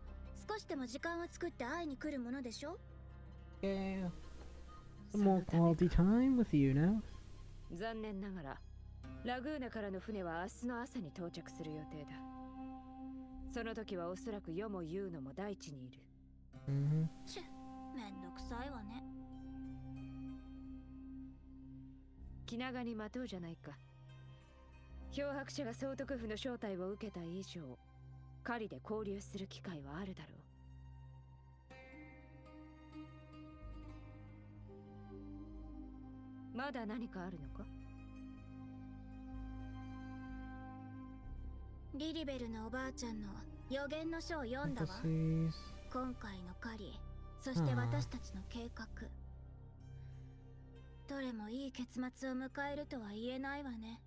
少しでも時間を作って会いに来るものでしょ。Yeah. Some more quality time with you now. 残念ながらラグーナからの船は明日の朝に到着する予定だ。その時はおそらく世もユーノも大地にいる。ちゅ、めんどくさいわね。気長に待とうじゃないか。漂白者が総督府の招待を受けた以上、狩りで交流する機会はあるだろう。まだ何かあるのか？リリベルのおばあちゃんの予言の書を読んだわ。 Fantasies. 今回の狩り、そして私たちの計画。どれもいい結末を迎えるとは言えないわね。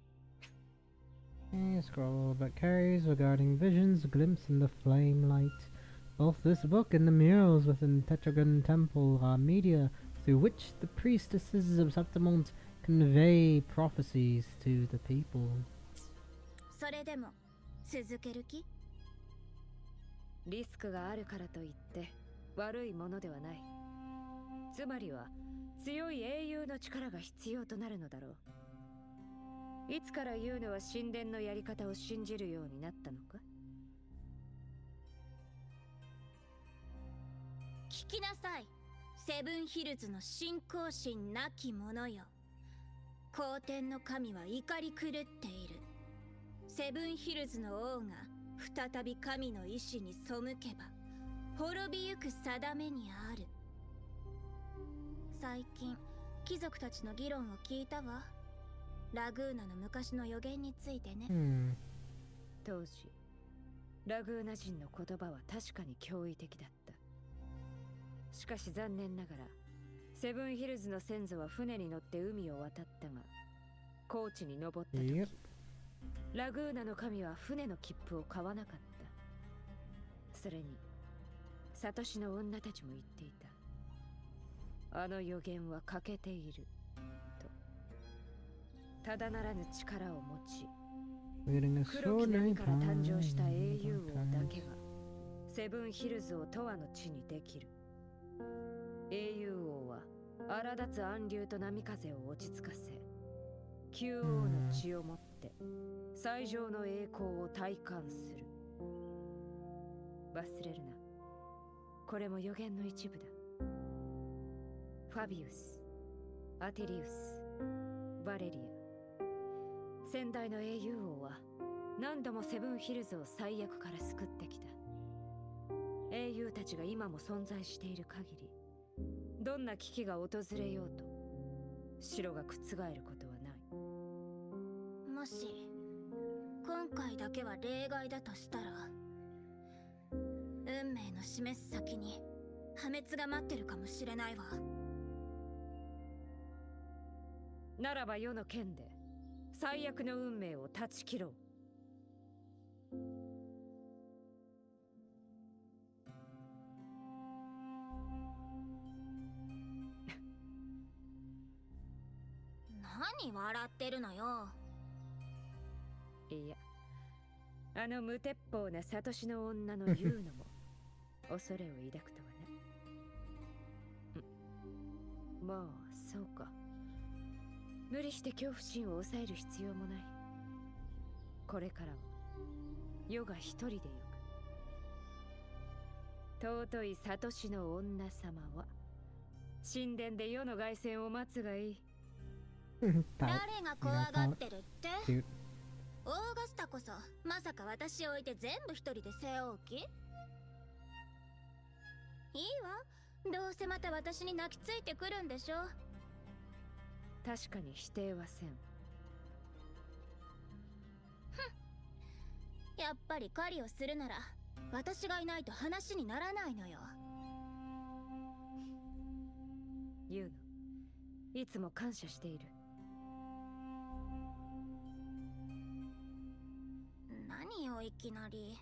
A scroll that carries regarding visions, a glimpse in the flame light. Both this book and the murals within Tetragon Temple are media through which the priestesses of Septimont convey prophecies to the people. それでも続ける気？リスクがあるからといって悪いものではない。つまりは強い英雄の力が必要となるのだろう。いつからユーノは神殿のやり方を信じるようになったのか？聞きなさい。セブンヒルズの信仰心なき者よ。皇天の神は怒り狂っている。セブンヒルズの王が再び神の意志に背けば滅びゆく定めにある。最近貴族たちの議論を聞いたわ。ラグーナの昔の予言についてね。当時ラグーナ人の言葉は確かに驚異的だった。しかし残念ながらセブンヒルズの先祖は船に乗って海を渡ったが、高地に登った時、ラグーナの神は船の切符を買わなかった。それにサトシの女たちも言っていた。あの予言は欠けていると。ただならぬ力を持ち、黒き波から誕生した英雄王だけがセブンヒルズを永遠の地にできる。英雄王は荒立つ暗流と波風を落ち着かせ、旧王の血をもって最上の栄光を体感する。忘れるな、これも予言の一部だ。ファビウス、アテリウス、バレリア、先代の英雄王は何度もセブンヒルズを最悪から救ってきた。英雄たちが今も存在している限り、どんな危機が訪れようと城が覆ることはない。もし今回だけは例外だとしたら、運命の示す先に破滅が待ってるかもしれないわ。ならば世の剣で最悪の運命を断ち切ろう。何笑ってるのよ。いや、あの無鉄砲なサトシの女の言うのも恐れを抱くとはね。まあそうか。無理して恐怖心を抑える必要もない。これからは世が一人で行く。尊いサトシの女様は神殿で世の凱旋を待つがいい。誰が怖がってるって？オーガスタこそまさか私を置いて全部一人で背負う気？いいわ、どうせまた私に泣きついてくるんでしょ。確かに否定はせん。やっぱり狩りをするなら私がいないと話にならないのよ。ユーノ、いつも感謝している。何よいきなり。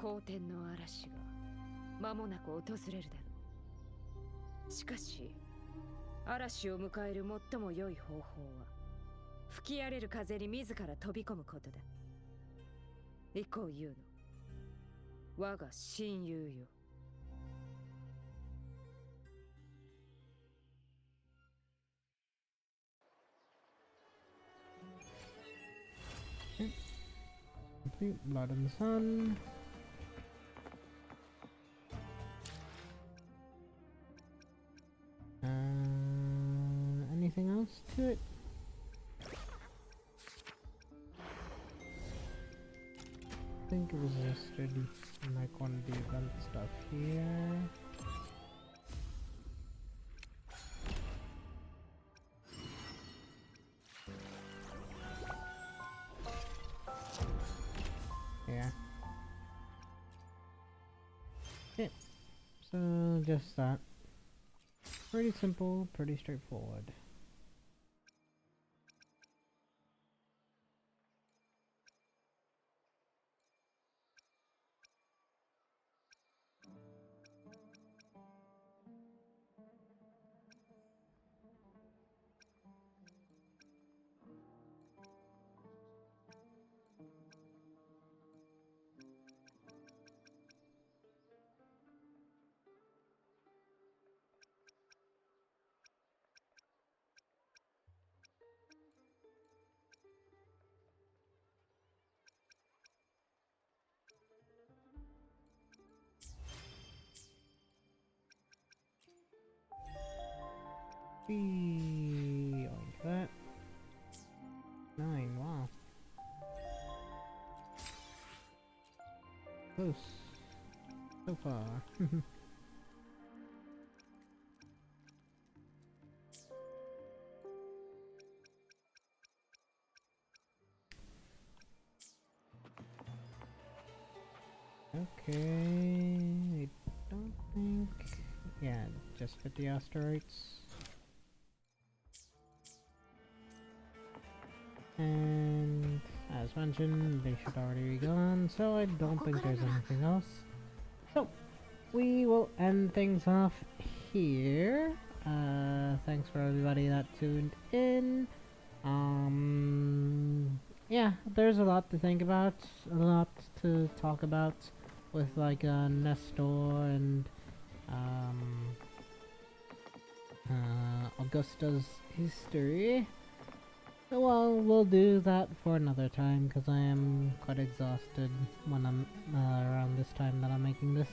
皇天の嵐が間もなく訪れるだろう。しかし嵐を迎える最も良い方法は吹き荒れる風に自ら飛び込むことだ。行こうユーノ、我が親友よ。Complete Blood and Sun. Anything else to it? think it was listed in like one of the event stuff here. Yeah. Yeah. So just that. Pretty simple, pretty straightforward. Like that. 9, wow. Close. So far. Okay, I don't think... Yeah, just 50 asteroids. And as mentioned, they should already be gone, so I don't think there's anything else. So, we will end things off here. Thanks for everybody that tuned in. Yeah, there's a lot to think about, a lot to talk about with like Nestor and Augusta's history. Well, we'll do that for another time because I am quite exhausted when I'm around this time that I'm making this,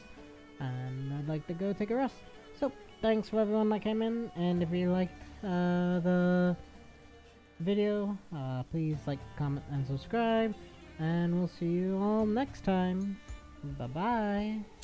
and I'd like to go take a rest. So, thanks for everyone that came in, and if you liked the video, please like, comment, and subscribe, and we'll see you all next time. Bye-bye.